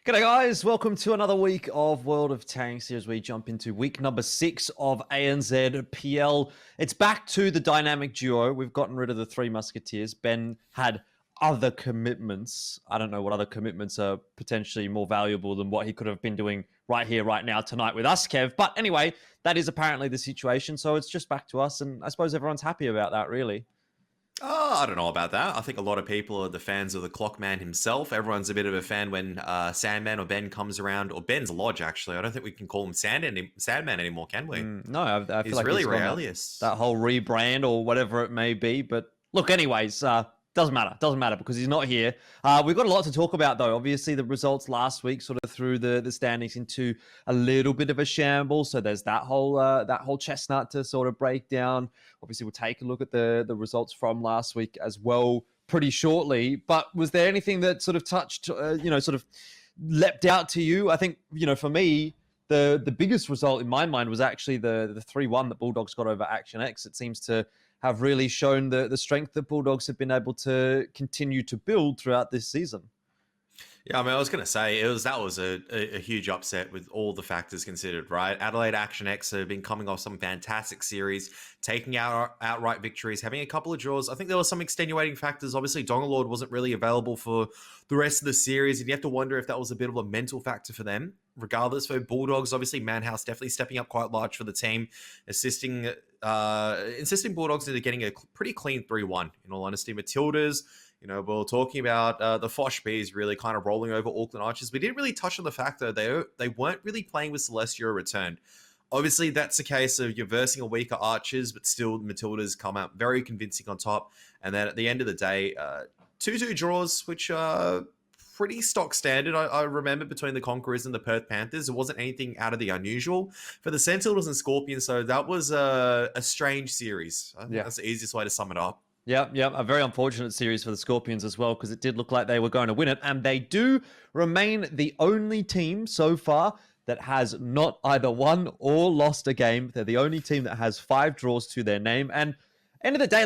G'day guys, welcome to another week of World of Tanks as we jump into week number 6 of ANZ PL. It's back to the dynamic duo. We've gotten rid of the three musketeers. Ben had other commitments. I don't know what other commitments are potentially more valuable than what he could have been doing right here, right now, tonight with us, Kev. But anyway, that is apparently the situation. So it's just back to us. And I suppose everyone's happy about that, really. Oh, I don't know about that. I think a lot of people are the fans of the Clockman himself. Everyone's a bit of a fan when Sandman or Ben comes around, or Ben's Lodge, actually. I don't think we can call him Sandman anymore, can we? No, I feel He's like really he's gone rebellious. that whole rebrand or whatever it may be. But look, anyways, doesn't matter because he's not here. We've got a lot to talk about, though. Obviously, the results last week sort of threw the standings into a little bit of a shambles. So there's that whole chestnut to sort of break down. Obviously, we'll take a look at the results from last week as well pretty shortly. But was there anything that sort of touched, sort of leapt out to you? I think, for me, the biggest result in my mind was actually the 3-1 that Bulldogs got over Action X. It seems to have really shown the strength that Bulldogs have been able to continue to build throughout this season. Yeah, I mean, I was going to say that was a huge upset with all the factors considered, right? Adelaide Action X have been coming off some fantastic series, taking out outright victories, having a couple of draws. I think there were some extenuating factors. Obviously, Dongalord wasn't really available for the rest of the series, and you have to wonder if that was a bit of a mental factor for them. Regardless, for Bulldogs, obviously, Manhouse definitely stepping up quite large for the team, insisting Bulldogs into getting a pretty clean 3-1. In all honesty, Matildas, we're talking about the Fosh Bees really kind of rolling over Auckland Archers. We didn't really touch on the fact, though, they weren't really playing with Celestia returned. Obviously, that's a case of you're versing a weaker Archers, but still Matildas come out very convincing on top. And then at the end of the day, 2-2 draws, which are pretty stock standard. I remember between the Conquerors and the Perth Panthers, it wasn't anything out of the unusual. For the Sentinels and Skorpions, so that was a strange series. I think that's the easiest way to sum it up. Yeah, a very unfortunate series for the Skorpions as well, because it did look like they were going to win it, and they do remain the only team so far that has not either won or lost a game. They're the only team that has 5 draws to their name, and end of the day,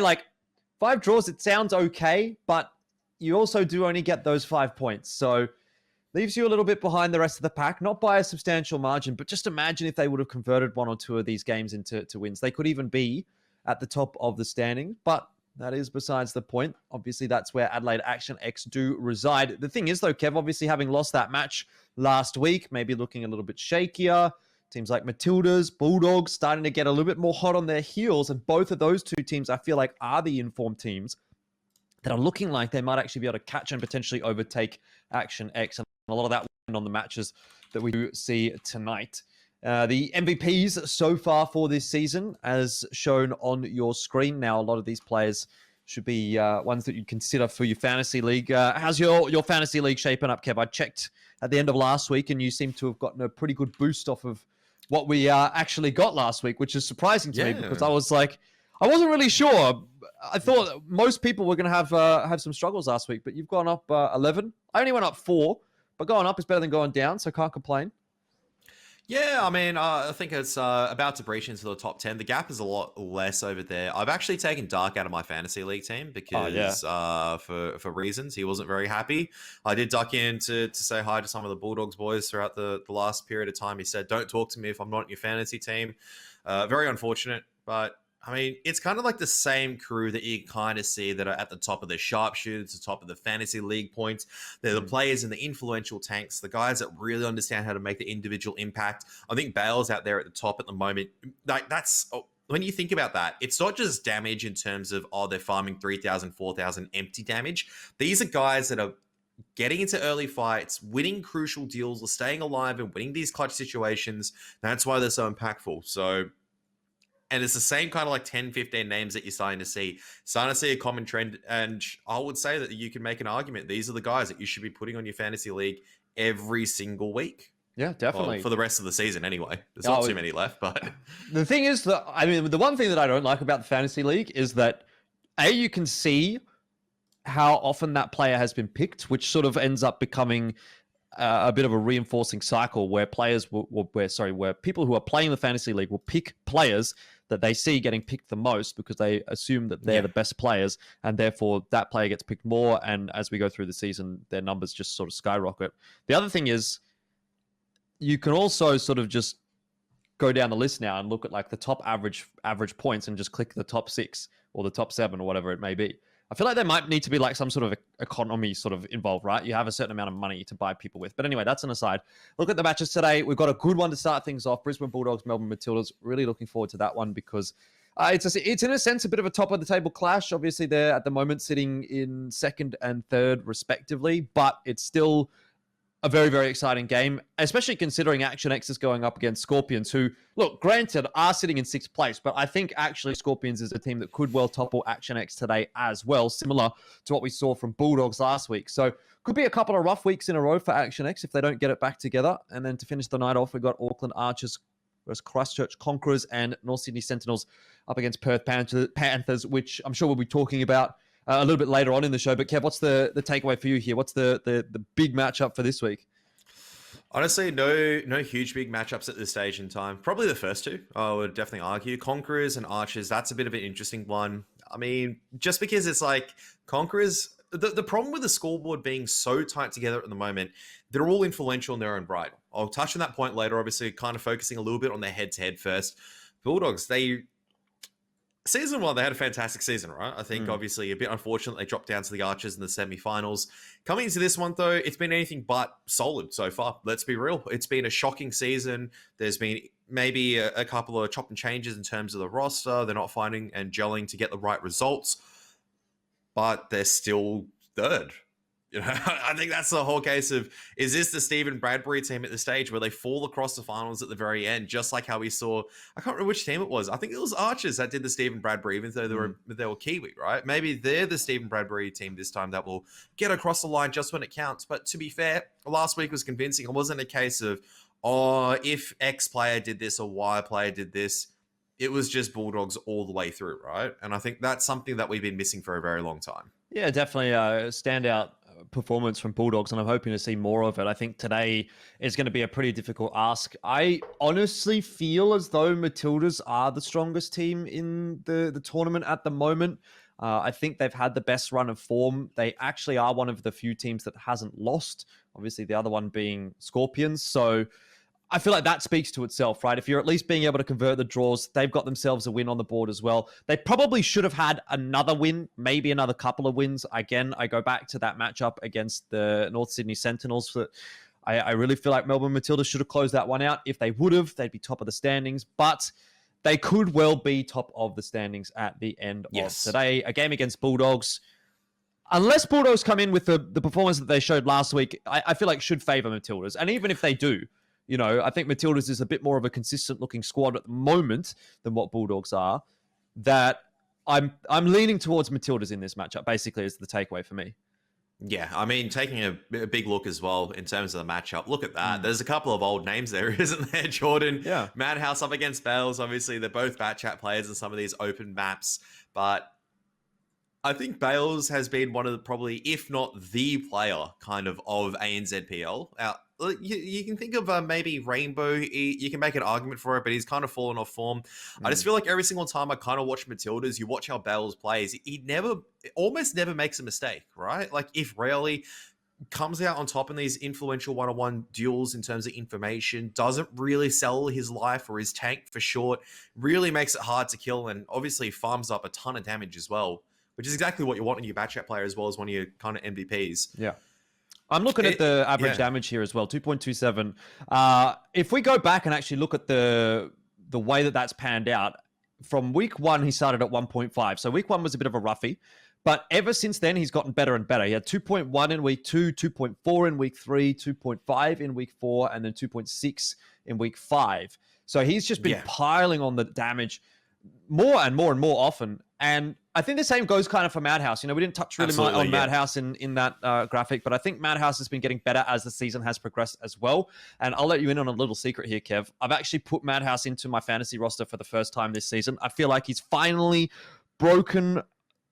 5 draws, it sounds okay, but you also do only get those 5 points, so leaves you a little bit behind the rest of the pack, not by a substantial margin, but just imagine if they would have converted 1 or 2 of these games into wins. They could even be at the top of the standing, but that is besides the point. Obviously, that's where Adelaide Action X do reside. The thing is, though, Kev, obviously having lost that match last week, maybe looking a little bit shakier. Teams like Matildas, Bulldogs starting to get a little bit more hot on their heels. And both of those two teams, I feel like, are the informed teams that are looking like they might actually be able to catch and potentially overtake Action X. And a lot of that on the matches that we do see tonight. The MVPs so far for this season, as shown on your screen now, a lot of these players should be ones that you'd consider for your fantasy league. How's your fantasy league shaping up, Kev? I checked at the end of last week, and you seem to have gotten a pretty good boost off of what we actually got last week, which is surprising to me because I was like, I wasn't really sure. I thought most people were going to have some struggles last week, but you've gone up 11. I only went up 4, but going up is better than going down, so can't complain. Yeah, I mean, I think it's about to breach into the top 10. The gap is a lot less over there. I've actually taken Dark out of my fantasy league team because for reasons. He wasn't very happy. I did duck in to say hi to some of the Bulldogs boys throughout the last period of time. He said, don't talk to me if I'm not in your fantasy team. Very unfortunate, but I mean, it's kind of like the same crew that you kind of see that are at the top of the sharpshooters, the top of the fantasy league points. They're the players in the influential tanks, the guys that really understand how to make the individual impact. I think Bale's out there at the top at the moment. That's when you think about that, it's not just damage in terms of, they're farming 3,000, 4,000 empty damage. These are guys that are getting into early fights, winning crucial deals, or staying alive and winning these clutch situations. That's why they're so impactful. And it's the same kind of like 10, 15 names that you're starting to see a common trend. And I would say that you can make an argument. These are the guys that you should be putting on your fantasy league every single week. Yeah, definitely. Well, for the rest of the season anyway. There's not too many left, but... The thing is that, the one thing that I don't like about the fantasy league is that, you can see how often that player has been picked, which sort of ends up becoming a bit of a reinforcing cycle where players where people who are playing the fantasy league will pick players that they see getting picked the most because they assume that they're the best players, and therefore that player gets picked more. And as we go through the season, their numbers just sort of skyrocket. The other thing is, you can also sort of just go down the list now and look at like the top average points and just click the top 6 or the top 7 or whatever it may be. I feel like there might need to be like some sort of economy sort of involved, right? You have a certain amount of money to buy people with. But anyway, that's an aside. Look at the matches today. We've got a good one to start things off. Brisbane Bulldogs, Melbourne Matildas. Really looking forward to that one because it's in a sense a bit of a top of the table clash. Obviously, they're at the moment sitting in 2nd and 3rd respectively, but it's still a very, very exciting game, especially considering Action X is going up against Skorpions, who, look, granted, are sitting in 6th place, but I think actually Skorpions is a team that could well topple Action X today as well, similar to what we saw from Bulldogs last week. So could be a couple of rough weeks in a row for Action X if they don't get it back together. And then to finish the night off, we've got Auckland Archers versus Christchurch Conquerors and North Sydney Sentinels up against Perth Panthers, which I'm sure we'll be talking about a little bit later on in the show. But Kev, what's the takeaway for you here? What's the big matchup for this week? Honestly, no huge big matchups at this stage in time. Probably the first two, I would definitely argue. Conquerors and Archers, that's a bit of an interesting one. I mean, just because it's like Conquerors, the problem with the scoreboard being so tight together at the moment, they're all influential in their own right. I'll touch on that point later, obviously kind of focusing a little bit on their head-to-head first. Bulldogs, Season 1, they had a fantastic season, right? I think obviously a bit unfortunate they dropped down to the Archers in the semi-finals. Coming into this one, though, it's been anything but solid so far. Let's be real. It's been a shocking season. There's been maybe a couple of chop and changes in terms of the roster. They're not finding and gelling to get the right results, but they're still 3rd. You know, I think that's the whole case of, is this the Stephen Bradbury team at the stage where they fall across the finals at the very end, just like how we saw, I can't remember which team it was. I think it was Archers that did the Stephen Bradbury, even though they were Kiwi, right? Maybe they're the Stephen Bradbury team this time that will get across the line just when it counts. But to be fair, last week was convincing. It wasn't a case of, if X player did this or Y player did this. It was just Bulldogs all the way through, right? And I think that's something that we've been missing for a very long time. Yeah, definitely a standout performance from Bulldogs, and I'm hoping to see more of it. I think today is going to be a pretty difficult ask. I honestly feel as though Matildas are the strongest team in the tournament at the moment. I think they've had the best run of form. They actually are one of the few teams that hasn't lost. Obviously, the other one being Skorpions. So I feel like that speaks to itself, right? If you're at least being able to convert the draws, they've got themselves a win on the board as well. They probably should have had another win, maybe another couple of wins. Again, I go back to that matchup against the North Sydney Sentinels. I really feel like Melbourne Matildas should have closed that one out. If they would have, they'd be top of the standings, but they could well be top of the standings at the end of today. A game against Bulldogs. Unless Bulldogs come in with the performance that they showed last week, I feel like should favour Matildas. And even if they do, you know, I think Matildas is a bit more of a consistent-looking squad at the moment than what Bulldogs are. That I'm leaning towards Matildas in this matchup, basically, is the takeaway for me. Yeah, I mean, taking a big look as well in terms of the matchup. Look at that. There's a couple of old names there, isn't there, Jordan? Yeah. Madhouse up against Bales. Obviously, they're both bat chat players in some of these open maps. But I think Bales has been one of the probably, if not the player, kind of ANZPL. You can think of maybe Rainbow. You can make an argument for it, but he's kind of fallen off form. I just feel like every single time I kind of watch Matildas, you watch how Bales plays. He almost never makes a mistake, right? Like if rarely comes out on top in these influential one-on-one duels in terms of information, doesn't really sell his life or his tank for short, really makes it hard to kill, and obviously farms up a ton of damage as well, which is exactly what you want in your batchat player as well as one of your kind of MVPs. Yeah. I'm looking at the average damage here as well, 2.27. If we go back and actually look at the way that that's panned out, from week 1, he started at 1.5. So week 1 was a bit of a roughie. But ever since then, he's gotten better and better. He had 2.1 in week 2, 2.4 in week 3, 2.5 in week 4, and then 2.6 in week 5. So he's just been piling on the damage more and more and more often. And I think the same goes kind of for Madhouse. You know, we didn't touch really much on Madhouse in that graphic, but I think Madhouse has been getting better as the season has progressed as well. And I'll let you in on a little secret here, Kev. I've actually put Madhouse into my fantasy roster for the first time this season. I feel like he's finally broken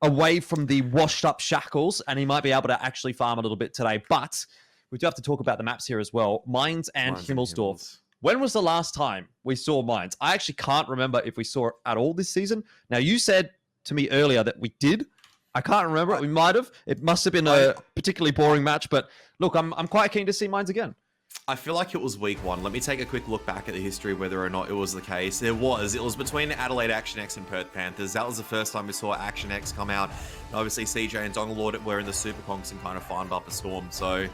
away from the washed up shackles, and he might be able to actually farm a little bit today. But we do have to talk about the maps here as well. Mines and Himmelsdorf. When was the last time we saw mines? I actually can't remember if we saw it at all this season. Now, you said to me earlier that we did. I can't remember. We might have. It must have been a particularly boring match. But look, I'm quite keen to see mines again. I feel like it was week 1. Let me take a quick look back at the history, whether or not it was the case. It was between Adelaide Action X and Perth Panthers. That was the first time we saw Action X come out. And obviously, CJ and Dongalord were in the Super Conks and kind of farmed up a storm. So,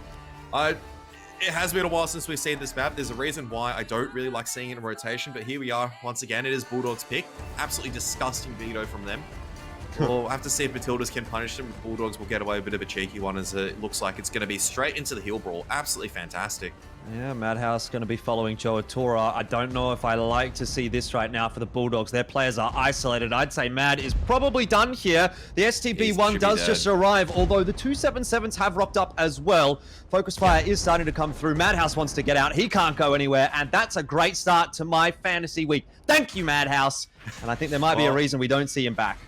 it has been a while since we've seen this map. There's a reason why I don't really like seeing it in rotation, but here we are. Once again, it is Bulldogs' pick. Absolutely disgusting veto from them. We'll have to see if Matildas can punish them. Bulldogs will get away a bit of a cheeky one, as it looks like it's going to be straight into the heel brawl. Absolutely fantastic. Yeah, Madhouse going to be following Joe Atora. I don't know if I like to see this right now for the Bulldogs. Their players are isolated. I'd say Mad is probably done here. The STB1 does just arrive, although the 277s have rocked up as well. Focus Fire is starting to come through. Madhouse wants to get out. He can't go anywhere, and that's a great start to my fantasy week. Thank you, Madhouse. And I think there might be a reason we don't see him back.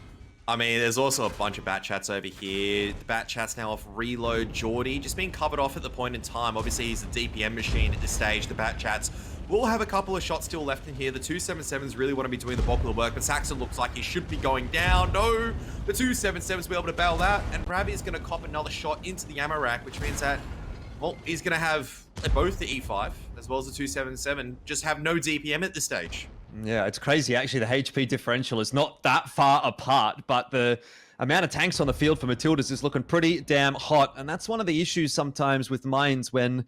I mean, there's also a bunch of bat chats over here. The bat chat's now off Reload. Geordie just being covered off at the point in time. Obviously, he's a DPM machine at this stage. The bat chats will have a couple of shots still left in here. The 277s really want to be doing the bulk of the work, but Saxon looks like he should be going down. No, the 277s will be able to bail that, and Ravi's going to cop another shot into the ammo rack, which means that, well, he's going to have both the E5 as well as the 277 just have no DPM at this stage. Yeah, it's crazy. Actually, the HP differential is not that far apart, but the amount of tanks on the field for Matildas is looking pretty damn hot. And that's one of the issues sometimes with mines when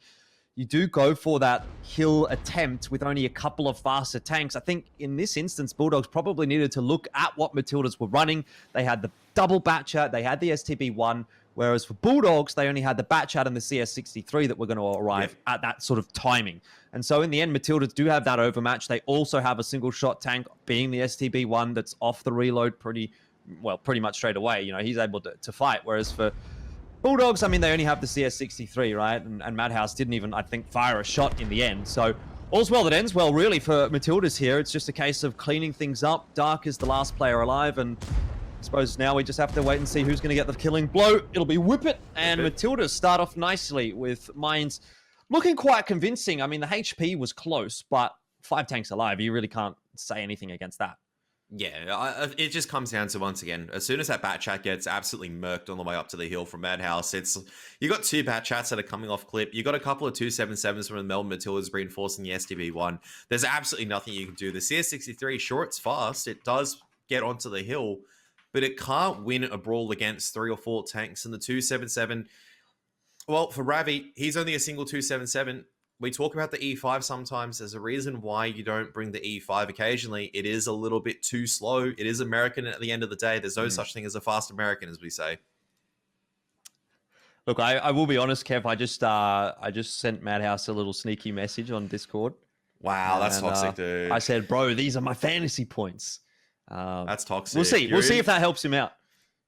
you do go for that hill attempt with only a couple of faster tanks. I think in this instance, Bulldogs probably needed to look at what Matildas were running. They had the double bat chat, they had the STB1, whereas for Bulldogs, they only had the bat chat and the CS63 that were going to arrive at that sort of timing. And so in the end, Matildas do have that overmatch. They also have a single shot tank being the STB1 that's off the reload pretty much straight away. You know, he's able to fight. Whereas for Bulldogs, I mean, they only have the CS63, right? And Madhouse didn't even, I think, fire a shot in the end. So all's well that ends well, really, for Matildas here. It's just a case of cleaning things up. Dark is the last player alive, and I suppose now we just have to wait and see who's going to get the killing blow. It'll be Whippet, and Matildas start off nicely with mines looking quite convincing. I mean, the HP was close, but 5 tanks alive, you really can't say anything against that. Yeah, it just comes down to, once again, as soon as that bat chat gets absolutely murked on the way up to the hill from Madhouse, you got 2 bat chats that are coming off clip. You got a couple of 277s from the Melbourne Matildas reinforcing the STB1. There's absolutely nothing you can do. The CS63, sure, it's fast. It does get onto the hill, but it can't win a brawl against 3 or 4 tanks. And the 277, well, for Ravi, he's only a single 277. We talk about the E5 sometimes. There's a reason why you don't bring the E5 occasionally. It is a little bit too slow. It is American at the end of the day. There's no such thing as a fast American, as we say. Look, I will be honest, Kev. I just sent Madhouse a little sneaky message on Discord. Wow, that's toxic, dude. I said, bro, these are my fantasy points. That's toxic. We'll see. We'll see if that helps him out.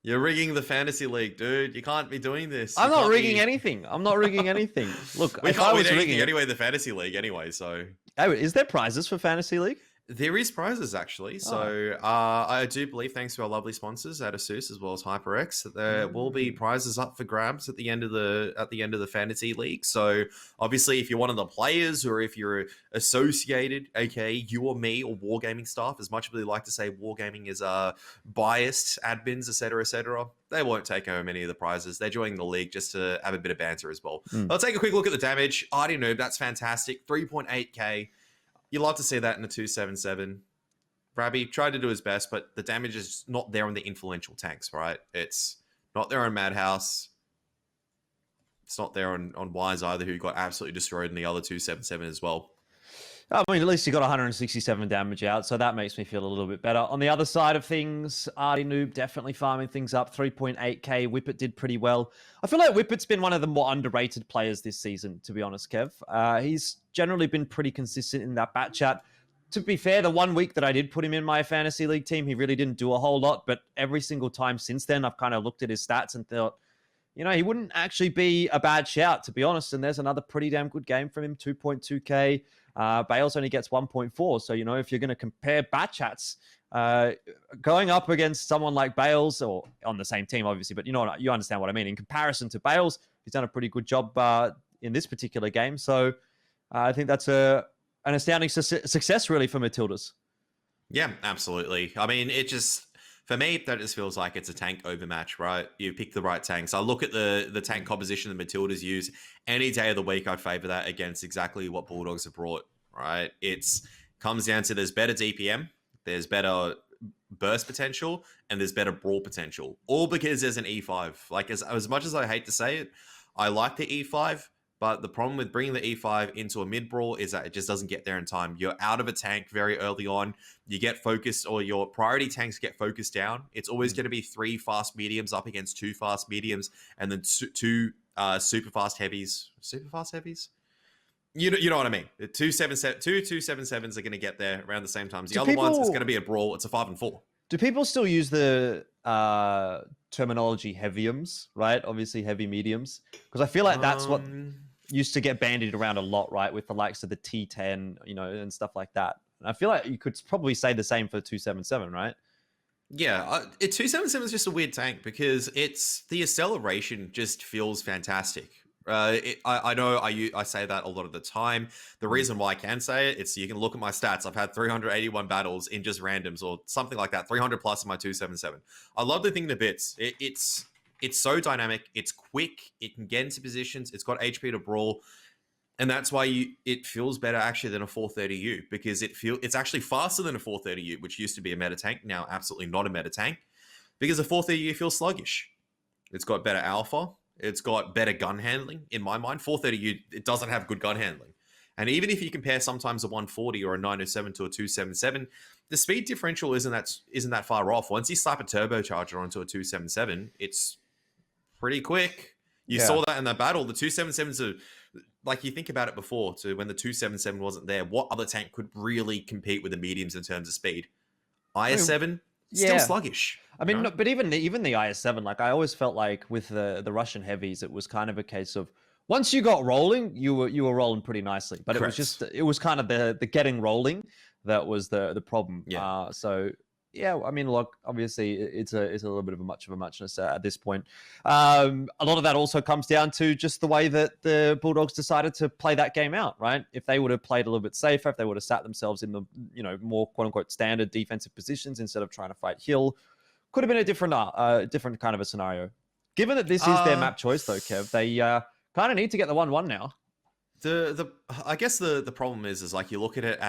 You're rigging the fantasy league, dude. You can't be doing this. I'm not rigging anything. I'm not rigging anything. Look, we can't win anything anyway, the fantasy league anyway, so... Hey, is there prizes for fantasy league? There is prizes, actually. So I do believe, thanks to our lovely sponsors at Asus as well as HyperX, there will be prizes up for grabs at the end of the fantasy league. So obviously, if you're one of the players or if you're associated, aka you or me or Wargaming staff, as much as we like to say Wargaming is biased, admins, etc., they won't take home any of the prizes. They're joining the league just to have a bit of banter as well. I'll take a quick look at the damage. Artie Noob, that's fantastic. 3.8k. You love to see that in a 277. Rabbi tried to do his best, but the damage is not there on the influential tanks, right? It's not there on Madhouse. It's not there on Wise either, who got absolutely destroyed in the other 277 as well. I mean, at least he got 167 damage out, so that makes me feel a little bit better. On the other side of things, Artie Noob definitely farming things up. 3.8k. Whippet did pretty well. I feel like Whippet's been one of the more underrated players this season, to be honest, Kev. He's generally been pretty consistent in that bat chat. To be fair, the 1 week that I did put him in my fantasy league team, he really didn't do a whole lot, but every single time since then, I've kind of looked at his stats and thought, you know, he wouldn't actually be a bad shout, to be honest. And there's another pretty damn good game from him, 2.2k. Bales only gets 1.4. So, you know, if you're going to compare bat chats, going up against someone like Bales, or on the same team, obviously, but you understand what I mean. In comparison to Bales, he's done a pretty good job in this particular game. So I think that's a an astounding success, really, for Matildas. Yeah, absolutely. I mean, it just, for me, that just feels like it's a tank overmatch, right? You pick the right tanks. I look at the tank composition the Matildas use. Any day of the week, I'd favor that against exactly what Bulldogs have brought, right? It's comes down to there's better DPM, there's better burst potential, and there's better brawl potential. All because there's an E5. Like, as much as I hate to say it, I like the E5, but the problem with bringing the E5 into a mid brawl is that it just doesn't get there in time. You're out of a tank very early on. You get focused, or your priority tanks get focused down. It's always going to be 3 fast mediums up against 2 fast mediums, and then 2 super fast heavies. Super fast heavies? You know what I mean. 277s are going to get there around the same time. The other ones, it's going to be a brawl. It's a 5 and 4. Do people still use the terminology heaviums, right? Obviously heavy mediums, because I feel like that's what used to get bandied around a lot, right? With the likes of the T10, and stuff like that. And I feel like you could probably say the same for 277, right? Yeah, 277 is just a weird tank because the acceleration just feels fantastic. I know I say that a lot of the time. The reason why I can say it, it's you can look at my stats. I've had 381 battles in just randoms or something like that, 300 plus in my 277. I love the thing to bits. It's so dynamic. It's quick. It can get into positions. It's got HP to brawl. And that's why it feels better actually than a 430U because it's actually faster than a 430U, which used to be a meta tank, now absolutely not a meta tank, because a 430U feels sluggish. It's got better alpha. It's got better gun handling, in my mind. 430U, it doesn't have good gun handling. And even if you compare sometimes a 140 or a 907 to a 277, the speed differential isn't that far off. Once you slap a turbocharger onto a 277, it's pretty quick. You saw that in the battle. The 277s are, like, you think about it before, to when the 277 wasn't there, what other tank could really compete with the mediums in terms of speed? IS-7, still sluggish. I mean, no, but even the IS-7, like, I always felt like with the Russian heavies, it was kind of a case of once you got rolling, you were rolling pretty nicely. But Correct. it was kind of the getting rolling that was the problem. Yeah. So yeah, I mean, look, obviously it's a little bit of a muchness at this point. A lot of that also comes down to just the way that the Bulldogs decided to play that game out, right? If they would have played a little bit safer, if they would have sat themselves in the more quote unquote standard defensive positions instead of trying to fight hill, could have been a different kind of a scenario. Given that this is their map choice, though, Kev, they kind of need to get the 1-1 now. I guess the problem is like you look at it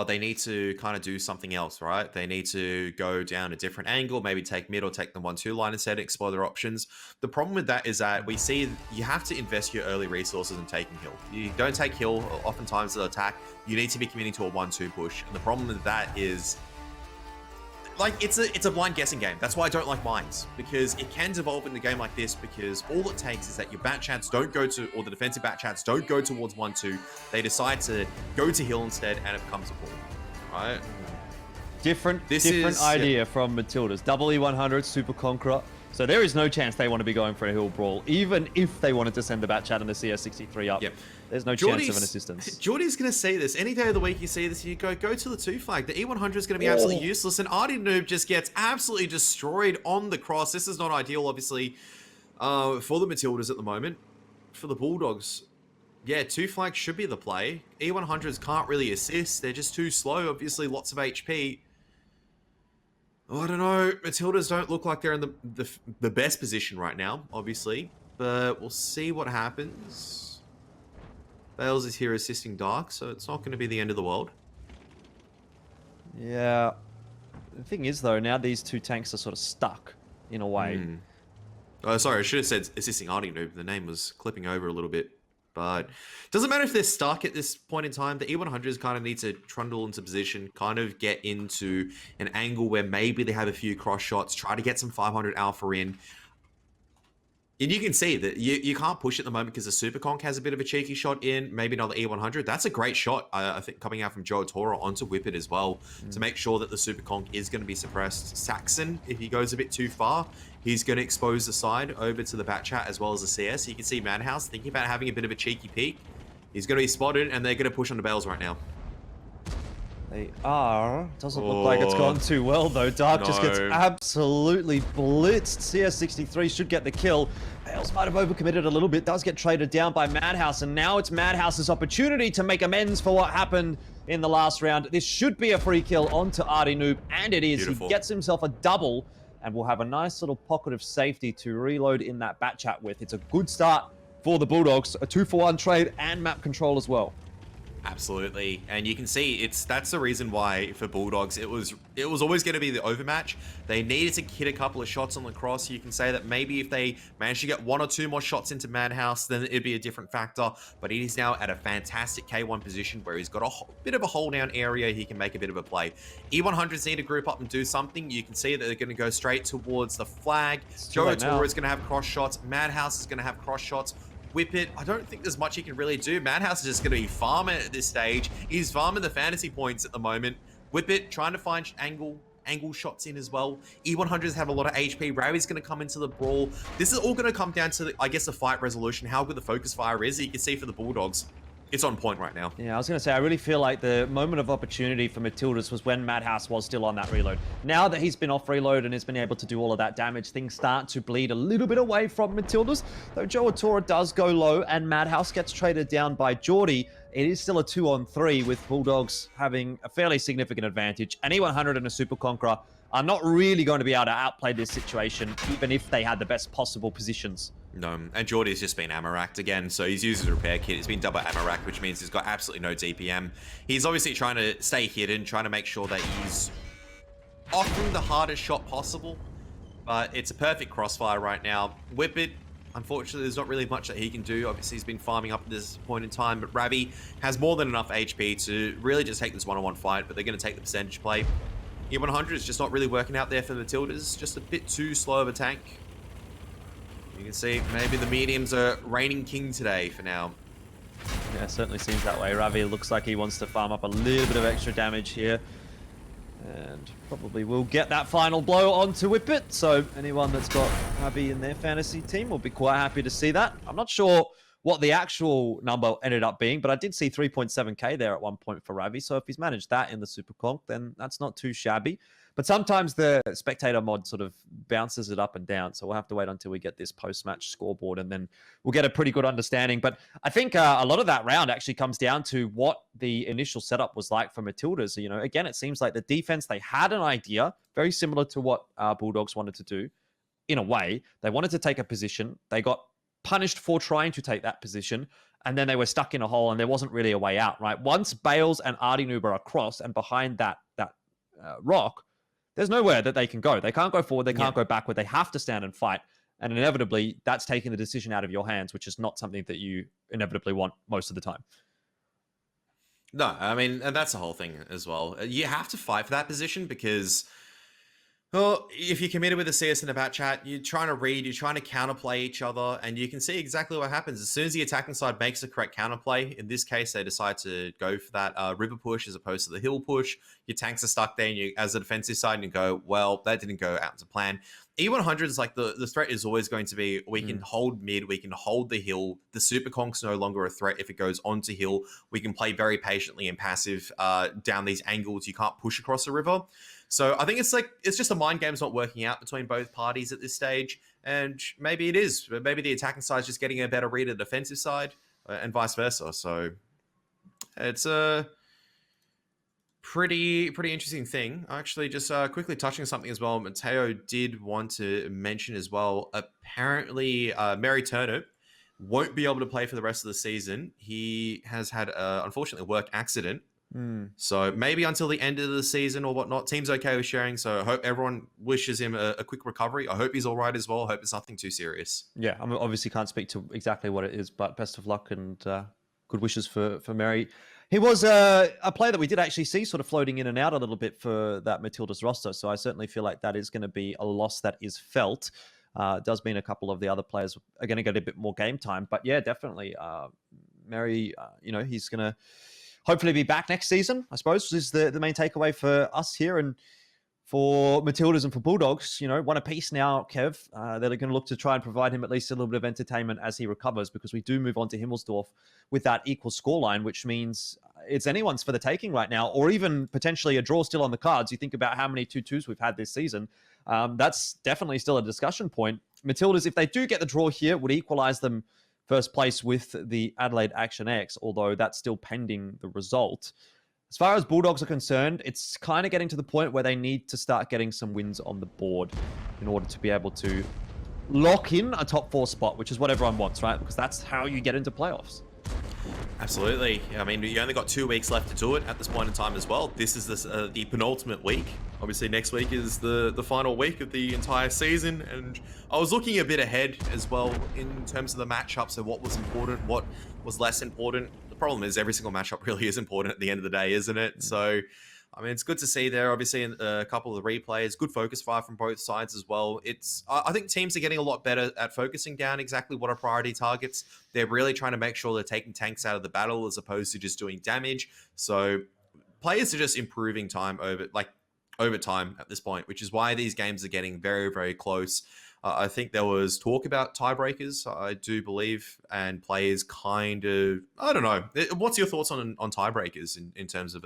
they need to kind of do something else, right? They need to go down a different angle, maybe take mid or take the 1-2 line instead, explore their options. The problem with that is that we see you have to invest your early resources in taking hill. You don't take hill oftentimes to attack. You need to be committing to a 1-2 push. And the problem with that is, like, it's a blind guessing game. That's why I don't like mines, because it can devolve into a game like this, because all it takes is that your bat chats don't go to, or the defensive bat chats don't go towards 1-2. They decide to go to hill instead, and it becomes a ball, right? Different idea from Matildas. Double E100, Super Conqueror. So there is no chance they want to be going for a hill brawl, even if they wanted to send the bat chat and the CS63 up. Yep. There's no chance of an assistance. Geordie's going to see this. Any day of the week you see this, you go to the 2 flag. The E100 is going to be absolutely useless, and Artie Noob just gets absolutely destroyed on the cross. This is not ideal, obviously, for the Matildas at the moment. For the Bulldogs, yeah, 2 flag should be the play. E100s can't really assist. They're just too slow. Obviously, lots of HP. Oh, I don't know. Matildas don't look like they're in the best position right now, obviously. But we'll see what happens. Bales is here assisting Dark, so it's not going to be the end of the world. Yeah. The thing is, though, now these 2 tanks are sort of stuck in a way. Oh, sorry, I should have said assisting Artie Noob. The name was clipping over a little bit. But doesn't matter if they're stuck at this point in time. The E100s kind of need to trundle into position, kind of get into an angle where maybe they have a few cross shots, try to get some 500 alpha in. And you can see that you can't push at the moment because the Super Conk has a bit of a cheeky shot in, maybe another E100. That's a great shot, I think, coming out from Joe Toro onto Whippet as well, to make sure that the Super Conk is going to be suppressed. Saxon, if he goes a bit too far, he's going to expose the side over to the bat chat as well as the CS. You can see Madhouse thinking about having a bit of a cheeky peek. He's going to be spotted, and they're going to push on the Bales right now. They are. Doesn't look like it's gone too well, though. Dark just gets No. absolutely blitzed. CS63 should get the kill. Bales might have overcommitted a little bit. Does get traded down by Madhouse, and now it's Madhouse's opportunity to make amends for what happened in the last round. This should be a free kill onto Artie Noob, and it is. Beautiful. He gets himself a double, and will have a nice little pocket of safety to reload in that bat chat with. It's a good start for the Bulldogs. A 2-for-1 trade and map control as well. Absolutely, and you can see that's the reason why for Bulldogs it was always going to be the overmatch. They needed to hit a couple of shots on the cross. You can say that maybe if they managed to get 1 or 2 more shots into Madhouse, then it'd be a different factor. But he is now at a fantastic K1 position where he's got a bit of a hold down area. He can make a bit of a play. E100s need to group up and do something. You can see that they're going to go straight towards the flag. Joe Otora is going to have cross shots. Madhouse is going to have cross shots. Whip it. I don't think there's much he can really do. Madhouse is just going to be farming at this stage. He's farming the fantasy points at the moment. Whip it, trying to find angle shots in as well. E100s have a lot of HP. Ravi's going to come into the brawl. This is all going to come down to, I guess, the fight resolution, how good the focus fire is. You can see for the Bulldogs, it's on point right now. Yeah, I was going to say, I really feel like the moment of opportunity for Matildas was when Madhouse was still on that reload. Now that he's been off reload and has been able to do all of that damage, things start to bleed a little bit away from Matildas. Though Joe Otora does go low and Madhouse gets traded down by Geordie, it is still a 2-on-3 with Bulldogs having a fairly significant advantage. And E100 and a Super Conqueror are not really going to be able to outplay this situation, even if they had the best possible positions. No, and Geordie's just been ammo-racked again, so he's used his repair kit. He's been double ammo-racked, which means he's got absolutely no DPM. He's obviously trying to stay hidden, trying to make sure that he's offering the hardest shot possible, but it's a perfect crossfire right now. Whip it. Unfortunately, there's not really much that he can do. Obviously, he's been farming up at this point in time, but Ravi has more than enough HP to really just take this one-on-one fight, but they're going to take the percentage play. E100 is just not really working out there for the Matildas, just a bit too slow of a tank. You can see maybe the mediums are reigning king today for now. Yeah, it certainly seems that way. Ravi looks like he wants to farm up a little bit of extra damage here. And probably will get that final blow onto Whip It. So anyone that's got Ravi in their fantasy team will be quite happy to see that. I'm not sure what the actual number ended up being, but I did see 3.7k there at one point for Ravi. So if he's managed that in the Super Conk, then that's not too shabby. But sometimes the spectator mod sort of bounces it up and down. So we'll have to wait until we get this post-match scoreboard and then we'll get a pretty good understanding. But I think a lot of that round actually comes down to what the initial setup was like for Matildas. You know, again, it seems like the defense, they had an idea very similar to what Bulldogs wanted to do in a way. They wanted to take a position. They got punished for trying to take that position. And then they were stuck in a hole and there wasn't really a way out, right? Once Bales and Artie Noob are across and behind that rock, there's nowhere that they can go. They can't go forward. They can't go backward. They have to stand and fight. And inevitably, that's taking the decision out of your hands, which is not something that you inevitably want most of the time. No, I mean, and that's the whole thing as well. You have to fight for that position because, well, if you're committed with a CS in a bat chat, you're trying to read, you're trying to counterplay each other, and you can see exactly what happens. As soon as the attacking side makes the correct counterplay, in this case, they decide to go for that river push as opposed to the hill push. Your tanks are stuck there, and you, as a defensive side, you go, well, that didn't go out to plan. E100 is like the threat is always going to be, we can hold mid, we can hold the hill. The Super Conk's no longer a threat if it goes onto hill. We can play very patiently and passive down these angles. You can't push across the river. So I think it's just a mind game's not working out between both parties at this stage, and maybe it is. Maybe the attacking side is just getting a better read of the defensive side, and vice versa. So it's a pretty interesting thing. Actually, just quickly touching on something as well. Mateo did want to mention as well. Apparently, Mary Turner won't be able to play for the rest of the season. He has had, unfortunately, a work accident. So maybe until the end of the season or whatnot. Team's okay with sharing, so I hope everyone wishes him a quick recovery. I hope he's all right as well. I hope it's nothing too serious. Yeah, I mean, obviously can't speak to exactly what it is, but best of luck and good wishes for Mary. He was a player that we did actually see sort of floating in and out a little bit for that Matildas roster, so I certainly feel like that is going to be a loss that is felt. It does mean a couple of the other players are going to get a bit more game time, but yeah, definitely. Mary, he's going to hopefully be back next season, I suppose, is the main takeaway for us here. And For Matildas and for Bulldogs, one apiece now, Kev. They're going to look to try and provide him at least a little bit of entertainment as he recovers, because we do move on to Himmelsdorf with that equal scoreline, which means it's anyone's for the taking right now, or even potentially a draw still on the cards. You think about how many 2-2s we've had this season. That's definitely still a discussion point. Matildas, if they do get the draw here, would equalize them first place with the Adelaide Action X, although that's still pending the result. As far as Bulldogs are concerned, it's kind of getting to the point where they need to start getting some wins on the board in order to be able to lock in a top 4 spot, which is what everyone wants, right? Because that's how you get into playoffs. Absolutely. I mean, you only got 2 weeks left to do it at this point in time as well. This is the penultimate week. Obviously, next week is the final week of the entire season. And I was looking a bit ahead as well in terms of the matchups and what was important, what was less important. The problem is every single matchup really is important at the end of the day, isn't it? So, I mean, it's good to see there, obviously, a couple of the replays. Good focus fire from both sides as well. I think teams are getting a lot better at focusing down exactly what are priority targets. They're really trying to make sure they're taking tanks out of the battle as opposed to just doing damage. So players are just improving time over time at this point, which is why these games are getting very, very close. I think there was talk about tiebreakers, I do believe, and players kind of, I don't know. What's your thoughts on tiebreakers in terms of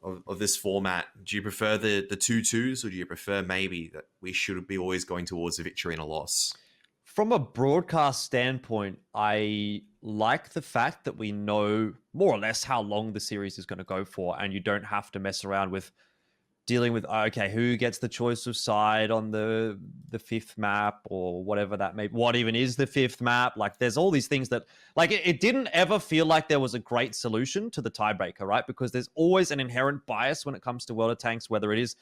of this format? Do you prefer the 2-2s, or do you prefer maybe that we should be always going towards a victory and a loss? From a broadcast standpoint, I like the fact that we know more or less how long the series is going to go for, and you don't have to mess around with dealing with, okay, who gets the choice of side on the 5th map, or whatever that may be. What even is the 5th map? Like, there's all these things that, like, it didn't ever feel like there was a great solution to the tiebreaker, right? Because there's always an inherent bias when it comes to World of Tanks, whether it is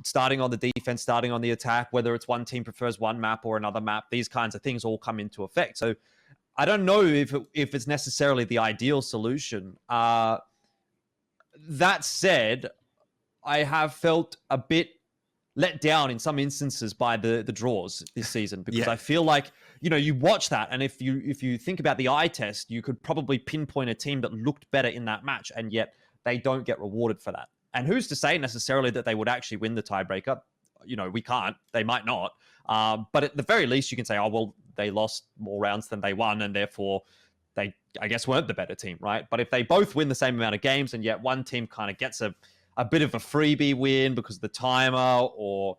starting on the defense, starting on the attack, whether it's one team prefers one map or another map. These kinds of things all come into effect. So I don't know if it's necessarily the ideal solution. That said, I have felt a bit let down in some instances by the draws this season, because I feel like, you watch that, and if you think about the eye test, you could probably pinpoint a team that looked better in that match, and yet they don't get rewarded for that. And who's to say necessarily that they would actually win the tiebreaker? We can't. They might not. But at the very least, you can say, oh, well, they lost more rounds than they won, and therefore they, I guess, weren't the better team, right? But if they both win the same amount of games, and yet one team kind of gets a bit of a freebie win because of the timer, or,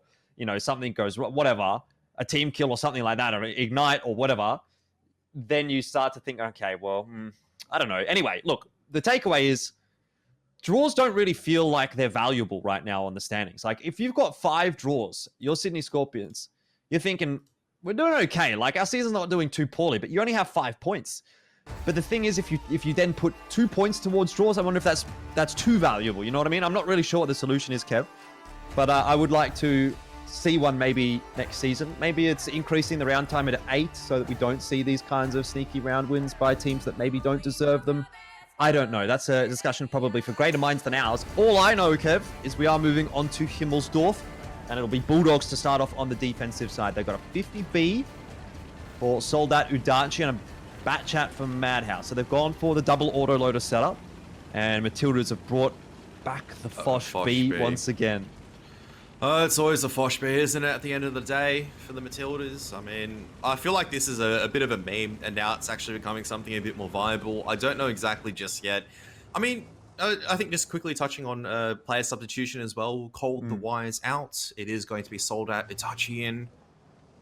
something goes, whatever, a team kill or something like that, or ignite or whatever, then you start to think, okay, well, I don't know. Anyway, look, the takeaway is draws don't really feel like they're valuable right now on the standings. Like, if you've got 5 draws, you're Sydney Skorpions, you're thinking, we're doing okay. Like, our season's not doing too poorly, but you only have 5 points. But the thing is, if you then put 2 points towards draws, I wonder if that's too valuable. You know what I mean? I'm not really sure what the solution is, Kev. But I would like to see one maybe next season. Maybe it's increasing the round time at 8 so that we don't see these kinds of sneaky round wins by teams that maybe don't deserve them. I don't know. That's a discussion probably for greater minds than ours. All I know, Kev, is we are moving on to Himmelsdorf, and it'll be Bulldogs to start off on the defensive side. They've got a 50B for Soldat Udachi and a Bat Chat from Madhouse. So they've gone for the double autoloader setup, and Matildas have brought back the Fosh B once again. It's always a Fosh B, isn't it, at the end of the day for the Matildas? I mean, I feel like this is a bit of a meme, and now it's actually becoming something a bit more viable. I don't know exactly just yet. I mean, I think just quickly touching on player substitution as well. Cold the Wise out. It is going to be Soldat Itachi in.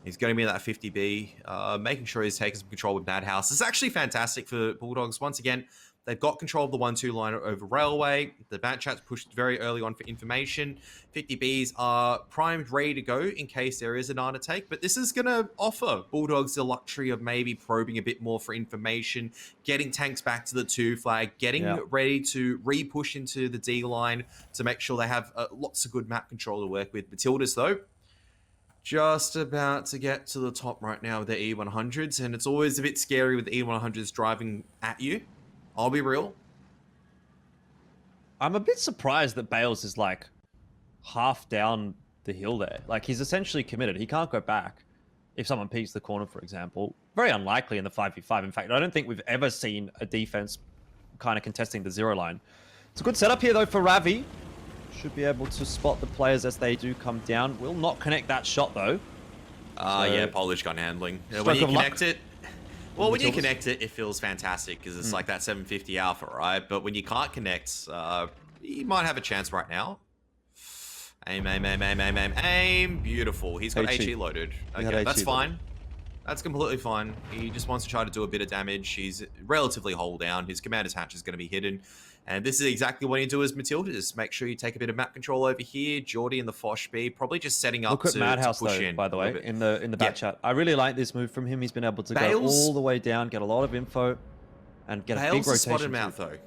He's going to be that 50B, making sure he's taking some control with Madhouse. It's actually fantastic for Bulldogs. Once again, they've got control of the 1-2 line over Railway. The Bat Chat's pushed very early on for information. 50Bs are primed, ready to go in case there is an undertake. But this is going to offer Bulldogs the luxury of maybe probing a bit more for information, getting tanks back to the 2 flag, getting ready to re-push into the D line to make sure they have lots of good map control to work with. Matildas, though, just about to get to the top right now with their E100s, and it's always a bit scary with the E100s driving at you. I'll be real. I'm a bit surprised that Bales is like half down the hill there. Like, he's essentially committed. He can't go back if someone peeks the corner, for example. Very unlikely in the 5v5. In fact, I don't think we've ever seen a defense kind of contesting the 0 line. It's a good setup here, though, for Ravi. Should be able to spot the players as they do come down. Will not connect that shot though. Yeah, Polish gun handling. When Stroke you of connect luck. it, well, when you Matildas. connect it, it feels fantastic because it's like that 750 alpha, right? But when you can't connect, you might have a chance right now. Aim, aim, aim, aim, aim, aim, aim. Beautiful. He's got HE loaded. Okay, that's fine. That's completely fine. He just wants to try to do a bit of damage. He's relatively hull down. His commander's hatch is going to be hidden. And this is exactly what you do as Matildas. Make sure you take a bit of map control over here. Geordie and the Fosh B probably just setting up Look at Madhouse to push though, in. by the way, in the back chat. I really like this move from him. He's been able to go all the way down, get a lot of info, and get a big rotation. Spotted him out though.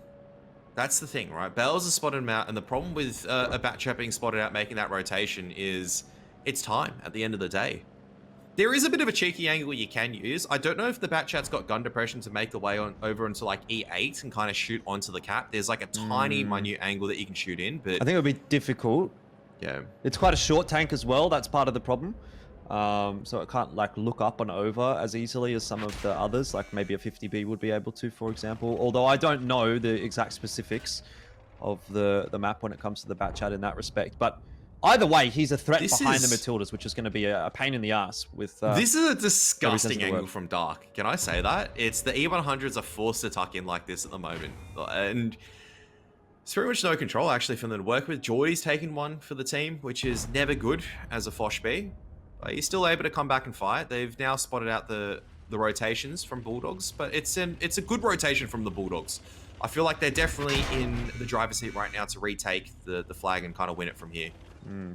That's the thing, right? Bales has spotted him out, and the problem with a bat chat being spotted out making that rotation is it's time at the end of the day. There is a bit of a cheeky angle you can use. I don't know if the bat chat's got gun depression to make the way over into like E8 and kind of shoot onto the cap. There's like a tiny, minute angle that you can shoot in, but I think it would be difficult. Yeah, it's quite a short tank as well. That's part of the problem. So it can't like look up and over as easily as some of the others, like maybe a 50B would be able to, for example. Although I don't know the exact specifics of the map when it comes to the bat chat in that respect, but. Either way, he's a threat behind the Matildas, which is going to be a pain in the ass. With this is a disgusting angle from Dark. Can I say that? It's the E100s are forced to tuck in like this at the moment, and it's pretty much no control actually for them to work with. Geordie's taken one for the team, which is never good as a Fosh B. But he's still able to come back and fight. They've now spotted out the rotations from Bulldogs, but it's a good rotation from the Bulldogs. I feel like they're definitely in the driver's seat right now to retake the flag and kind of win it from here.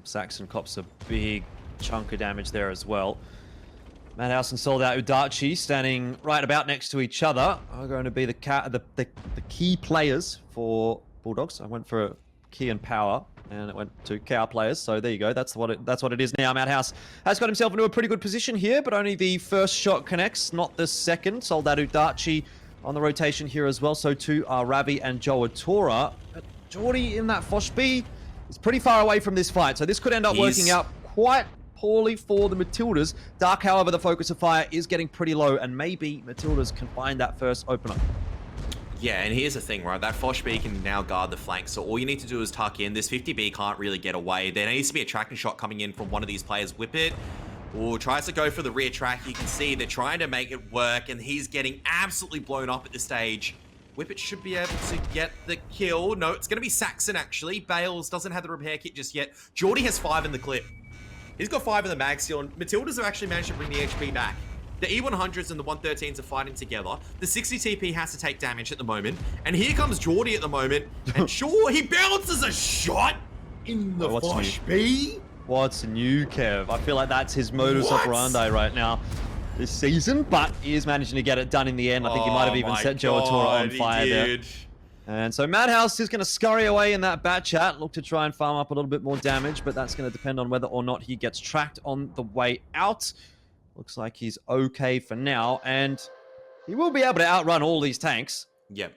Saxon cops a big chunk of damage there as well. Madhouse and Sold Out Udachi standing right about next to each other are going to be the key players for Bulldogs. I went for key and power, and it went to cow players. So there you go. That's what it is now. Madhouse has got himself into a pretty good position here, but only the first shot connects, not the second. Sold Out Udachi on the rotation here as well. So too are Ravi and Joatora. But Geordie in that Fosh B is pretty far away from this fight, so this could end up working out quite poorly for the Matildas. Dark, however, the focus of fire is getting pretty low, and maybe Matildas can find that first opener. Yeah, and here's the thing, right? That Fosh B can now guard the flank, so all you need to do is tuck in. This 50B can't really get away. There needs to be a tracking shot coming in from one of these players. Whip it. Or tries to go for the rear track. You can see they're trying to make it work, and he's getting absolutely blown up at this stage. Whippet should be able to get the kill. No, it's going to be Saxon, actually. Bales doesn't have the repair kit just yet. Geordie has 5 in the clip. He's got 5 in the mag seal, and Matildas have actually managed to bring the HP back. The E100s and the 113s are fighting together. The 60 TP has to take damage at the moment. And here comes Geordie at the moment. And sure, he bounces a shot in the Fosh B. What's new, Kev? I feel like that's his modus operandi right now this season, but he is managing to get it done in the end. I think he might have even set Joatora on fire there. And so Madhouse is going to scurry away in that bat chat, look to try and farm up a little bit more damage, but that's going to depend on whether or not he gets tracked on the way out. Looks like he's okay for now, and he will be able to outrun all these tanks. Yep.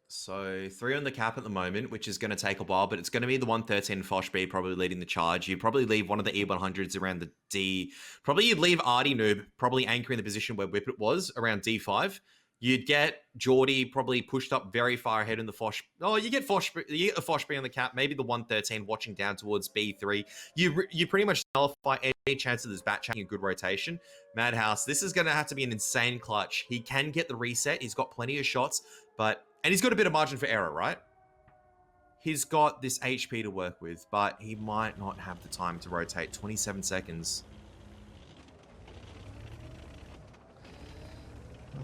So 3 on the cap at the moment, which is going to take a while, but it's going to be the 113 Fosh B probably leading the charge. You probably leave one of the E100s around the D. Probably you'd leave Artie Noob probably anchoring the position where Whippet was around D5. You'd get Geordie probably pushed up very far ahead in the Fosh. Oh, you get a Fosh B on the cap, maybe the 113 watching down towards B3. You pretty much nullify any chance of this bat chatting a good rotation. Madhouse, this is going to have to be an insane clutch. He can get the reset. He's got plenty of shots, and he's got a bit of margin for error, right? He's got this HP to work with, but he might not have the time to rotate. 27 seconds.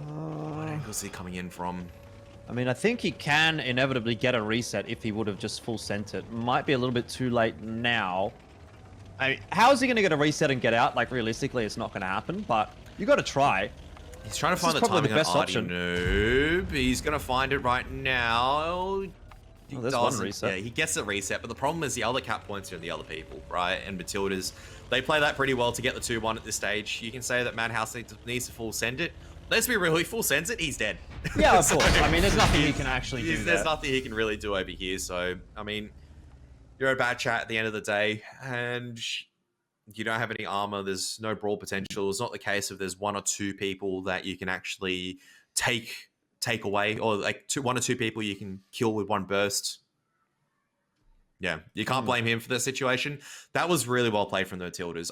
What angle is he coming in from? I mean, I think he can inevitably get a reset if he would have just full sent it. Might be a little bit too late now. I mean, how is he going to get a reset and get out? Like, realistically, it's not going to happen, but you got to try. He's trying to find the timing on Artie Noob. He's going to find it right now. There's one reset. Yeah, he gets the reset, but the problem is the other cap points are in the other people, right? And Matildas, they play that pretty well to get the 2-1 at this stage. You can say that Madhouse needs to full send it. Let's be real, he full sends it, he's dead. Yeah, of course. I mean, there's nothing he can actually do There's nothing he can really do over here. So, I mean, you're a bad chat at the end of the day, and you don't have any armor. There's no brawl potential. It's not the case if there's 1 or 2 people that you can actually take away, or like 1 or 2 people you can kill with 1 burst. Yeah, you can't blame him for the situation. That was really well played from the Matildas.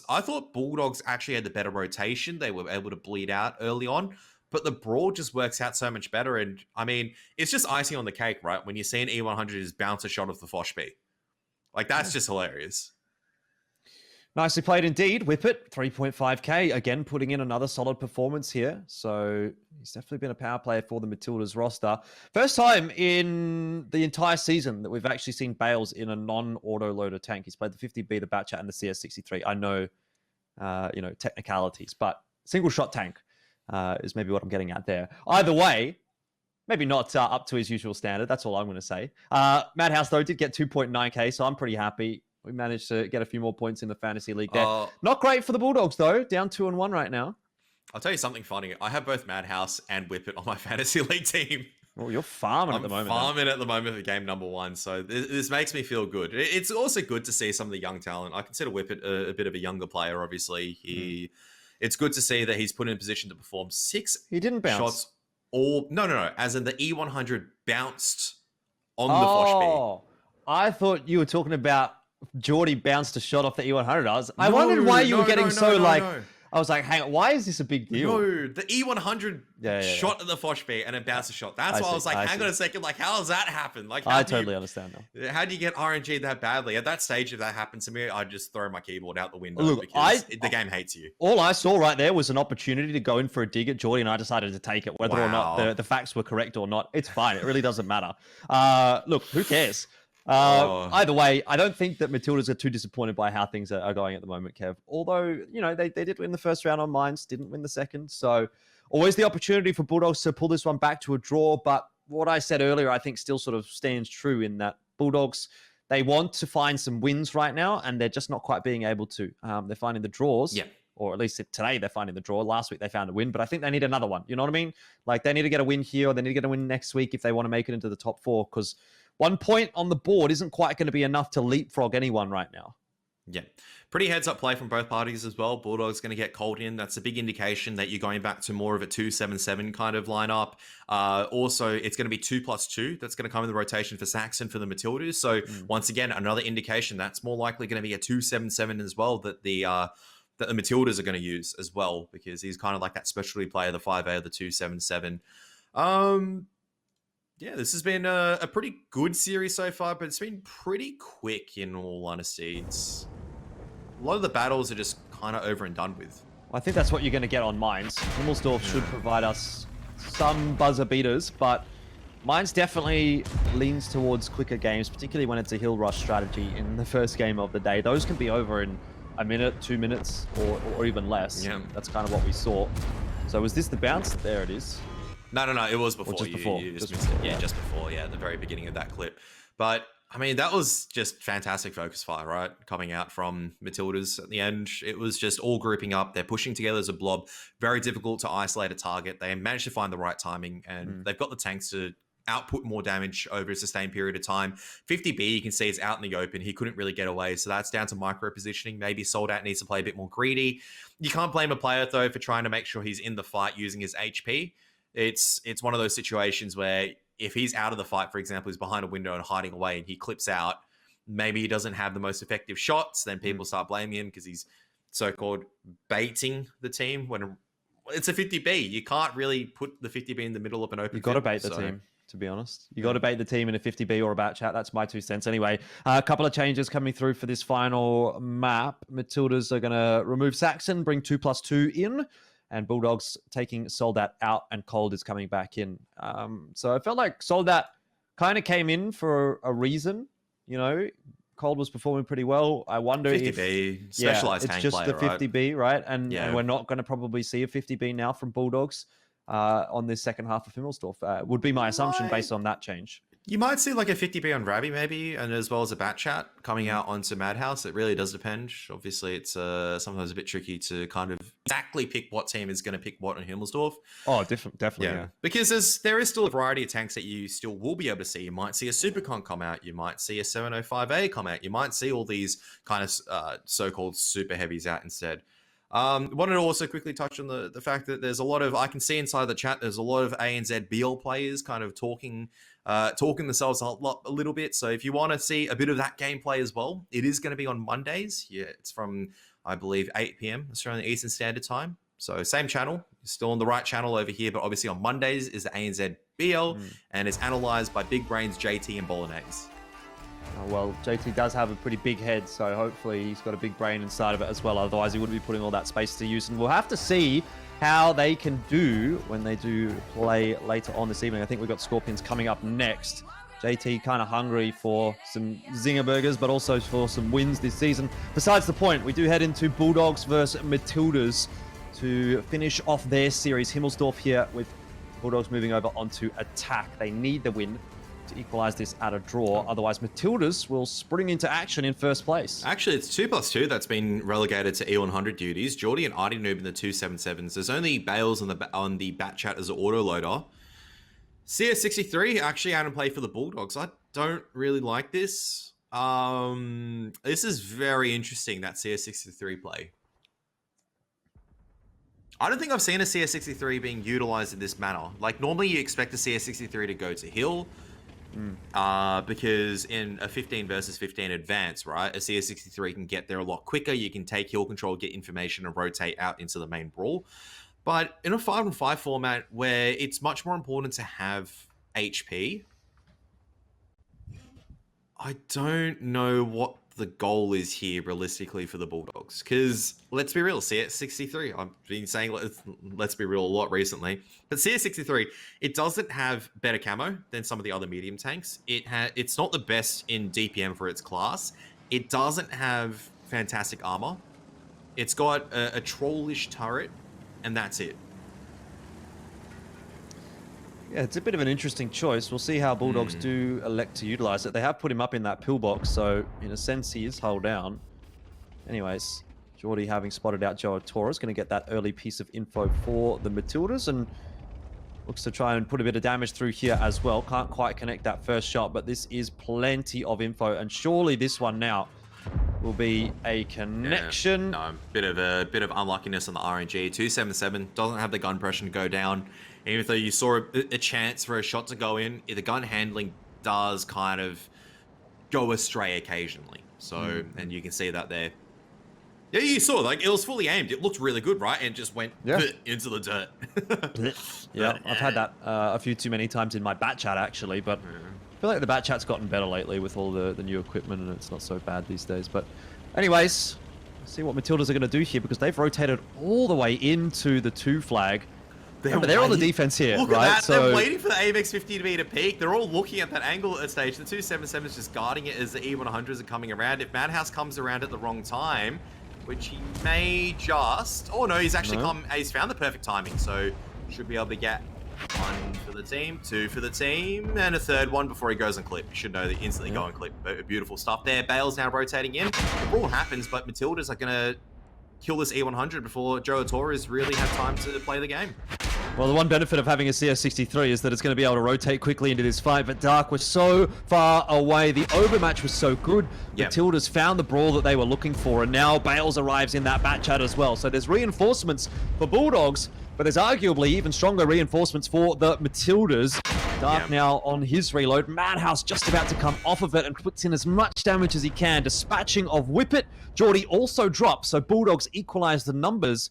I thought Bulldogs actually had the better rotation. They were able to bleed out early on, but the brawl just works out so much better. And I mean, it's just icing on the cake, right? When you see an E100 just bounce a shot off the Foshby. Like, that's just hilarious. Nicely played indeed. Whippet, 3.5k. Again, putting in another solid performance here. So he's definitely been a power player for the Matildas roster. First time in the entire season that we've actually seen Bales in a non-auto loader tank. He's played the 50B, the Batchat, and the CS63. I know, technicalities, but single shot tank is maybe what I'm getting at there. Either way, maybe not up to his usual standard. That's all I'm going to say. Madhouse, though, did get 2.9k, so I'm pretty happy. We managed to get a few more points in the fantasy league there. Not great for the Bulldogs, though. Down 2-1 right now. I'll tell you something funny. I have both Madhouse and Whippet on my fantasy league team. Well, you're farming at the moment. I'm farming at the moment for game number 1. So this makes me feel good. It's also good to see some of the young talent. I consider Whippet a bit of a younger player, obviously. It's good to see that he's put in a position to perform 6 He didn't bounce. Shots. No. As in the E100 bounced on the Foshby. Oh, I thought you were talking about Geordie bounced a shot off the E100. I wondered why you were getting I was like, hang on, why is this a big deal? No, the E100 shot at the Foshby and it bounced a shot. That's why I was like, hang on a second, like, how does that happen? Like, I totally understand now. How do you get RNG that badly? At that stage, if that happened to me, I'd just throw my keyboard out the window because the game hates you. All I saw right there was an opportunity to go in for a dig at Geordie, and I decided to take it, whether or not the facts were correct or not. It's fine. It really doesn't matter. Look, who cares? Either way, I don't think that Matildas are too disappointed by how things are going at the moment, Kev. Although, they did win the first round on Mines, didn't win the second. So always the opportunity for Bulldogs to pull this one back to a draw. But what I said earlier, I think still sort of stands true in that Bulldogs, they want to find some wins right now, and they're just not quite being able to. They're finding the draws. Yeah. Or at least today they're finding the draw. Last week they found a win, but I think they need another one. You know what I mean? Like, they need to get a win here, or they need to get a win next week if they want to make it into the top 4, because 1 point on the board isn't quite going to be enough to leapfrog anyone right now. Yeah. Pretty heads-up play from both parties as well. Bulldogs going to get cold in. That's a big indication that you're going back to more of a 2-7-7 kind of lineup. Also, it's going to be 2+2. That's going to come in the rotation for Saxon for the Matildas. So, once again, another indication that's more likely going to be a 2-7-7 as well that the Matildas are going to use as well, because he's kind of like that specialty player, the 5A or the 2-7-7. Yeah, this has been a pretty good series so far, but it's been pretty quick in all honesty. A lot of the battles are just kind of over and done with. Well, I think that's what you're going to get on Mines. Himmelsdorf should provide us some buzzer beaters, but Mines definitely leans towards quicker games, particularly when it's a hill rush strategy in the first game of the day. Those can be over in a minute, 2 minutes, or even less. Yeah. That's kind of what we saw. So was this the bounce? There it is. No, it was before. Just before. Just before, at the very beginning of that clip. But, I mean, that was just fantastic focus fire, right? Coming out from Matildas at the end. It was just all grouping up. They're pushing together as a blob. Very difficult to isolate a target. They managed to find the right timing, and they've got the tanks to output more damage over a sustained period of time. 50B, you can see, is out in the open. He couldn't really get away, so that's down to micro positioning. Maybe Sold Out needs to play a bit more greedy. You can't blame a player, though, for trying to make sure he's in the fight using his HP. It's one of those situations where if he's out of the fight, for example, he's behind a window and hiding away and he clips out, maybe he doesn't have the most effective shots, then people start blaming him because he's so-called baiting the team when it's a 50B. You can't really put the 50B in the middle of an open You've got to bait the team, to be honest. You got to bait the team in a 50B or a Batchat. That's my 2 cents. Anyway, a couple of changes coming through for this final map. Matildas are going to remove Saxon, bring 2+2 in, and Bulldogs taking Soldat out, and Cold is coming back in. So I felt like Soldat kind of came in for a reason. Cold was performing pretty well. I wonder 50B, specialized tank it's just player, the 50B, right? And we're not going to probably see a 50B now from Bulldogs on this second half of Himmelsdorf. Would be my assumption based on that change. You might see like a 50B on Ravi maybe, and as well as a Batchat coming out onto Madhouse. It really does depend. Obviously, it's sometimes a bit tricky to kind of exactly pick what team is going to pick what on Himmelsdorf. Oh, definitely, yeah. Because there is still a variety of tanks that you still will be able to see. You might see a Supercon come out. You might see a 705A come out. You might see all these kind of so-called super heavies out instead. Wanted to also quickly touch on the fact that there's a lot of, I can see inside the chat, there's a lot of ANZ BL players kind of talking themselves a little bit. So if you want to see a bit of that gameplay as well, it is going to be on Mondays. Yeah, it's from, I believe, 8 p.m. Australian Eastern Standard Time. So same channel, still on the right channel over here, but obviously on Mondays is the ANZ BL, and it's analyzed by Big Brains, JT, and Bolognese. Oh, well, JT does have a pretty big head, so hopefully he's got a big brain inside of it as well. Otherwise, he wouldn't be putting all that space to use. And we'll have to see how they can do when they do play later on this evening. I think we've got Skorpions coming up next. JT kind of hungry for some zinger burgers, but also for some wins this season. Besides the point, we do head into Bulldogs versus Matildas to finish off their series. Himmelsdorf here with Bulldogs moving over onto attack. They need the win to equalize this at a draw. Otherwise, Matildas will spring into action in first place. Actually, it's 2+2 that's been relegated to E100 duties. Geordie and Artie Noob in the 277s. There's only Bales on the bat chat as an autoloader. CS63 actually out and play for the Bulldogs. I don't really like this. This is very interesting, that CS63 play. I don't think I've seen a CS63 being utilized in this manner. Like, normally you expect a CS63 to go to hill, because in a 15 versus 15 advance, right, a CS63 can get there a lot quicker. You can take hill control, get information, and rotate out into the main brawl. But in a 5-on-5 format where it's much more important to have HP, I don't know what the goal is here realistically for the Bulldogs. Because let's be real, CS63, I've been saying let's be real a lot recently, but CS63, it doesn't have better camo than some of the other medium tanks. It's not the best in DPM for its class. It doesn't have fantastic armor. It's got a trollish turret, and that's it. Yeah, it's a bit of an interesting choice. We'll see how Bulldogs do elect to utilize it. They have put him up in that pillbox, so in a sense he is hull down. Anyways, Geordie having spotted out Joe Torres, going to get that early piece of info for the Matildas, and looks to try and put a bit of damage through here as well. Can't quite connect that first shot, but this is plenty of info, and surely this one now will be a connection. Yeah, no, bit of unluckiness on the RNG. 277 doesn't have the gun pressure to go down. Even though you saw a chance for a shot to go in, the gun handling does kind of go astray occasionally. So, and you can see that there. Yeah, you saw, like, it was fully aimed. It looked really good, right? And it just went into the dirt. Yeah, I've had that a few too many times in my bat chat, actually, but I feel like the bat chat's gotten better lately with all the new equipment, and it's not so bad these days. But anyways, let's see what Matildas are going to do here, because they've rotated all the way into the 2 flag. But they're on the defense here, Look right? At that. So they're waiting for the AMX 50 to be at a peak. They're all looking at that angle at this stage. The 277 is just guarding it as the E100s are coming around. If Madhouse comes around at the wrong time, which he may just... Oh, no, he's actually he's found the perfect timing, so should be able to get 1 for the team, 2 for the team, and a 3rd one before he goes and clip. You should know that instantly go and clip. Beautiful stuff there. Bale's now rotating in. The brawl happens, but Matildas are going to kill this E100 before Joe Torres really have time to play the game. Well, the one benefit of having a CS63 is that it's going to be able to rotate quickly into this fight, but Dark was so far away. The overmatch was so good. Matildas found the brawl that they were looking for, and now Bales arrives in that bat chat as well. So there's reinforcements for Bulldogs, but there's arguably even stronger reinforcements for the Matildas. Dark now on his reload. Madhouse just about to come off of it and puts in as much damage as he can. Dispatching of Whippet. Geordie also drops, so Bulldogs equalize the numbers.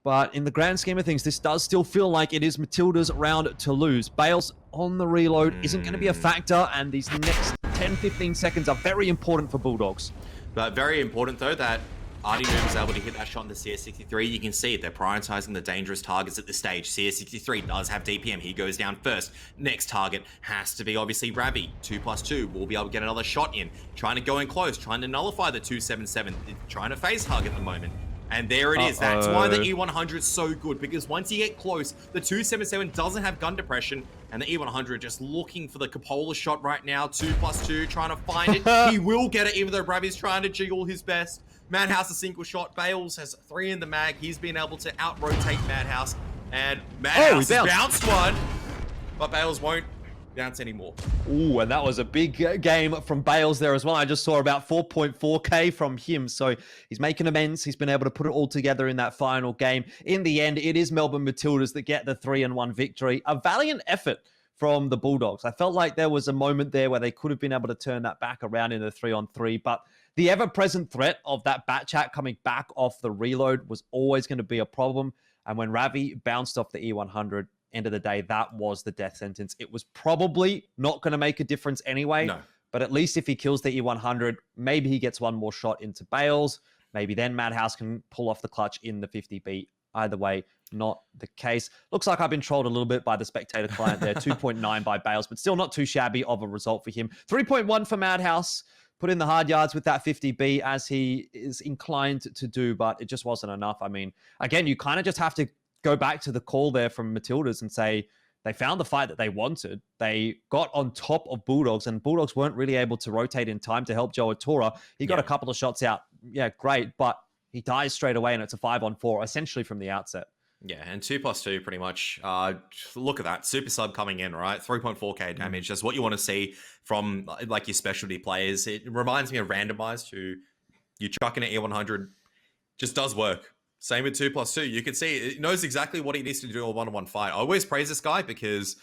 But in the grand scheme of things, this does still feel like it is Matilda's round to lose. Bales on the reload isn't going to be a factor, and these next 10-15 seconds are very important for Bulldogs. But very important, though, that Artie Noob is able to hit that shot in the CS63. You can see they're prioritizing the dangerous targets at this stage. CS63 does have DPM. He goes down first. Next target has to be, obviously, Ravi. 2+2. We'll be able to get another shot in. Trying to go in close. Trying to nullify the 277. Trying to phase hug at the moment. And there it is. That's why the E100 is so good, because once you get close, the 277 doesn't have gun depression, and the E100 just looking for the Cupola shot right now. 2+2, trying to find it. He will get it, even though Bravy's trying to jiggle his best. Madhouse a single shot. Bales has 3 in the mag. He's been able to out-rotate Madhouse, and Madhouse has bounced one, but Bales won't bounce anymore. Ooh, and that was a big game from Bales there as well. I just saw about 4.4K from him. So he's making amends. He's been able to put it all together in that final game. In the end, it is Melbourne Matildas that get the 3-1 victory. A valiant effort from the Bulldogs. I felt like there was a moment there where they could have been able to turn that back around in a 3-on-3, but the ever-present threat of that bat chat coming back off the reload was always going to be a problem. And when Ravi bounced off the E100, end of the day, that was the death sentence. It was probably not going to make a difference anyway. No. But at least if he kills the E100, maybe he gets one more shot into Bales. Maybe then Madhouse can pull off the clutch in the 50B. Either way, not the case. Looks like I've been trolled a little bit by the spectator client there. 2.9 by Bales, but still not too shabby of a result for him. 3.1 for Madhouse. Put in the hard yards with that 50B as he is inclined to do, but it just wasn't enough. I mean, again, you kind of just have to go back to the call there from Matildas and say they found the fight that they wanted. They got on top of Bulldogs, and Bulldogs weren't really able to rotate in time to help Joe Atora. He got a couple of shots out. Yeah, great, but he dies straight away, and it's a 5-on-4, essentially from the outset. Yeah, and 2+2 pretty much. Look at that. Super sub coming in, right? 3.4k damage. That's what you want to see from like your specialty players. It reminds me of Randomized, who you chuck in an E100, just does work. Same with 2+2. You can see it knows exactly what he needs to do in a one-on-one fight. I always praise this guy because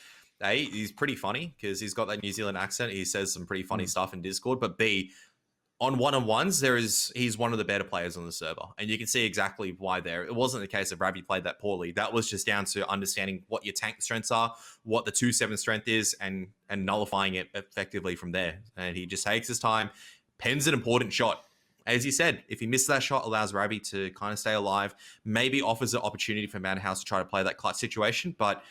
A, he's pretty funny because he's got that New Zealand accent. He says some pretty funny stuff in Discord. But B, on one-on-ones, he's one of the better players on the server. And you can see exactly why there. It wasn't the case of Ravi played that poorly. That was just down to understanding what your tank strengths are, what the 2-7 strength is, and nullifying it effectively from there. And he just takes his time, pens an important shot. As you said, if he misses that shot, allows Ravi to kind of stay alive, maybe offers an opportunity for Madhouse to try to play that clutch situation. But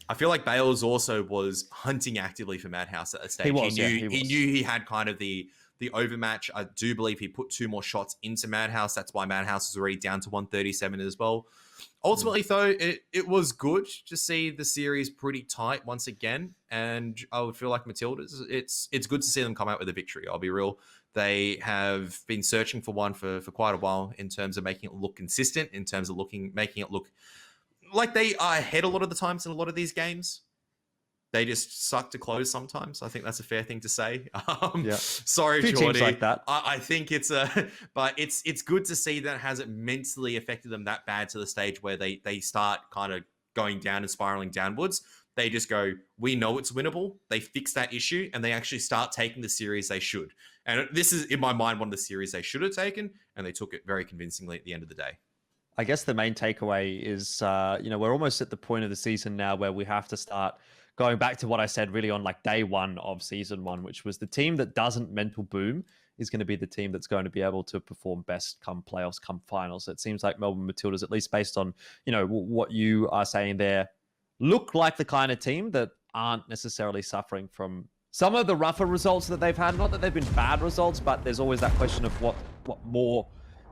I feel like Bales also was hunting actively for Madhouse at that stage. He knew he had kind of the overmatch. I do believe he put 2 more shots into Madhouse. That's why Madhouse is already down to 137 as well. Ultimately, though, it was good to see the series pretty tight once again. And I would feel like Matildas, it's good to see them come out with a victory. I'll be real. They have been searching for one for quite a while in terms of making it look consistent, in terms of making it look like they are ahead a lot of the times in a lot of these games. They just suck to close sometimes. I think that's a fair thing to say. Sorry, Jordy. Like that. I think but it's good to see that it hasn't mentally affected them that bad to the stage where they start kind of going down and spiraling downwards. They just go, we know it's winnable. They fix that issue and they actually start taking the series they should. And this is, in my mind, one of the series they should have taken, and they took it very convincingly at the end of the day. I guess the main takeaway is, we're almost at the point of the season now where we have to start going back to what I said really on like day one of season 1, which was the team that doesn't mental boom is going to be the team that's going to be able to perform best come playoffs, come finals. It seems like Melbourne Matildas, at least based on, what you are saying there, look like the kind of team that aren't necessarily suffering from some of the rougher results that they've had. Not that they've been bad results, but there's always that question of what more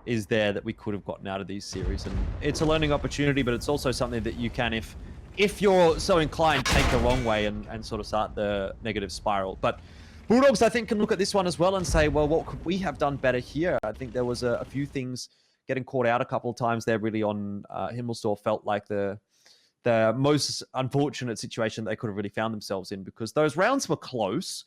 is there that we could have gotten out of these series. And it's a learning opportunity, but it's also something that you can, if you're so inclined, take the wrong way and sort of start the negative spiral. But Bulldogs, I think, can look at this one as well and say, well, what could we have done better here? I think there was a few things getting caught out a couple of times there really on Himmelsdorf felt like the most unfortunate situation they could have really found themselves in, because those rounds were close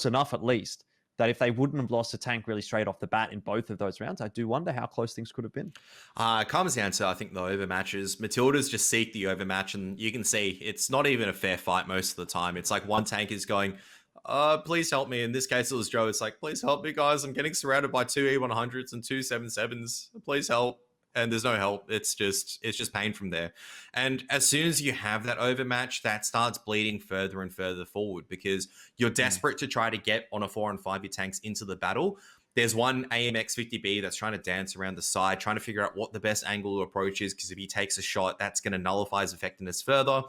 enough at least, that if they wouldn't have lost a tank really straight off the bat in both of those rounds, I do wonder how close things could have been. It comes down to, I think, the overmatches. Matildas just seek the overmatch, and you can see it's not even a fair fight most of the time. It's like one tank is going, please help me. In this case, it was Joe. It's like, please help me, guys. I'm getting surrounded by 2 E100s and 2 7.7s. Please help. And there's no help. It's just pain from there. And as soon as you have that overmatch, that starts bleeding further and further forward, because you're desperate to try to get on a 4-on-5 your tanks into the battle. There's one AMX 50B that's trying to dance around the side, trying to figure out what the best angle to approach is, because if he takes a shot, that's going to nullify his effectiveness further.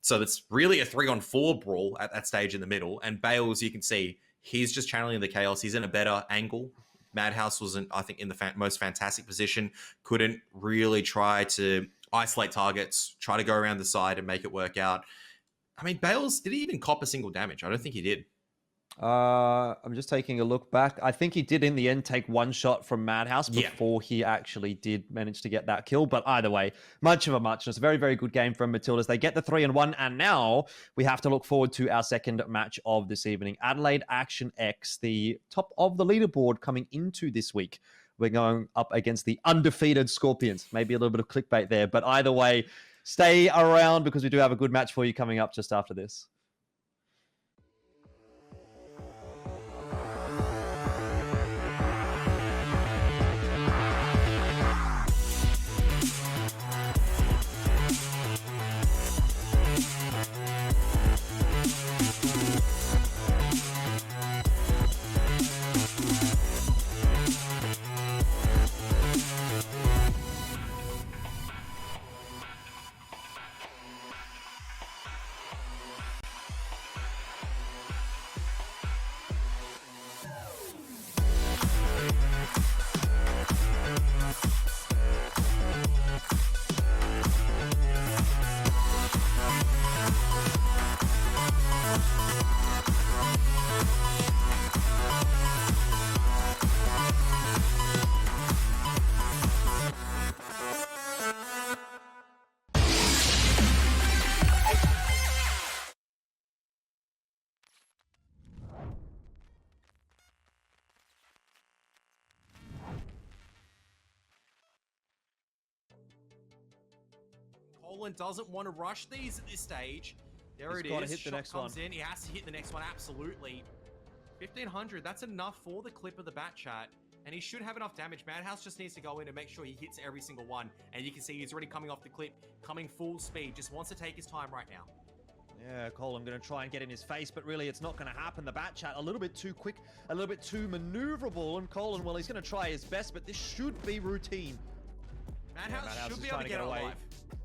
So it's really a 3-on-4 brawl at that stage in the middle. And Bales, you can see, he's just channeling the chaos. He's in a better angle. Madhouse wasn't, I think, in the most fantastic position. Couldn't really try to isolate targets, try to go around the side and make it work out. I mean, Bales, did he even cop a single damage? I don't think he did. I'm just taking a look back. I think he did in the end take one shot from Madhouse before he actually did manage to get that kill. But either way, much of a muchness. A very, very good game from Matildas. They get the 3-1, and now we have to look forward to our second match of this evening. Adelaide Action X, the top of the leaderboard coming into this week. We're going up against the undefeated Skorpions. Maybe a little bit of clickbait there, but either way, stay around because we do have a good match for you coming up just after this. Poland doesn't want to rush these at this stage. There it is. He's got to hit the next one. In. He has to hit the next one, absolutely. 1,500, that's enough for the clip of the bat chat. And he should have enough damage. Madhouse just needs to go in and make sure he hits every single one. And you can see he's already coming off the clip, coming full speed. Just wants to take his time right now. Yeah, Colin going to try and get in his face, but really it's not going to happen. The bat chat a little bit too quick, a little bit too maneuverable. And Colin, well, he's going to try his best, but this should be routine. Madhouse should be able to get away.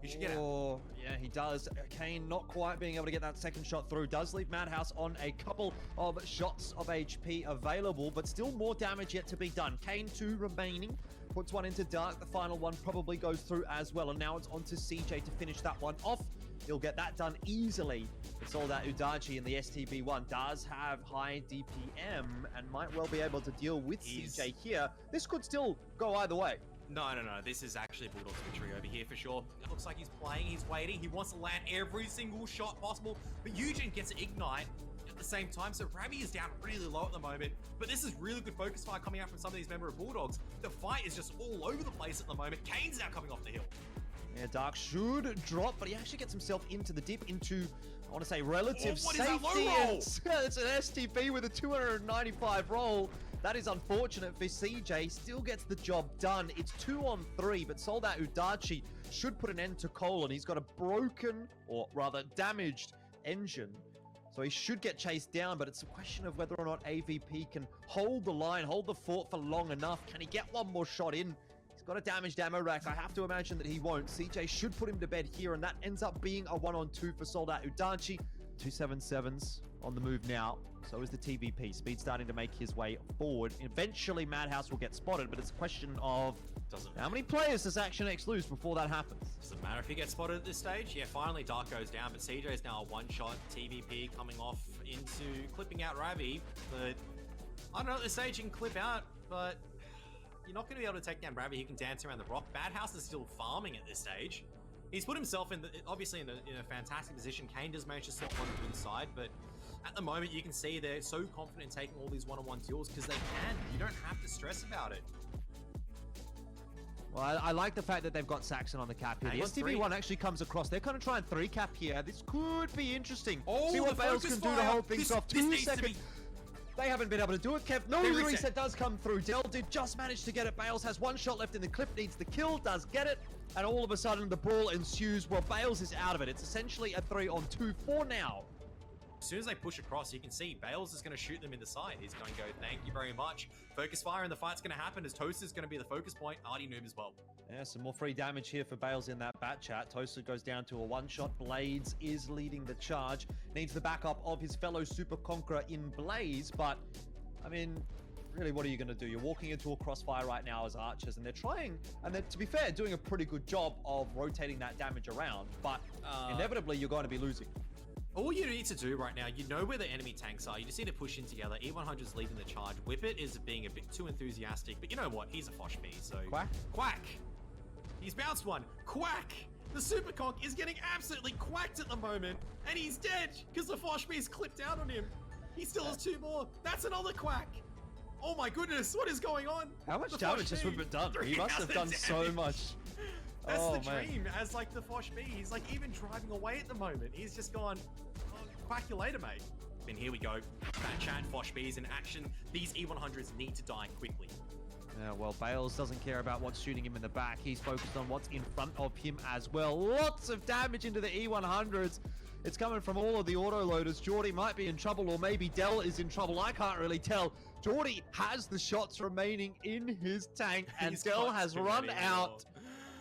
He should get out. Yeah, he does. Kane not quite being able to get that second shot through. Does leave Madhouse on a couple of shots of HP available, but still more damage yet to be done. Kane 2 remaining. Puts one into Dark. The final one probably goes through as well. And now it's on to CJ to finish that one off. He'll get that done easily. It's all that Udachi in the STB1 does have high DPM and might well be able to deal with CJ here. This could still go either way. No. This is actually a Bulldogs victory over here for sure. It looks like he's playing, he's waiting. He wants to land every single shot possible. But Eugene gets an ignite at the same time. So Ravi is down really low at the moment. But this is really good focus fire coming out from some of these member of Bulldogs. The fight is just all over the place at the moment. Kane's now coming off the hill. Yeah, Dark should drop, but he actually gets himself into the dip, into, I want to say, relative safety. What is that low roll? It's an STB with a 295 roll. That is unfortunate for CJ. Still gets the job done. It's 2-on-3, but Soldat Udachi should put an end to Colin. He's got a broken, or rather damaged, engine. So he should get chased down, but it's a question of whether or not AVP can hold the line, hold the fort for long enough. Can he get one more shot in? He's got a damaged ammo rack. I have to imagine that he won't. CJ should put him to bed here, and that ends up being a 1-on-2 for Soldat Udachi. 277s on the move now. So is the TVP. Speed starting to make his way forward. Eventually, Madhouse will get spotted, but it's a question of how many players does Action X lose before that happens? Doesn't matter if he gets spotted at this stage. Yeah, finally Dark goes down, but CJ is now a one-shot. TVP coming off into clipping out Ravi. But I don't know, at this stage he can clip out, but you're not going to be able to take down Ravi. He can dance around the rock. Madhouse is still farming at this stage. He's put himself in, obviously in a fantastic position. Kane does manage to slot one to inside, but at the moment you can see they're so confident in taking all these one-on-one duels because they can. You don't have to stress about it. Well, I like the fact that they've got Saxon on the cap here. The STB1 actually comes across. They're kind of trying 3-cap here. This could be interesting. Oh, see what Bales can do to hold things off. 2 seconds. They haven't been able to do it, Kev. No, the reset does come through. Dell did just manage to get it. Bales has one shot left in the clip, needs the kill, does get it. And all of a sudden, the brawl ensues. Well, Bales is out of it. It's essentially a 3-on-2 for now. As soon as they push across, you can see Bales is going to shoot them in the side. He's going to go, thank you very much. Focus fire and the fight's going to happen as Toast is going to be the focus point. Artie Noob as well. Yeah, some more free damage here for Bales in that bat chat. Toasted goes down to a one-shot. Blades is leading the charge. Needs the backup of his fellow Super Conqueror in Blaze, but, I mean, really, what are you going to do? You're walking into a crossfire right now as archers, and they're trying, and they're, to be fair, doing a pretty good job of rotating that damage around, but inevitably you're going to be losing. All you need to do right now, you know where the enemy tanks are. You just need to push in together. E100's leading the charge. Whippet is being a bit too enthusiastic, but you know what? He's a Fosh B, so... Quack. Quack! He's bounced one. Quack! The Super Conk is getting absolutely quacked at the moment, and he's dead because the Fosh B's clipped out on him. He still has 2 more. That's another quack. Oh my goodness, what is going on? How much damage has Whippet done? He must have done so much. That's the dream as like the Fosh B. He's like even driving away at the moment. He's just gone, oh, quack you later, mate. And here we go. Fat Chat, Fosh B's in action. These E100s need to die quickly. Yeah, well, Bales doesn't care about what's shooting him in the back. He's focused on what's in front of him as well. Lots of damage into the E100s. It's coming from all of the autoloaders. Geordie might be in trouble, or maybe Dell is in trouble. I can't really tell. Geordie has the shots remaining in his tank, and Dell has run out.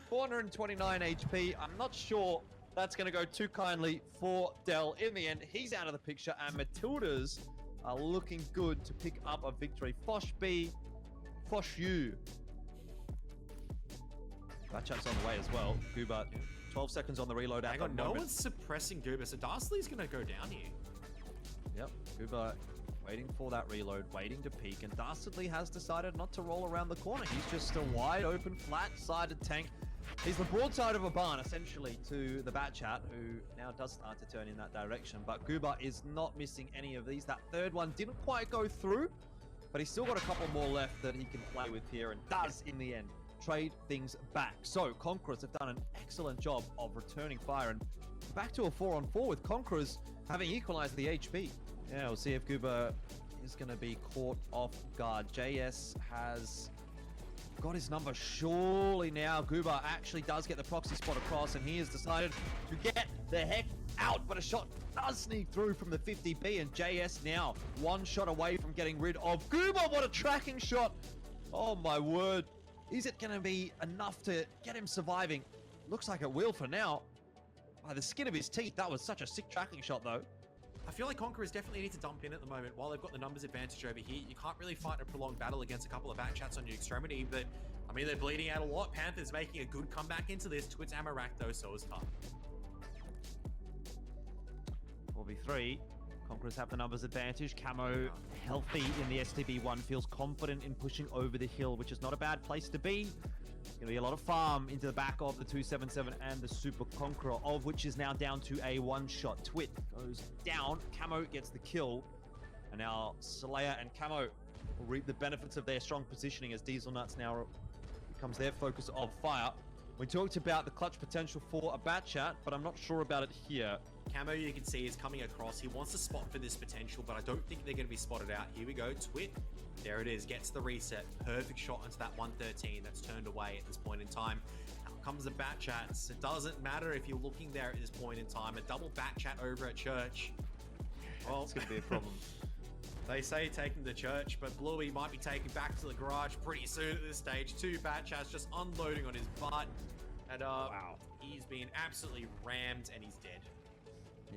429 HP. I'm not sure that's going to go too kindly for Dell. In the end, he's out of the picture, and Matildas are looking good to pick up a victory. Fosh B, Fosh U. Batchat's on the way as well. Goober, 12 seconds on the reload at the moment. No one's suppressing Goober, so Darsley's going to go down here. Yep, Goober waiting for that reload, waiting to peek, and Dastardly has decided not to roll around the corner. He's just a wide open, flat-sided tank. He's the broadside of a barn, essentially, to the Batchat, who now does start to turn in that direction. But Goober is not missing any of these. That third one didn't quite go through, but he's still got a couple more left that he can play with here, and does, in the end, trade things back. So, Conquerors have done an excellent job of returning fire, and back to a 4-on-4 with Conquerors having equalized the HP. Yeah, we'll see if Goober is going to be caught off guard. JS has got his number surely now. Goober actually does get the proxy spot across, and he has decided to get the heck out, but a shot does sneak through from the 50B, and JS now 1 shot away from getting rid of Goober. What a tracking shot. Oh my word. Is it going to be enough to get him surviving? Looks like it will for now. By the skin of his teeth. That was such a sick tracking shot though. I feel like Conquerors definitely need to dump in at the moment. While they've got the numbers advantage over here, you can't really fight a prolonged battle against a couple of Batchats on your extremity, but I mean, they're bleeding out a lot. Panthers making a good comeback into this. Twit's ammo rack though, so is tough. 4v3. Conquerors have the numbers advantage. Camo healthy in the STB1, feels confident in pushing over the hill, which is not a bad place to be. Going to be a lot of farm into the back of the 277 and the Super Conqueror, of which is now down to a 1-shot. Twit goes down. Camo gets the kill. And now Slayer and Camo will reap the benefits of their strong positioning as Diesel Nuts now becomes their focus of fire. We talked about the clutch potential for a Batchat, but I'm not sure about it here. Camo, you can see, is coming across. He wants to spot for this potential, but I don't think they're going to be spotted out. Here we go. Twit. There it is. Gets the reset. Perfect shot into that 113 that's turned away at this point in time. Out comes the Batchats. It doesn't matter if you're looking there at this point in time. A double Batchat over at church. Well, it's going to be a problem. They say taking the church, but Bluey might be taken back to the garage pretty soon at this stage. 2 Batchats just unloading on his butt. And wow. He's been absolutely rammed and he's dead.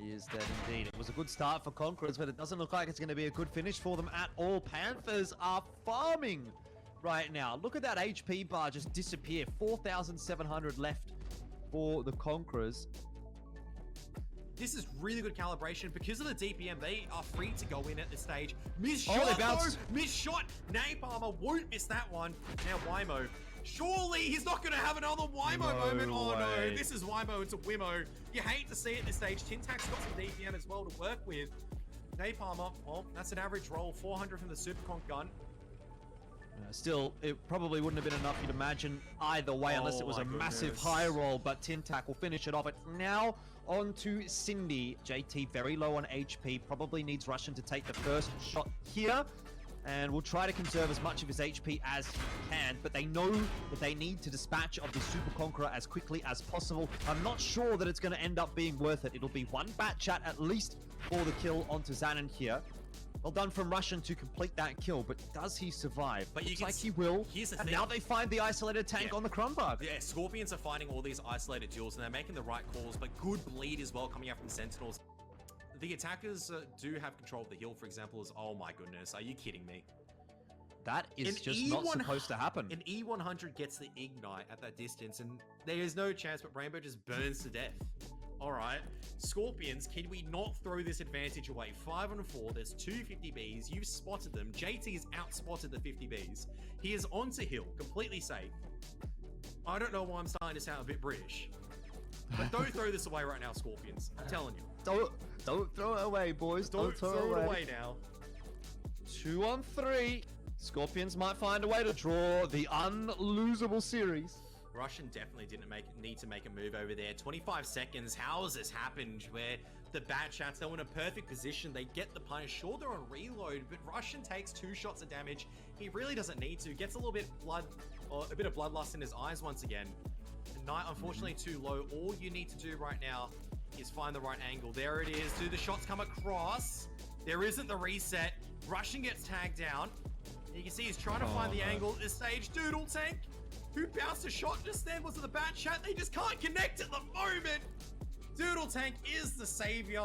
He is dead indeed. It was a good start for Conquerors, but it doesn't look like it's going to be a good finish for them at all. Panthers are farming right now. Look at that HP bar just disappear. 4,700 left for the Conquerors. This is really good calibration. Because of the DPM, they are free to go in at this stage. Miss Oh, shot, they bounced. Miss shot. Napalmer won't miss that one. Now Wymo. Surely he's not going to have another Wymo moment. Oh no, this is Wymo into Wimmo. You hate to see it at this stage. Tintac's got some DPM as well to work with. Napalmer, well, that's an average roll. 400 from the Super Conk gun. Still, it probably wouldn't have been enough, you'd imagine, either way, unless it was a massive high roll, but Tintac will finish it off. It's now on to Cindy. JT very low on HP, probably needs Russian to take the first shot here, and will try to conserve as much of his HP as he can, but they know that they need to dispatch of the Super Conqueror as quickly as possible. I'm not sure that it's going to end up being worth it. It'll be 1 Batchat at least for the kill onto Zanin here. Well done from Russian to complete that kill, but does he survive? But looks like he will. Here's the and thing. now they find the isolated tank on the Kronberg. Yeah, Skorpions are finding all these isolated duels, and they're making the right calls, but good bleed as well coming out from Sentinels. The attackers do have control of the hill, for example, is, oh my goodness, are you kidding me? That is just not supposed to happen. An E100 gets the ignite at that distance, and there is no chance, but Rainbow just burns to death. All right. Skorpions, can we not throw this advantage away? 5-4, there's two 50Bs. You've spotted them. JT's outspotted the 50Bs. He is onto hill, completely safe. I don't know why I'm starting to sound a bit British. But don't throw this away right now, Skorpions. I'm telling you. Don't throw it away, boys. Don't throw it away now. 2 on 3. Skorpions might find a way to draw the unlosable series. Russian definitely didn't need to make a move over there. 25 seconds. How has this happened? Where the Bat Chats, they're in a perfect position. They get the punish. Sure, they're on reload, but Russian takes 2 shots of damage. He really doesn't need to. Gets a little bit a bit of bloodlust in his eyes once again. Knight, unfortunately, too low. All you need to do right now is find the right angle. There it is. Do the shots come across? There isn't the reset. Russian gets tagged down. You can see he's trying to find the angle at this stage. Doodle Tank, who bounced a shot just then, was it the Bat Chat? They just can't connect at the moment. Doodle Tank is the savior.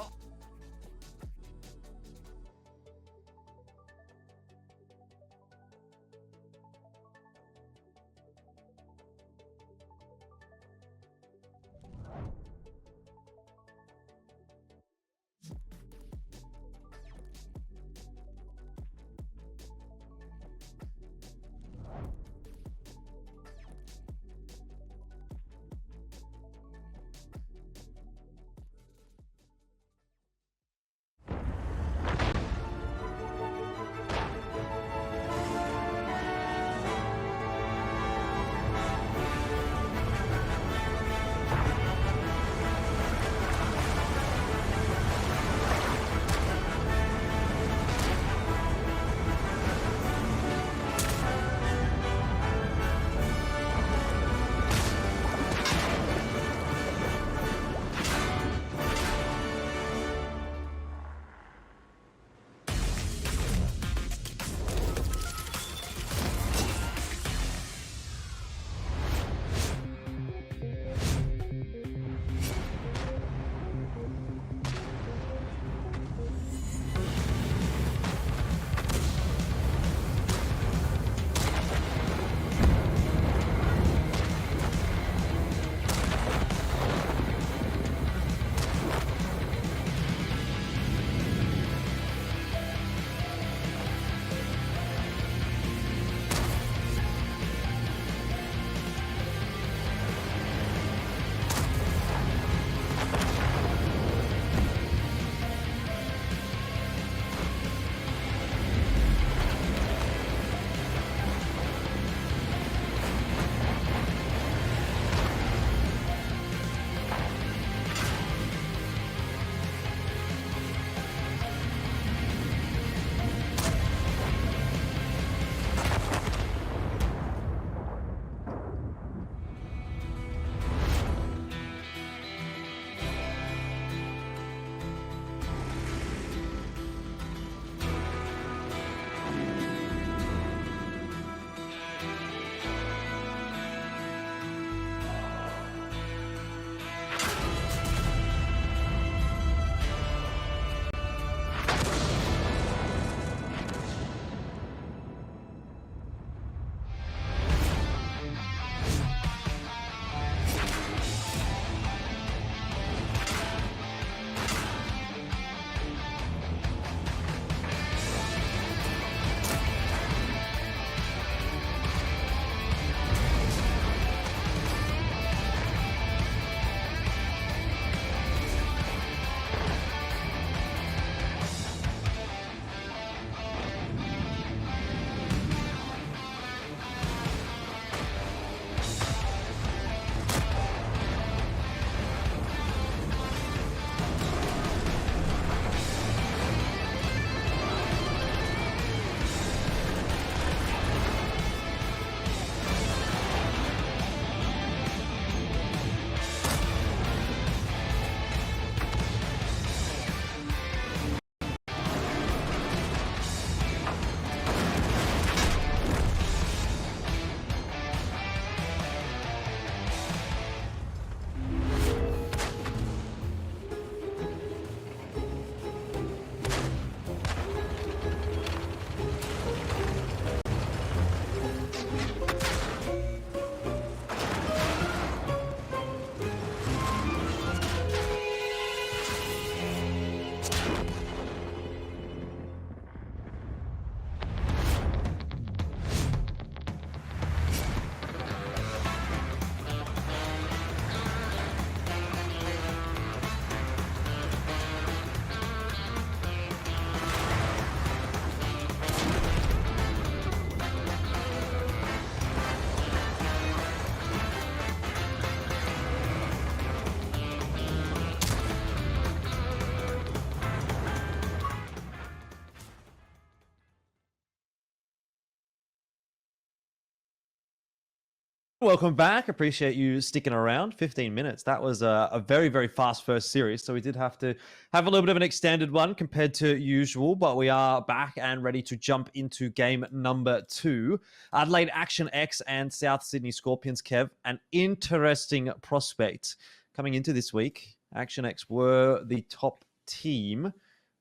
Welcome back. Appreciate you sticking around. 15 minutes. That was a very, very fast first series. So we did have to have a little bit of an extended one compared to usual, but we are back and ready to jump into game number 2. Adelaide Action X and South Sydney Skorpions, Kev. An interesting prospect coming into this week. Action X were the top team.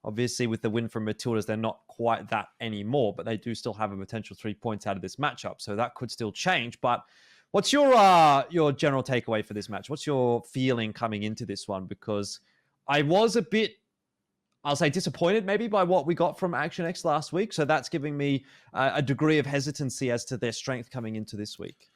Obviously, with the win from Matildas, they're not quite that anymore, but they do still have a potential 3 points out of this matchup. So that could still change. But what's your general takeaway for this match? What's your feeling coming into this one? Because I was a bit, I'll say, disappointed maybe by what we got from Action X last week. So that's giving me a degree of hesitancy as to their strength coming into this week.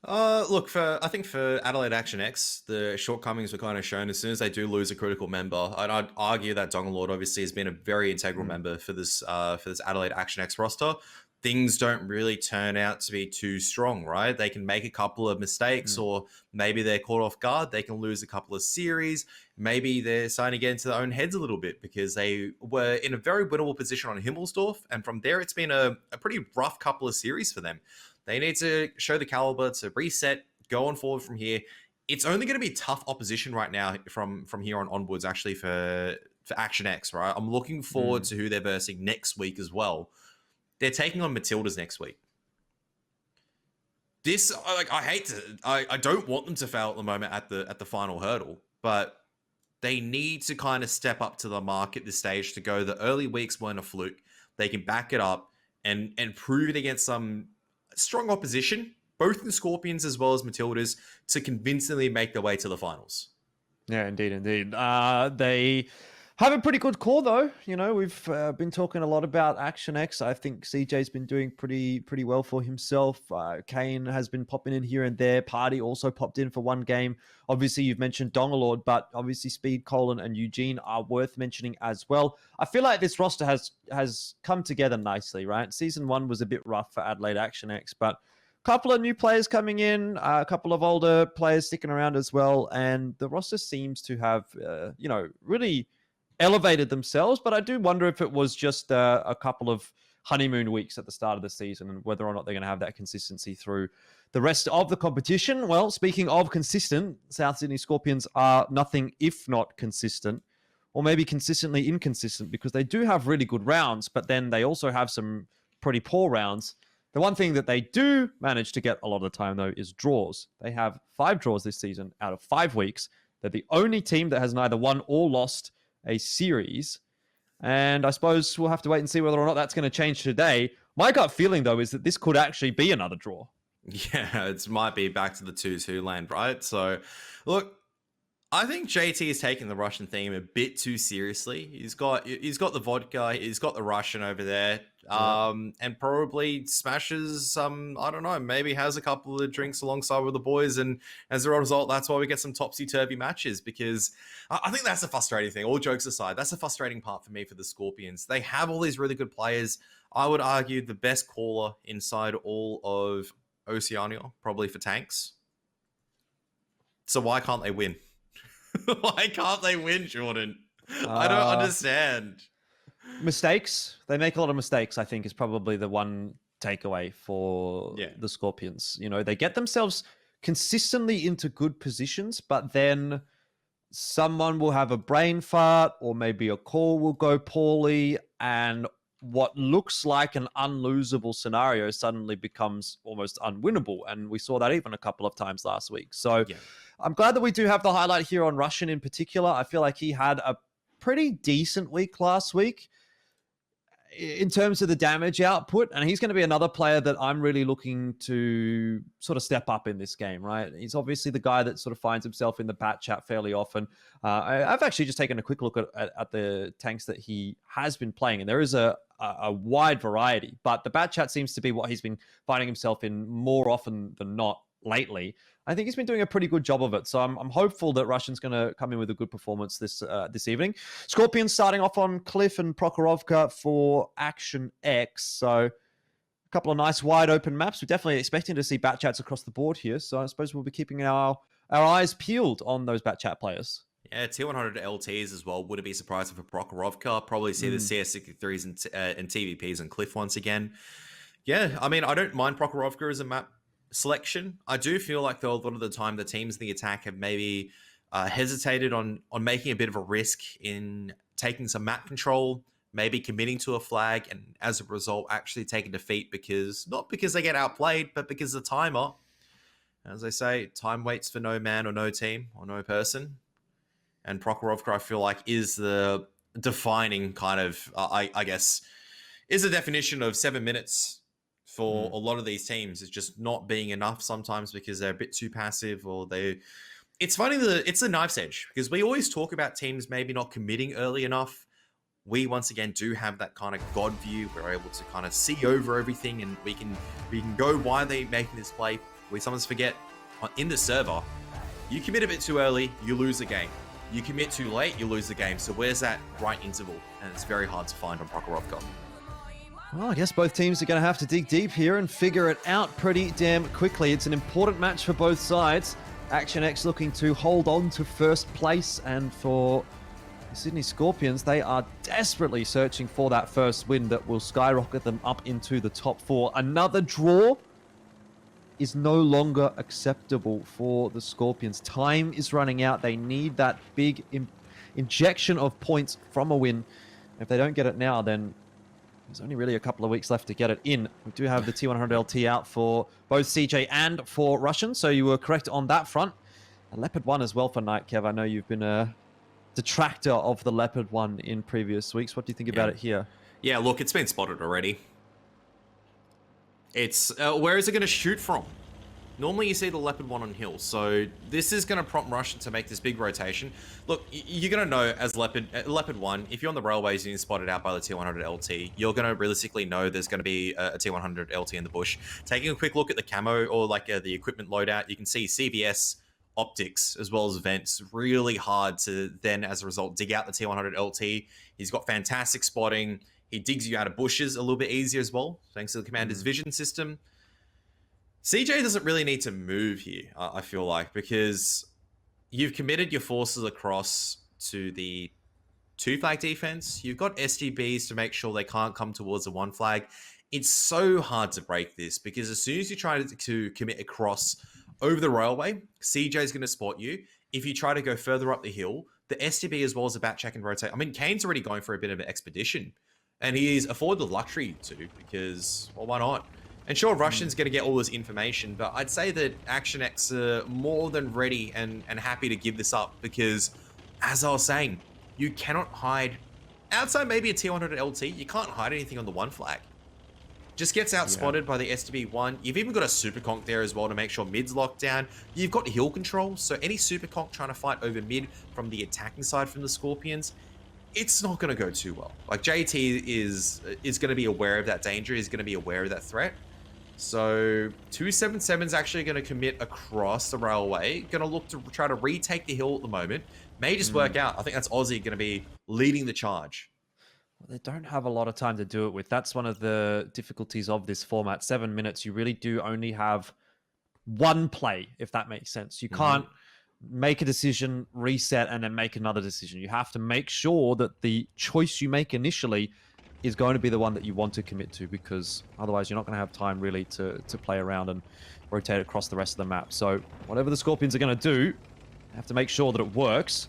Look, I think for Adelaide Action X, the shortcomings were kind of shown as soon as they do lose a critical member. And I'd argue that Dongalord obviously has been a very integral member for this Adelaide Action X roster. Things don't really turn out to be too strong, right? They can make a couple of mistakes, or maybe they're caught off guard. They can lose a couple of series. Maybe they're starting to get into their own heads a little bit because they were in a very winnable position on Himmelsdorf. And from there, it's been a pretty rough couple of series for them. They need to show the caliber to reset, go on forward from here. It's only going to be tough opposition right now from here on onwards, actually, for Action X, right? I'm looking forward to who they're versing next week as well. They're taking on Matildas next week. This, I don't want them to fail at the moment at the final hurdle, but they need to kind of step up to the mark at this stage to go. The early weeks weren't a fluke. They can back it up and prove it against some strong opposition, both the Skorpions as well as Matildas, to convincingly make their way to the finals. Yeah, indeed. They have a pretty good core, though. You know, we've been talking a lot about Action X. I think CJ's been doing pretty well for himself. Kane has been popping in here and there. Party also popped in for one game. Obviously, you've mentioned Dongalord, but obviously Speed, Colin, and Eugene are worth mentioning as well. I feel like this roster has come together nicely, right? Season 1 was a bit rough for Adelaide Action X, but a couple of new players coming in, a couple of older players sticking around as well, and the roster seems to have, really elevated themselves. But I do wonder if it was just a couple of honeymoon weeks at the start of the season and whether or not they're going to have that consistency through the rest of the competition. Well, speaking of consistent, South Sydney Skorpions are nothing if not consistent, or maybe consistently inconsistent, because they do have really good rounds, but then they also have some pretty poor rounds. The one thing that they do manage to get a lot of the time, though, is draws. They have 5 draws this season out of 5 weeks. They're the only team that has neither won or lost a series. And I suppose we'll have to wait and see whether or not that's going to change today. My gut feeling, though, is that this could actually be another draw. Yeah, it might be back to the 2-2 land, right? So, look, I think JT is taking the Russian theme a bit too seriously. He's got the vodka, he's got the Russian over there, and probably smashes some, I don't know, maybe has a couple of drinks alongside with the boys, and as a result, that's why we get some topsy-turvy matches, because I think that's a frustrating thing. All jokes aside, that's a frustrating part for me for the Skorpions. They have all these really good players. I would argue the best caller inside all of Oceania, probably for tanks. So why can't they win? Why can't they win, Jordan? I don't understand. Mistakes. They make a lot of mistakes, I think, is probably the one takeaway for the Skorpions. You know, they get themselves consistently into good positions, but then someone will have a brain fart, or maybe a call will go poorly, and what looks like an unlosable scenario suddenly becomes almost unwinnable. And we saw that even a couple of times last week. So I'm glad that we do have the highlight here on Russian in particular. I feel like he had a pretty decent week last week in terms of the damage output. And he's going to be another player that I'm really looking to sort of step up in this game, right? He's obviously the guy that sort of finds himself in the bat chat fairly often. I've actually just taken a quick look at the tanks that he has been playing, and there is a wide variety, but the bat chat seems to be what he's been finding himself in more often than not lately. I think he's been doing a pretty good job of it. So I'm hopeful that Russian's going to come in with a good performance this evening. Skorpions starting off on Cliff and Prokhorovka for Action X. So a couple of nice wide open maps. We're definitely expecting to see bat chats across the board here. So I suppose we'll be keeping our eyes peeled on those bat chat players. Yeah, T100 LTs as well. Wouldn't be surprising for Prokhorovka. Probably see the CS63s and TVPs and Cliff once again. Yeah, I mean, I don't mind Prokhorovka as a map selection. I do feel like though a lot of the time the teams in the attack have maybe hesitated on making a bit of a risk in taking some map control, maybe committing to a flag, and as a result actually taking defeat not because they get outplayed, but because the timer, as they say, time waits for no man or no team or no person. And Prokhorovka, I feel like, is the defining kind of, I guess, is the definition of 7 minutes for a lot of these teams. It's just not being enough sometimes because they're a bit too passive, or it's funny that it's a knife's edge, because we always talk about teams maybe not committing early enough. We once again do have that kind of God view. We're able to kind of see over everything, and we can go, why are they making this play? We sometimes forget in the server, you commit a bit too early, you lose the game. You commit too late, you lose the game. So where's that right interval? And it's very hard to find on Prokhorovka. Well, I guess both teams are going to have to dig deep here and figure it out pretty damn quickly. It's an important match for both sides. Action X looking to hold on to first place, and for the Sydney Skorpions, they are desperately searching for that first win that will skyrocket them up into the top 4. Another draw is no longer acceptable for the Skorpions. Time is running out. They need that big injection of points from a win. If they don't get it now, then there's only really a couple of weeks left to get it in. We do have the T100 LT out for both CJ and for Russian, so you were correct on that front. A Leopard 1 as well for Night, Kev. I know you've been a detractor of the Leopard 1 in previous weeks. What do you think about it here? Yeah, look, it's been spotted already. It's where is it going to shoot from? Normally you see the Leopard 1 on hill, so this is going to prompt Russian to make this big rotation. Look, you're going to know as Leopard 1, if you're on the railways and you're spotted out by the T100 LT, you're going to realistically know there's going to be a T100 LT in the bush. Taking a quick look at the camo or like the equipment loadout, you can see CVS, optics, as well as vents. Really hard to then, as a result, dig out the T100 LT. He's got fantastic spotting. He digs you out of bushes a little bit easier as well, thanks to the commander's vision system. CJ doesn't really need to move here, I feel like, because you've committed your forces across to the 2 flag defense. You've got SGBs to make sure they can't come towards the 1 flag. It's so hard to break this, because as soon as you try to commit across over the railway, CJ is going to spot you. If you try to go further up the hill, the SGB as well as the bat check and rotate. I mean, Kane's already going for a bit of an expedition, and he's afforded the luxury to, because, well, why not? And sure, Russian's going to get all this information, but I'd say that Action X are more than ready and happy to give this up, because, as I was saying, you cannot hide, outside maybe a T100 LT, you can't hide anything on the 1 flag. Just gets outspotted by the STB1. You've even got a super conk there as well to make sure mid's locked down. You've got hill control, so any super conk trying to fight over mid from the attacking side from the Skorpions, it's not going to go too well. Like, JT is going to be aware of that danger, is going to be aware of that threat. So 277's actually going to commit across the railway, going to look to try to retake the hill at the moment. May just work out. I think that's Aussie going to be leading the charge. They don't have a lot of time to do it with. That's one of the difficulties of this format. 7 minutes, you really do only have one play, if that makes sense. You can't make a decision, reset, and then make another decision. You have to make sure that the choice you make initially is going to be the one that you want to commit to, because otherwise you're not going to have time really to play around and rotate across the rest of the map. So whatever the Skorpions are going to do, they have to make sure that it works.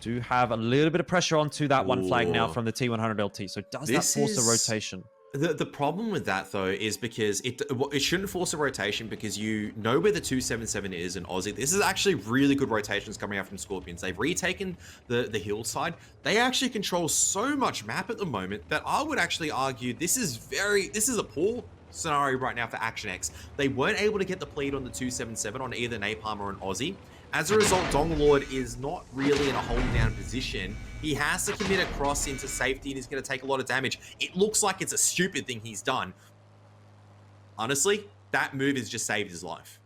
Do have a little bit of pressure onto that 1 flag now from the T100 LT. So does that force a rotation? The problem with that, though, is because it shouldn't force a rotation, because you know where the 277 is in Aussie. This is actually really good rotations coming out from Skorpions. They've retaken the hillside. They actually control so much map at the moment that I would actually argue this is a poor scenario right now for Action X. They weren't able to get the plead on the 277 on either Napalm or an Aussie. As a result, Donglord is not really in a hold down position. He has to commit across into safety, and he's going to take a lot of damage. It looks like it's a stupid thing he's done. Honestly, that move has just saved his life,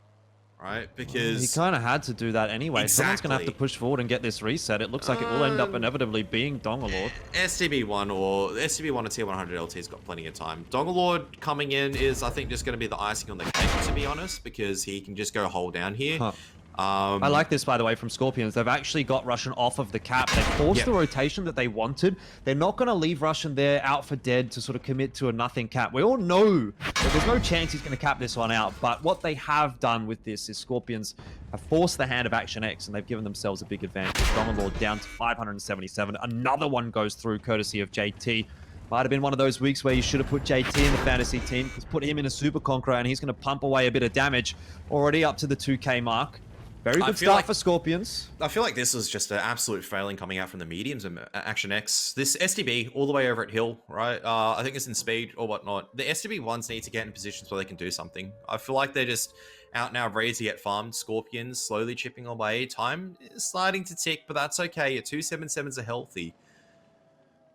right? Because he kind of had to do that anyway. Exactly. Someone's going to have to push forward and get this reset. It looks like it will end up inevitably being Donglord. STB1 or T100 LT's got plenty of time. Donglord coming in is, I think, just going to be the icing on the cake, to be honest, because he can just go hold down here. I like this, by the way, from Skorpions. They've actually got Russian off of the cap. They forced the rotation that they wanted. They're not going to leave Russian there out for dead to sort of commit to a nothing cap. We all know that there's no chance he's going to cap this one out. But what they have done with this is Skorpions have forced the hand of Action X, and they've given themselves a big advantage. Dominlord down to 577. Another one goes through, courtesy of JT. Might have been one of those weeks where you should have put JT in the fantasy team, because put him in a Super Conqueror, and he's going to pump away a bit of damage. Already up to the 2k mark. Very good start for Skorpions. I feel like this was just an absolute failing coming out from the mediums and Action X. This STB all the way over at Hill, right? I think it's in speed or whatnot. The STB ones need to get in positions where they can do something. I feel like they're just out now ready to get farmed. Skorpions slowly chipping away. Time is starting to tick, but that's okay. Your 277s are healthy.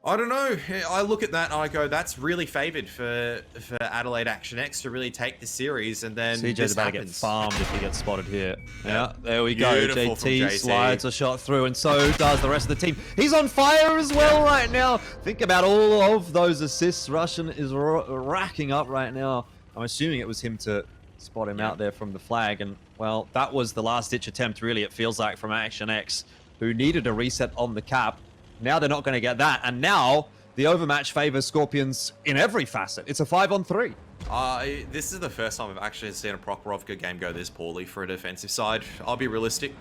I don't know. I look at that and I go, that's really favored for Adelaide Action X to really take the series, and then CJ's about to get farmed if he gets spotted here. Yeah, there we go. JT slides a shot through, and so does the rest of the team. He's on fire as well right now. Think about all of those assists Russian is racking up right now. I'm assuming it was him to spot him out there from the flag, and well, that was the last-ditch attempt, really, it feels like, from Action X, who needed a reset on the cap. Now they're not going to get that, and now the overmatch favors Skorpions in every facet. It's a 5-on-3. This is the first time I've actually seen a Prokorovka game go this poorly for a defensive side. I'll be realistic.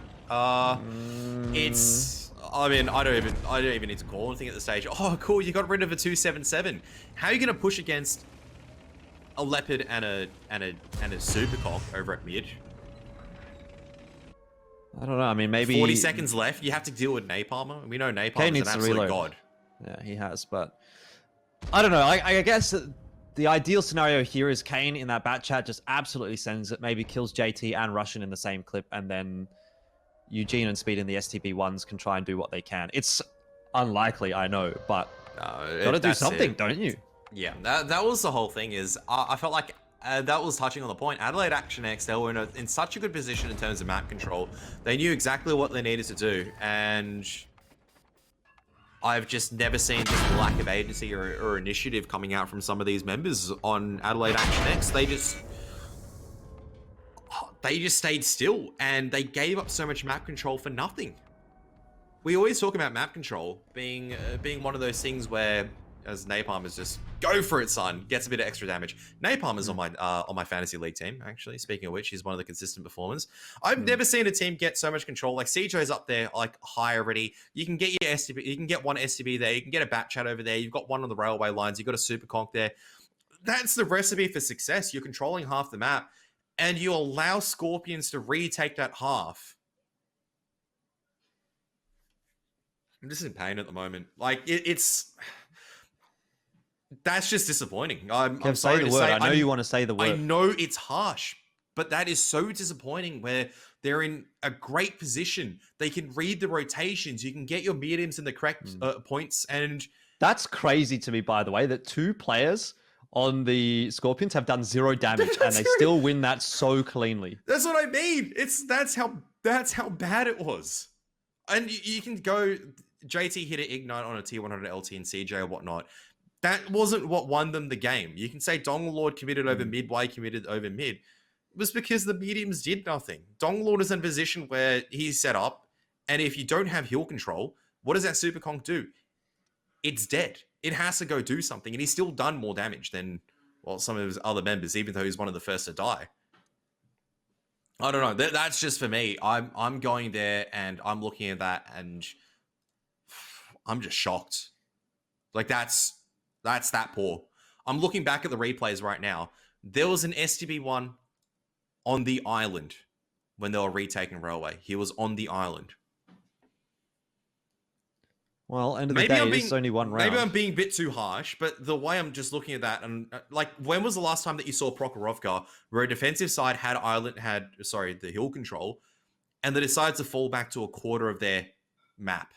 It's. I mean, I don't even need to call anything at the stage. Oh, cool! You got rid of a 277. How are you going to push against a Leopard and a Super Conk over at mid? I don't know. I mean, maybe 40 seconds left. You have to deal with Napalmer. We know Napalmer is an absolute god. Yeah, he has. But I don't know. I guess the ideal scenario here is Kane in that bat chat just absolutely sends it. Maybe kills JT and Russian in the same clip, and then Eugene and Speed in the STB ones can try and do what they can. It's unlikely, I know, but gotta do something, don't you? Yeah, that was the whole thing. Is I felt like. That was touching on the point. Adelaide Action X, they were in such a good position in terms of map control. They knew exactly what they needed to do, and I've just never seen just the lack of agency or initiative coming out from some of these members on Adelaide Action X. They just stayed still, and they gave up so much map control for nothing. We always talk about map control being one of those things where, as Napalm is just go for it, son. Gets a bit of extra damage. Napalm is on my fantasy league team, actually. Speaking of which, he's one of the consistent performers. I've never seen a team get so much control. Like CJ's up there, like high already. You can get your STB, you can get one STB there, you can get a bat chat over there, you've got one on the railway lines, you've got a super conk there. That's the recipe for success. You're controlling half the map, and you allow Skorpions to retake that half. I'm just in pain at the moment. Like it's. That's just disappointing. I'm sorry to say. I know you want to say the word. I know it's harsh, but that is so disappointing where they're in a great position. They can read the rotations. You can get your mediums in the correct points. And that's crazy to me, by the way, that two players on the Skorpions have done 0 damage and they still win that so cleanly. That's what I mean. That's how bad it was. And you can go, JT hit an Ignite on a T100 LT and CJ or whatnot. That wasn't what won them the game. You can say Donglord committed over mid, why he committed over mid. It was because the mediums did nothing. Donglord is in a position where he's set up, and if you don't have heal control, what does that Super Conk do? It's dead. It has to go do something, and he's still done more damage than, well, some of his other members, even though he's one of the first to die. I don't know. That's just for me. I'm going there, and I'm looking at that, and I'm just shocked. Like, that's that poor. I'm looking back at the replays right now. There was an STB1 on the island when they were retaking Railway. He was on the island. Well, end of the day, it's only one round. Maybe I'm being a bit too harsh, but the way I'm just looking at that, and like, when was the last time that you saw Prokorovka where a defensive side had the hill control, and they decided to fall back to a quarter of their map,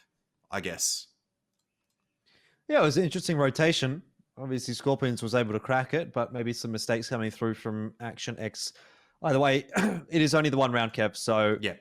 I guess. Yeah, it was an interesting rotation. Obviously, Skorpions was able to crack it, but maybe some mistakes coming through from Action X. Either way, it is only the one round, Kev. So, yeah,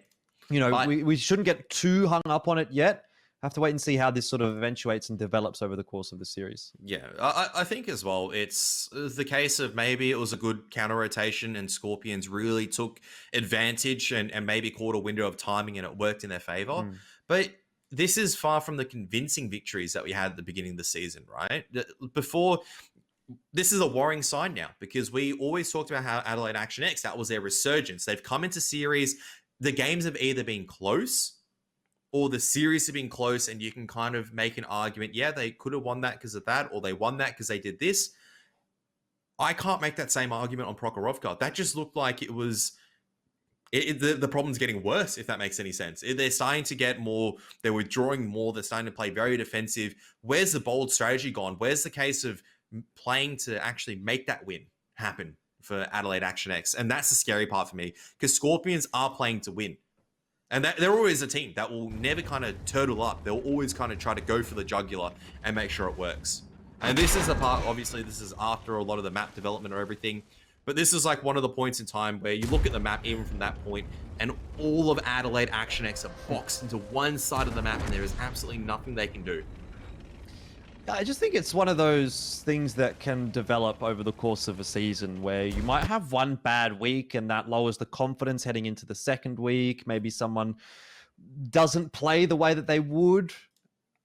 you know, we shouldn't get too hung up on it yet. have to wait and see how this sort of eventuates and develops over the course of the series. Yeah, I think as well, it's the case of maybe it was a good counter rotation and Skorpions really took advantage and maybe caught a window of timing and it worked in their favor. But this is far from the convincing victories that we had at the beginning of the season, right? Before, this is a worrying sign now because we always talked about how Adelaide Action X, that was their resurgence. They've come into series, the games have either been close or the series have been close and you can kind of make an argument, yeah, they could have won that because of that, or they won that because they did this. I can't make that same argument on Prokhorovka. That just looked like it was... the problem's getting worse, if that makes any sense. They're starting to get more, they're withdrawing more, they're starting to play very defensive. Where's the bold strategy gone? Where's the case of playing to actually make that win happen for Adelaide Action X? And that's the scary part for me, because Skorpions are playing to win. And they're always a team that will never kind of turtle up. They'll always kind of try to go for the jugular and make sure it works. And this is the part, obviously, this is after a lot of the map development or everything. But this is like one of the points in time where you look at the map even from that point and all of Adelaide Action X are boxed into one side of the map and there is absolutely nothing they can do. I just think it's one of those things that can develop over the course of a season where you might have one bad week and that lowers the confidence heading into the second week. Maybe someone doesn't play the way that they would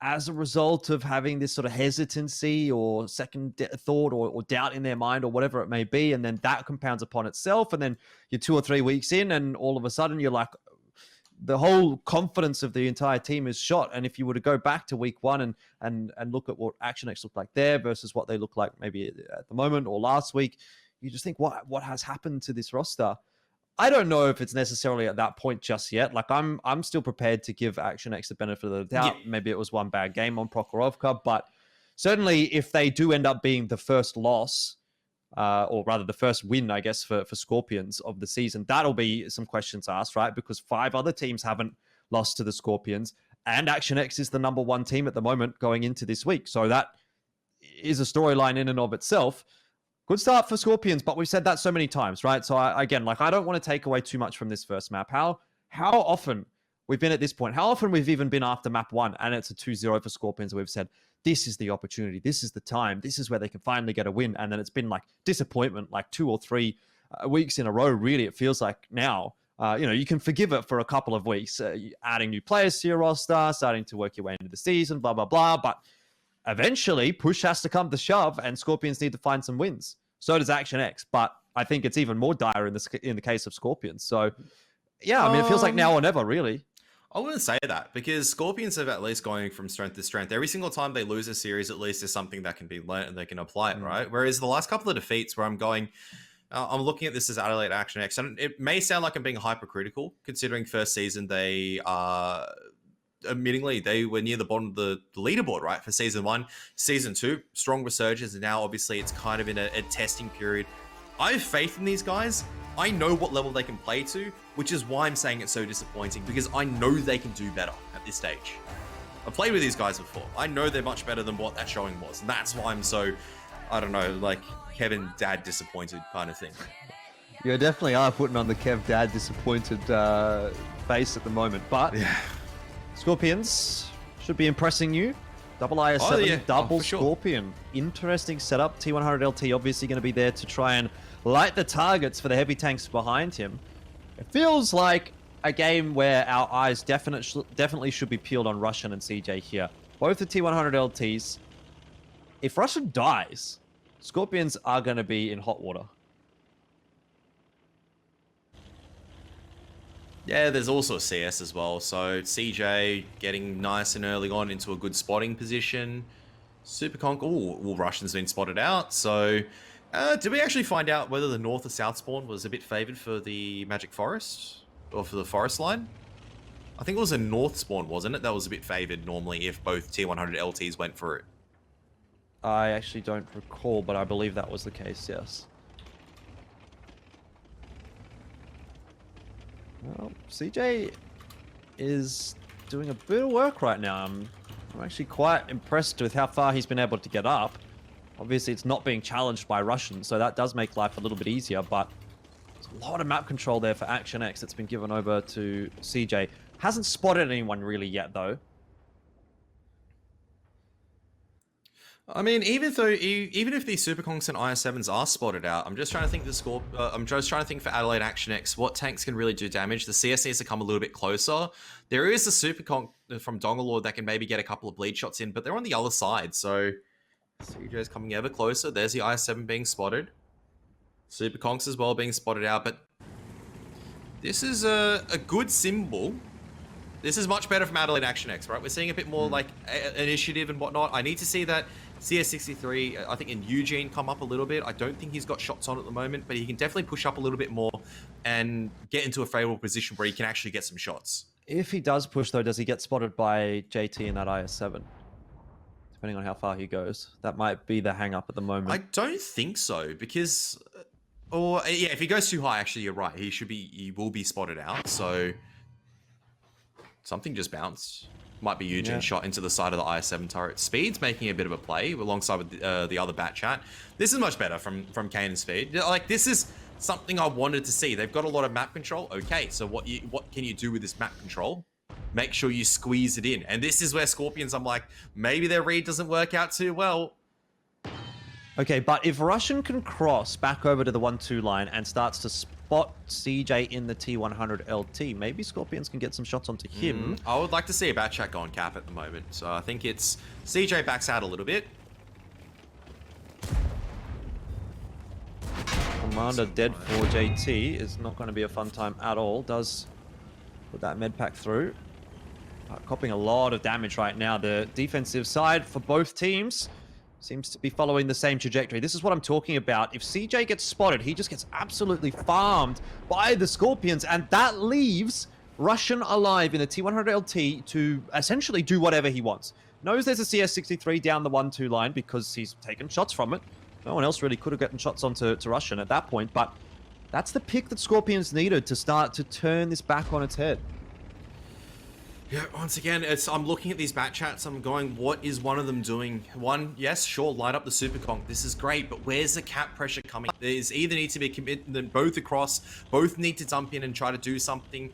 as a result of having this sort of hesitancy or second thought or doubt in their mind or whatever it may be. And then that compounds upon itself. And then you're 2 or 3 weeks in and all of a sudden you're like, the whole confidence of the entire team is shot. And if you were to go back to week one and look at what Action X looked like there versus what they look like maybe at the moment or last week, you just think, what has happened to this roster? I don't know if it's necessarily at that point just yet. Like I'm still prepared to give Action X the benefit of the doubt. Yeah. Maybe it was one bad game on Prokhorovka, but certainly if they do end up being the first loss, or rather the first win, I guess, for Skorpions of the season, that'll be some questions asked, right? Because 5 other teams haven't lost to the Skorpions, and Action X is the number 1 team at the moment going into this week. So that is a storyline in and of itself. Good start for Skorpions, but we've said that so many times, right? So I don't want to take away too much from this first map. How often we've been at this point, how often we've even been after map 1 and it's a 2-0 for Skorpions and we've said, this is the opportunity, this is the time, this is where they can finally get a win. And then it's been like disappointment, like 2 or 3 weeks in a row, really, it feels like now. You can forgive it for a couple of weeks, adding new players to your roster, starting to work your way into the season, blah, blah, blah. But eventually, push has to come to shove and Skorpions need to find some wins. So does Action X, but I think it's even more dire in the case of Skorpions. So, yeah, I mean, it feels like now or never, really. I wouldn't say that because Skorpions have at least going from strength to strength. Every single time they lose a series, at least there's something that can be learnt and they can apply it, right? Whereas the last couple of defeats where I'm looking at this as Adelaide Action X, and it may sound like I'm being hypercritical considering first season they admittingly, they were near the bottom of the leaderboard, right, for season 1. Season 2, strong resurgence, and now obviously it's kind of in a testing period. I have faith in these guys. I know what level they can play to, which is why I'm saying it's so disappointing, because I know they can do better at this stage. I've played with these guys before. I know they're much better than what that showing was, and that's why I'm so, I don't know, like Kevin Dad disappointed kind of thing. You definitely are putting on the Kev Dad disappointed face at the moment, but yeah. Skorpions should be impressing you. Double IS7, double Scorpion. Sure. Interesting setup. T100 LT obviously going to be there to try and light the targets for the heavy tanks behind him. It feels like a game where our eyes definitely should be peeled on Russian and CJ here. Both the T100 LTs. If Russian dies, Skorpions are going to be in hot water. Yeah, there's also CS as well. So CJ getting nice and early on into a good spotting position. Super Conk. Oh, well, Russian's been spotted out. So did we actually find out whether the north or south spawn was a bit favored for the Magic Forest? Or for the forest line? I think it was a north spawn, wasn't it? That was a bit favored normally if both T100 LTs went for it. I actually don't recall, but I believe that was the case, yes. Well, CJ is doing a bit of work right now. I'm actually quite impressed with how far he's been able to get up. Obviously, it's not being challenged by Russian, so that does make life a little bit easier, but there's a lot of map control there for Action X that's been given over to CJ. Hasn't spotted anyone really yet, though. I mean, even if these Super Conks and IS7s are spotted out, I'm just trying to think I'm just trying to think for Adelaide Action X what tanks can really do damage. The CS needs to come a little bit closer. There is a Super Conk from Dongalord that can maybe get a couple of bleed shots in, but they're on the other side, so CJ's coming ever closer. There's the IS7 being spotted. Super Conks as well being spotted out, but this is a good symbol. This is much better from Adelaide Action X, right? We're seeing a bit more like initiative and whatnot. I need to see that CS63, I think in Eugene, come up a little bit. I don't think he's got shots on at the moment, but he can definitely push up a little bit more and get into a favorable position where he can actually get some shots. If he does push, though, does he get spotted by JT in that IS7? Depending on how far he goes. That might be the hang-up at the moment. I don't think so, because... Or, yeah, if he goes too high, actually, you're right. He will be spotted out, so... Something just bounced. Might be Eugene shot into the side of the IS7 turret. Speed's making a bit of a play alongside with the other bat chat. This is much better from Kane and Speed. Like, this is something I wanted to see. They've got a lot of map control. Okay, so what can you do with this map control? Make sure you squeeze it in. And this is where Skorpions, I'm like, maybe their read doesn't work out too well. Okay, but if Russian can cross back over to the 1-2 line and starts to spot CJ in the T100 LT, maybe Skorpions can get some shots onto him. I would like to see a bat chat go on cap at the moment. So I think it's CJ backs out a little bit. Commander dead for JT is not going to be a fun time at all. Does put that med pack through. Copping a lot of damage right now. The defensive side for both teams seems to be following the same trajectory. This is what I'm talking about. If CJ gets spotted, he just gets absolutely farmed by the Skorpions, and that leaves Russian alive in the T100 LT to essentially do whatever he wants. Knows there's a CS63 down the 1-2 line because he's taken shots from it. No one else really could have gotten shots onto Russian at that point, but that's the pick that Skorpions needed to start to turn this back on its head. Yeah, once again, I'm looking at these bat chats. I'm going, what is one of them doing? One, yes, sure, light up the Super Conk. This is great, but where's the cap pressure coming? There's either need to be committed, both across, both need to dump in and try to do something.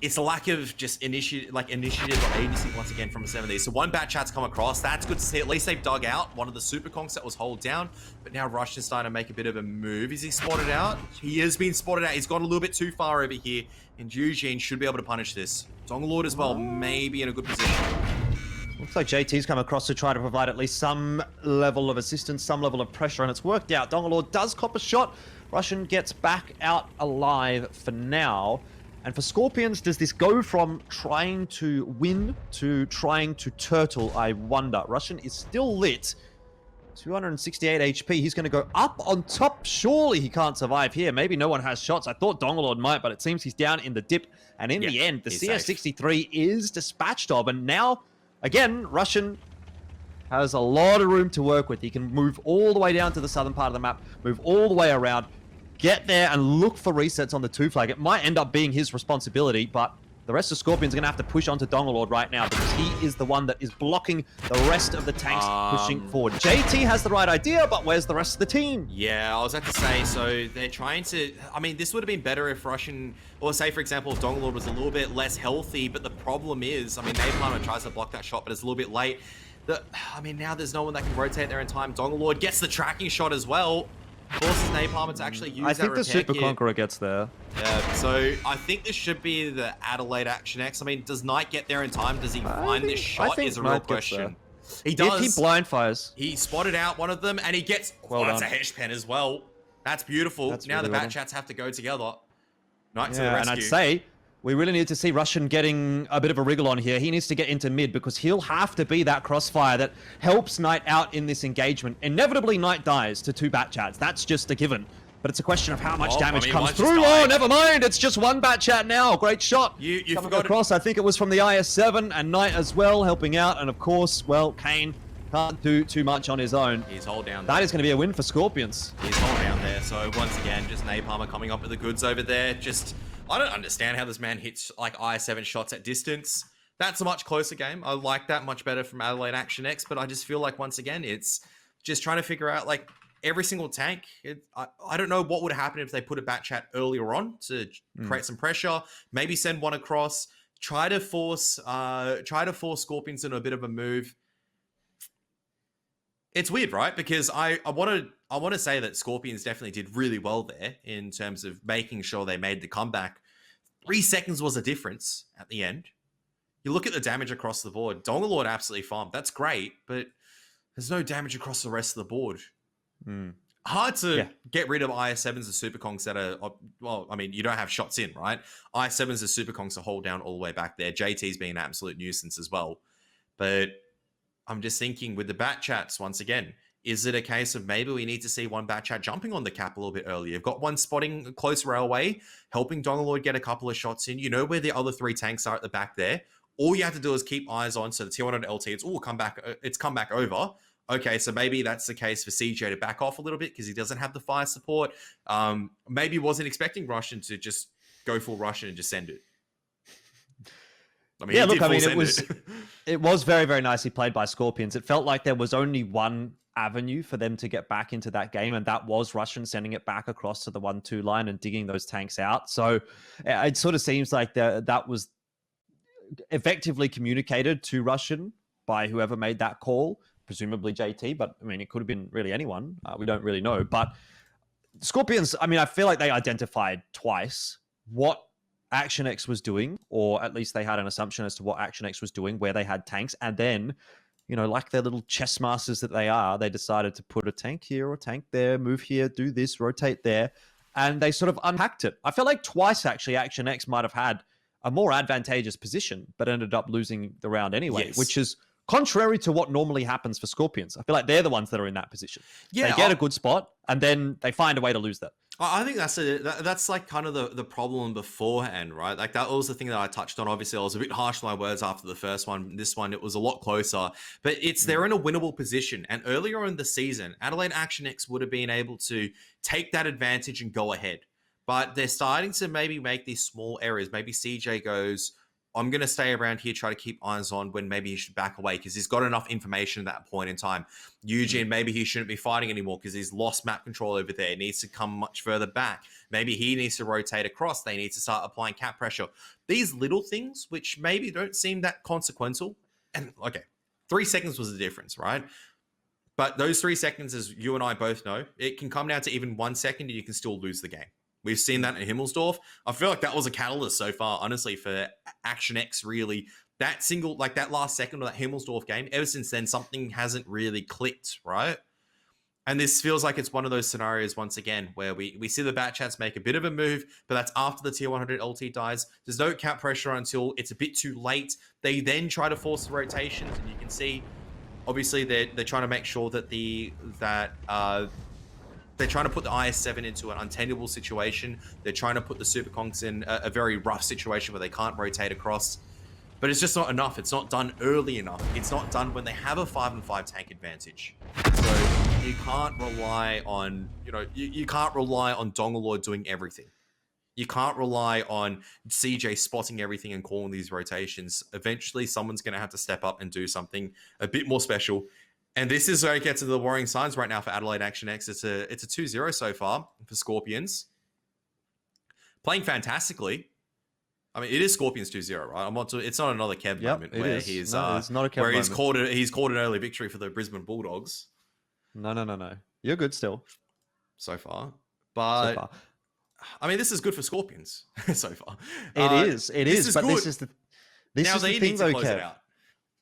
It's a lack of just initiative or agency once again from the 70s. So one bat chat's come across. That's good to see. At least they've dug out one of the Super Conks that was hold down. But now Russian's starting to make a bit of a move. Is he spotted out? He has been spotted out. He's gone a little bit too far over here. And Eugene should be able to punish this. Dongalord as well, maybe in a good position. Looks like JT's come across to try to provide at least some level of assistance, some level of pressure, and it's worked out. Dongalord does cop a shot. Russian gets back out alive for now. And for Skorpions, does this go from trying to win to trying to turtle, I wonder? Russian is still lit. 268 HP. He's going to go up on top. Surely he can't survive here. Maybe no one has shots. I thought Dongalord might, but it seems he's down in the dip. And in the end, the CS63 is dispatched of. And now, again, Russian has a lot of room to work with. He can move all the way down to the southern part of the map, move all the way around, get there and look for resets on the 2 flag. It might end up being his responsibility, but the rest of Skorpions are going to have to push onto Dongalord right now because he is the one that is blocking the rest of the tanks pushing forward. JT has the right idea, but where's the rest of the team? Yeah, I was about to say, so they're trying to... I mean, this would have been better if Russian... Or say, for example, if Dongalord was a little bit less healthy, but the problem is, I mean, Napalm tries to block that shot, but it's a little bit late. I mean, now there's no one that can rotate there in time. Dongalord gets the tracking shot as well. Forces Napalm to actually use that repair I think the Super Conqueror gets there. Yeah, so I think this should be the Adelaide Action X. I mean, does Knight get there in time? Does he find this shot is a real question. He does. If he blind fires. He spotted out one of them and he gets... Well done. That's a hedge pen as well. That's beautiful. That's now really the well bat done. chats have to go together. Knight to the Yeah, rescue. and I'd say we really need to see Russian getting a bit of a wriggle on here. He needs to get into mid because he'll have to be that crossfire that helps Knight out in this engagement. Inevitably, Knight dies to 2 bat chats. That's just a given. But it's a question of how much damage comes through. Oh, never mind. It's just 1 bat chat now. Great shot. You Coming forgot across. I think it was from the IS7 and Knight as well helping out. And of course, well, Kane can't do too much on his own. He's hold down. That is going to be a win for Skorpions. He's hold down there. So once again, just Napalm coming up with the goods over there. Just... I don't understand how this man hits like IS7 shots at distance. That's a much closer game. I like that much better from Adelaide Action X, but I just feel like once again, it's just trying to figure out like every single tank. I don't know what would happen if they put a bat chat earlier on to create some pressure, maybe send one across, try to force Skorpions into a bit of a move. It's weird, right? Because I want to say that Skorpions definitely did really well there in terms of making sure they made the comeback. 3 seconds was a difference at the end. You look at the damage across the board. Dongalord absolutely farmed. That's great, but there's no damage across the rest of the board. Hard to get rid of IS7s and Superkongs that are, well, I mean, you don't have shots in, right? IS7s and Superkongs to hold down all the way back there. JT's being an absolute nuisance as well. But I'm just thinking with the bat chats, once again, is it a case of maybe we need to see one bat chat jumping on the cap a little bit earlier? You've got one spotting close railway, helping Dongalord get a couple of shots in. You know where the other 3 tanks are at the back there. All you have to do is keep eyes on. So the T100 LT, it's come back over. Okay, so maybe that's the case for CJ to back off a little bit because he doesn't have the fire support. Maybe wasn't expecting Russian to just go full Russian and just send it. I mean, it was very, very nicely played by Skorpions. It felt like there was only one avenue for them to get back into that game, and that was Russian sending it back across to the 1-2 line and digging those tanks out. So it sort of seems like that was effectively communicated to Russian by whoever made that call, presumably JT, but I mean, it could have been really anyone. We don't really know. But Skorpions, I mean, I feel like they identified twice what Action X was doing, or at least they had an assumption as to what Action X was doing, where they had tanks. And then, you know, like their little chess masters that they are, they decided to put a tank here or tank there, move here, do this, rotate there. And they sort of unpacked it. I feel like twice, actually, Action X might have had a more advantageous position, but ended up losing the round anyway, which is contrary to what normally happens for Skorpions. I feel like they're the ones that are in that position. Yeah, they get a good spot, and then they find a way to lose that. I think that's like kind of the problem beforehand, right? Like that was the thing that I touched on. Obviously, I was a bit harsh with my words after the first one. This one, it was a lot closer, but they're in a winnable position. And earlier in the season, Adelaide Action X would have been able to take that advantage and go ahead. But they're starting to maybe make these small errors. Maybe CJ goes, I'm going to stay around here, try to keep eyes on when maybe he should back away because he's got enough information at that point in time. Eugene, maybe he shouldn't be fighting anymore because he's lost map control over there. He needs to come much further back. Maybe he needs to rotate across. They need to start applying cap pressure. These little things, which maybe don't seem that consequential. And okay, 3 seconds was the difference, right? But those 3 seconds, as you and I both know, it can come down to even 1 second and you can still lose the game. We've seen that in Himmelsdorf. I feel like that was a catalyst so far, honestly, for Action X, really. That last second of that Himmelsdorf game, ever since then, something hasn't really clicked, right? And this feels like it's one of those scenarios, once again, where we see the bat chats make a bit of a move, but that's after the tier 100 LT dies. There's no cap pressure until it's a bit too late. They then try to force the rotations, and you can see, obviously, they're trying to make sure that they're trying to put the IS7 into an untenable situation. They're trying to put the Superkongs in a very rough situation where they can't rotate across. But it's just not enough. It's not done early enough. It's not done when they have a 5-5 tank advantage. So you can't rely on, you can't rely on Dongalord doing everything. You can't rely on CJ spotting everything and calling these rotations. Eventually, someone's going to have to step up and do something a bit more special. And this is where it gets to the worrying signs right now for Adelaide Action X. It's a 2-0 so far for Skorpions. Playing fantastically. I mean, it is Skorpions 2-0, right? It's not another Kev moment where it's he's not a Kev where moment. he's called an early victory for the Brisbane Bulldogs. No. You're good still. So far. But I mean, this is good for Skorpions so far. It is. But good. this is the thing, though, close it out.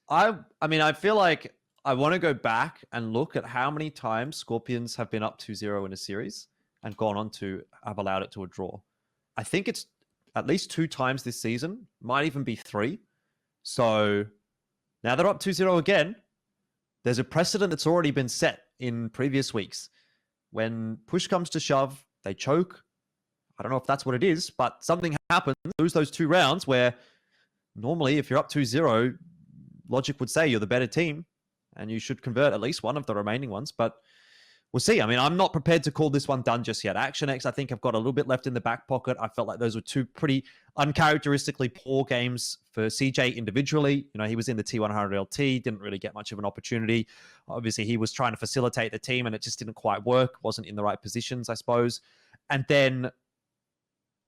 I mean, I feel like I want to go back and look at how many times Skorpions have been up 2-0 in a series and gone on to have allowed it to a draw. I think it's at least 2 times this season, might even be 3. So now they're up 2-0 again. There's a precedent that's already been set in previous weeks. When push comes to shove, they choke. I don't know if that's what it is, but something happens, lose those 2 rounds where normally if you're up 2-0, logic would say you're the better team and you should convert at least one of the remaining ones, but we'll see. I mean, I'm not prepared to call this one done just yet. Action X, I think, have got a little bit left in the back pocket. I felt like those were 2 pretty uncharacteristically poor games for CJ individually. He was in the T100 LT, didn't really get much of an opportunity. Obviously, he was trying to facilitate the team and it just didn't quite work. Wasn't in the right positions, I suppose. And then,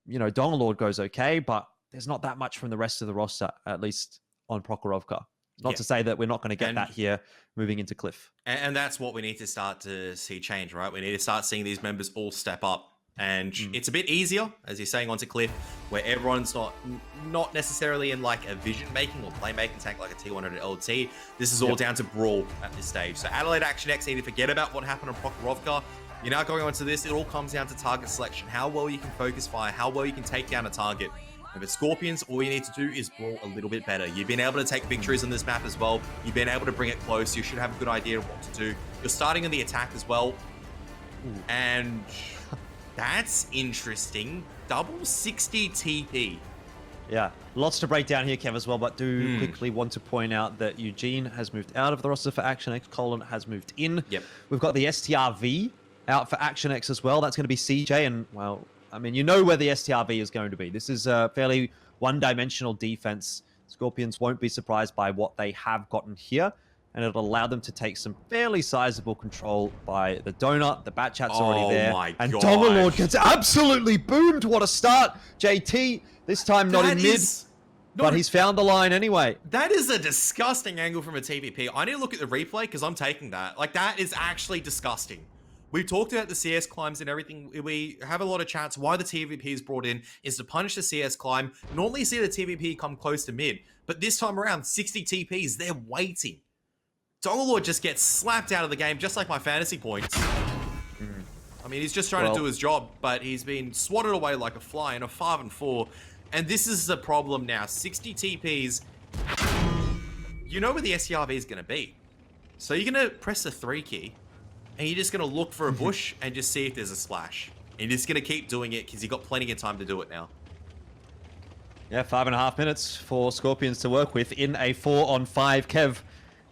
Dongalord goes okay, but there's not that much from the rest of the roster, at least on Prokhorovka. Not to say that we're not going to get that here moving into Cliff. And that's what we need to start to see change, right? We need to start seeing these members all step up. And it's a bit easier, as you're saying, onto Cliff, where everyone's not necessarily in like a vision-making or playmaking tank like a T100 LT. This is all down to brawl at this stage. So Adelaide Action X need to forget about what happened on Prokhorovka. You're now going on to this. It all comes down to target selection, how well you can focus fire, how well you can take down a target. And with Skorpions, all you need to do is brawl a little bit better. You've been able to take victories on this map as well. You've been able to bring it close. You should have a good idea of what to do. You're starting on the attack as well. And that's interesting. Double 60 TP. Yeah, lots to break down here, Kev, as well, but do quickly want to point out that Eugene has moved out of the roster for Action X. Colin has moved in. Yep. We've got the STRV out for Action X as well. That's going to be CJ, and, well, I mean, you know where the STRV is going to be. This is a fairly one-dimensional defense. Skorpions won't be surprised by what they have gotten here, and it'll allow them to take some fairly sizable control by the donut. The bat chat's already there. And Dongalord gets absolutely boomed. What a start. JT, this time not in mid, but he's found the line anyway. That is a disgusting angle from a TVP. I need to look at the replay because I'm taking that. Like, that is actually disgusting. We talked about the CS climbs and everything. We have a lot of chats. Why the TVP is brought in is to punish the CS climb. Normally you see the TVP come close to mid, but this time around, 60 TPs, they're waiting. Dongalord just gets slapped out of the game, just like my fantasy points. I mean, he's just trying to do his job, but he's been swatted away like a fly in a 5-4. And this is the problem now. 60 TPs. You know where the SCRV is going to be. So you're going to press the 3 key, and you're just going to look for a bush and just see if there's a splash. And you're just going to keep doing it because you've got plenty of time to do it now. Yeah, 5.5 minutes for Skorpions to work with in a 4-on-5. Kev,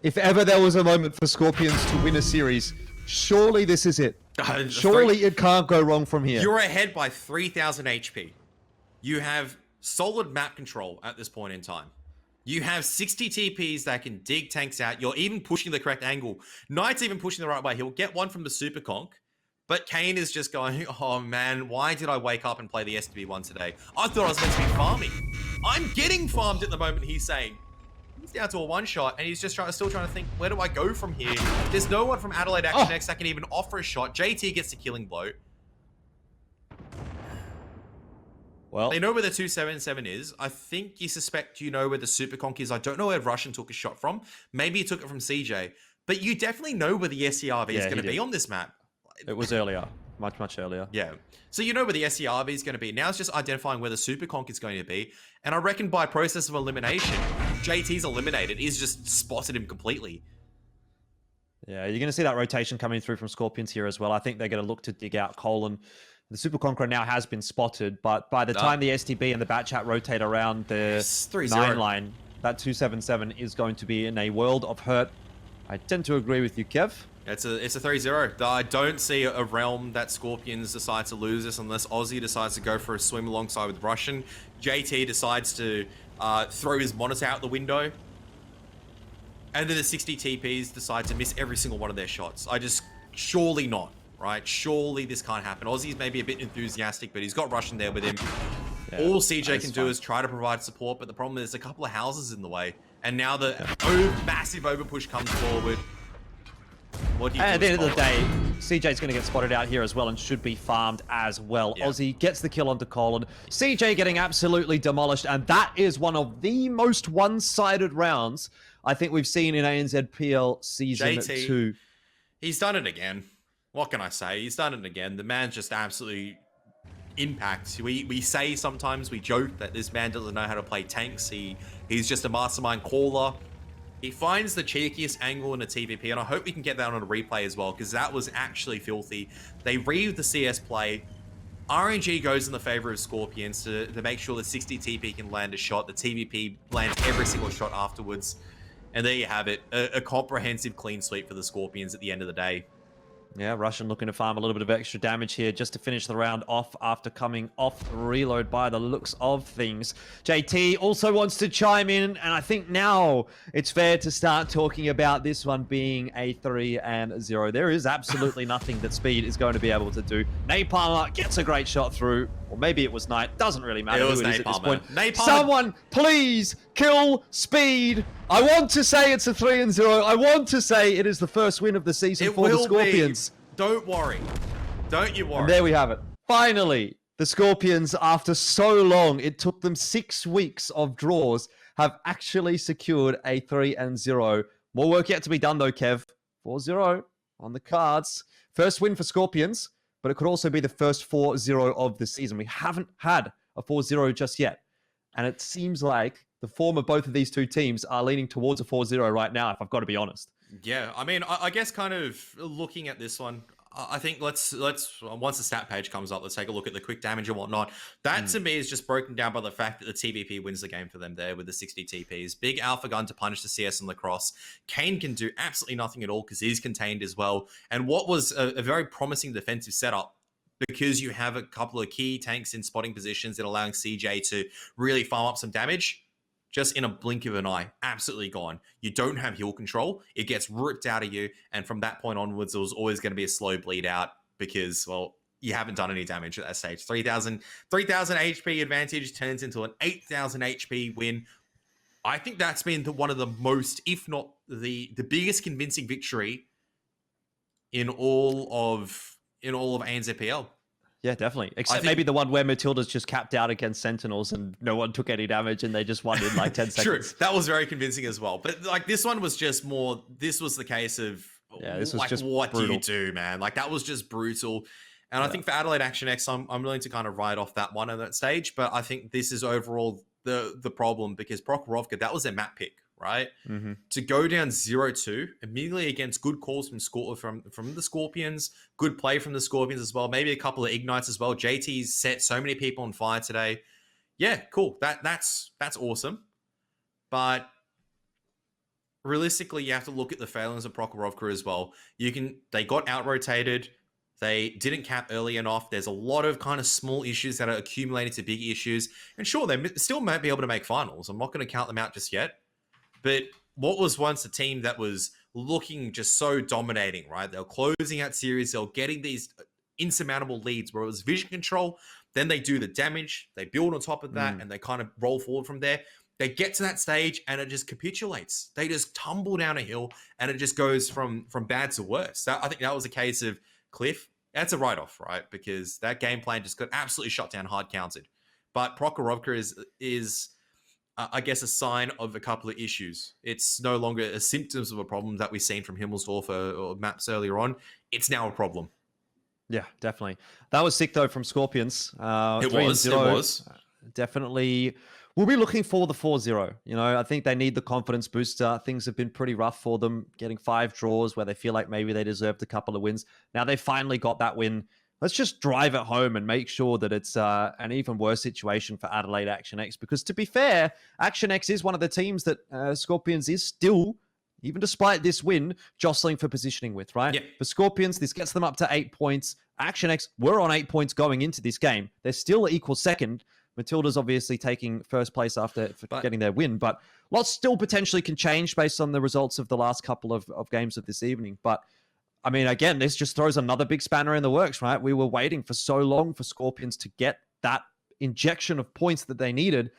if ever there was a moment for Skorpions to win a series, surely this is it. Surely it can't go wrong from here. You're ahead by 3,000 HP. You have solid map control at this point in time. You have 60 TPs that can dig tanks out. You're even pushing the correct angle. Knight's even pushing the right way. He'll get one from the Super Conk. But Kane is just going, oh man, why did I wake up and play the STB1 today? I thought I was meant to be farming. I'm getting farmed at the moment, he's saying. He's down to a one-shot, and he's just still trying to think, where do I go from here? There's no one from Adelaide Action X that can even offer a shot. JT gets the killing blow. Well, they know where the 277 is. I think you suspect you know where the Super Conk is. I don't know where Russian took a shot from. Maybe he took it from CJ. But you definitely know where the SCRV is going to be on this map. It was earlier. Much earlier. Yeah. So you know where the SCRV is going to be. Now it's just identifying where the Super Conk is going to be. And I reckon by process of elimination, JT's eliminated. He's just spotted him completely. Yeah, you're going to see that rotation coming through from Skorpions here as well. I think they're going to look to dig out Colin. The Super Conqueror now has been spotted, but by the time the STB and the bat chat rotate around the 9 line, that 277 is going to be in a world of hurt. I tend to agree with you, Kev. It's a 3-0. I don't see a realm that Skorpions decide to lose this unless Aussie decides to go for a swim alongside with Russian. JT decides to throw his monitor out the window. And then the 60 TPs decide to miss every single one of their shots. Surely not, right? Surely this can't happen. Aussie's maybe a bit enthusiastic, but he's got Russian there with him. Yeah, all CJ can do is try to provide support, but the problem is there's a couple of houses in the way. And now the massive overpush comes forward. What do you do at the end of the day, CJ's going to get spotted out here as well and should be farmed as well. Yeah. Aussie gets the kill onto Colin. CJ getting absolutely demolished, and that is one of the most one-sided rounds I think we've seen in ANZ PL Season 2. He's done it again. What can I say? He's done it again. The man's just absolutely impact. We say sometimes, we joke that this man doesn't know how to play tanks. He's just a mastermind caller. He finds the cheekiest angle in a TVP, and I hope we can get that on a replay as well, because that was actually filthy. They read the CS play. RNG goes in the favor of Skorpions to make sure the 60 TP can land a shot. The TVP lands every single shot afterwards. And there you have it. A comprehensive clean sweep for the Skorpions at the end of the day. Yeah, Russian looking to farm a little bit of extra damage here just to finish the round off after coming off reload by the looks of things. JT also wants to chime in, and I think now it's fair to start talking about this one being a 3-0. There is absolutely nothing that Speed is going to be able to do. Napalmer gets a great shot through. or maybe it was Knight. Doesn't really matter It was who it is at this Napalm, point. man. Napalm. Someone, please kill Speed. I want to say it's a 3-0. I want to say it is the first win of the season for the Skorpions. Don't worry. Don't you worry. And there we have it. Finally, the Skorpions, after so long, it took them 6 weeks of draws, have actually secured a 3-0. More work yet to be done though, Kev. 4-0 on the cards. First win for Skorpions, but it could also be the first 4-0 of the season. We haven't had a 4-0 just yet. And it seems like the form of both of these two teams are leaning towards a 4-0 right now, if I've got to be honest. Yeah, I mean, I guess kind of looking at this one, I think let's once the stat page comes up, let's take a look at the quick damage and whatnot. That to me is just broken down by the fact that the TVP wins the game for them there with the 60 TPs. Big alpha gun to punish the CS and Lacrosse. Kane can do absolutely nothing at all because he's contained as well. And what was a very promising defensive setup, because you have a couple of key tanks in spotting positions and allowing CJ to really farm up some damage, just in a blink of an eye, absolutely gone. You don't have heal control. It gets ripped out of you. And from that point onwards, it was always going to be a slow bleed out because, well, you haven't done any damage at that stage. 3,000 HP advantage turns into an 8,000 HP win. I think that's been one of the most, if not the biggest convincing victory in all of ANZPL. Yeah, definitely. Except maybe the one where Matildas just capped out against Sentinels and no one took any damage and they just won in like 10 seconds. True. That was very convincing as well. But like this one was just more, this was the case of, this was like, just what brutal. do you do, man? Like that was just brutal. And I think for Adelaide Action X, I'm willing to kind of ride off that one at that stage. But I think this is overall the problem because Prokhorovka, that was their map pick, right? Mm-hmm. To go down 0-2 immediately against good calls from the Skorpions, good play from the Skorpions as well, maybe a couple of ignites as well. JT's set so many people on fire today. Yeah, cool. That's awesome. But realistically, you have to look at the failings of Prokhorovka as well. They got out-rotated. They didn't cap early enough. There's a lot of kind of small issues that are accumulating to big issues. And sure, they still might be able to make finals. I'm not going to count them out just yet. But what was once a team that was looking just so dominating, right? They were closing out series. They were getting these insurmountable leads where it was vision control. Then they do the damage. They build on top of that and they kind of roll forward from there. They get to that stage and it just capitulates. They just tumble down a hill and it just goes from bad to worse. I think that was a case of Cliff. That's a write-off, right? Because that game plan just got absolutely shot down, hard counted. But Prokhorovka is I guess, a sign of a couple of issues. It's no longer a symptoms of a problem that we've seen from Himmelsdorf or maps earlier on. It's now a problem. Yeah, definitely. That was sick, though, from Skorpions. It was. Definitely. We'll be looking for the 4-0. You know, I think they need the confidence booster. Things have been pretty rough for them, getting 5 draws where they feel like maybe they deserved a couple of wins. Now they finally got that win. Let's just drive it home and make sure that it's an even worse situation for Adelaide Action X. Because to be fair, Action X is one of the teams that Skorpions is still, even despite this win, jostling for positioning with, right? Yeah. For Skorpions, this gets them up to 8 points. Action X were on 8 points going into this game. They're still equal second. Matildas obviously taking first place after getting their win, but lots still potentially can change based on the results of the last couple of games of this evening. But I mean, again, this just throws another big spanner in the works, right? We were waiting for so long for Skorpions to get that injection of points that they needed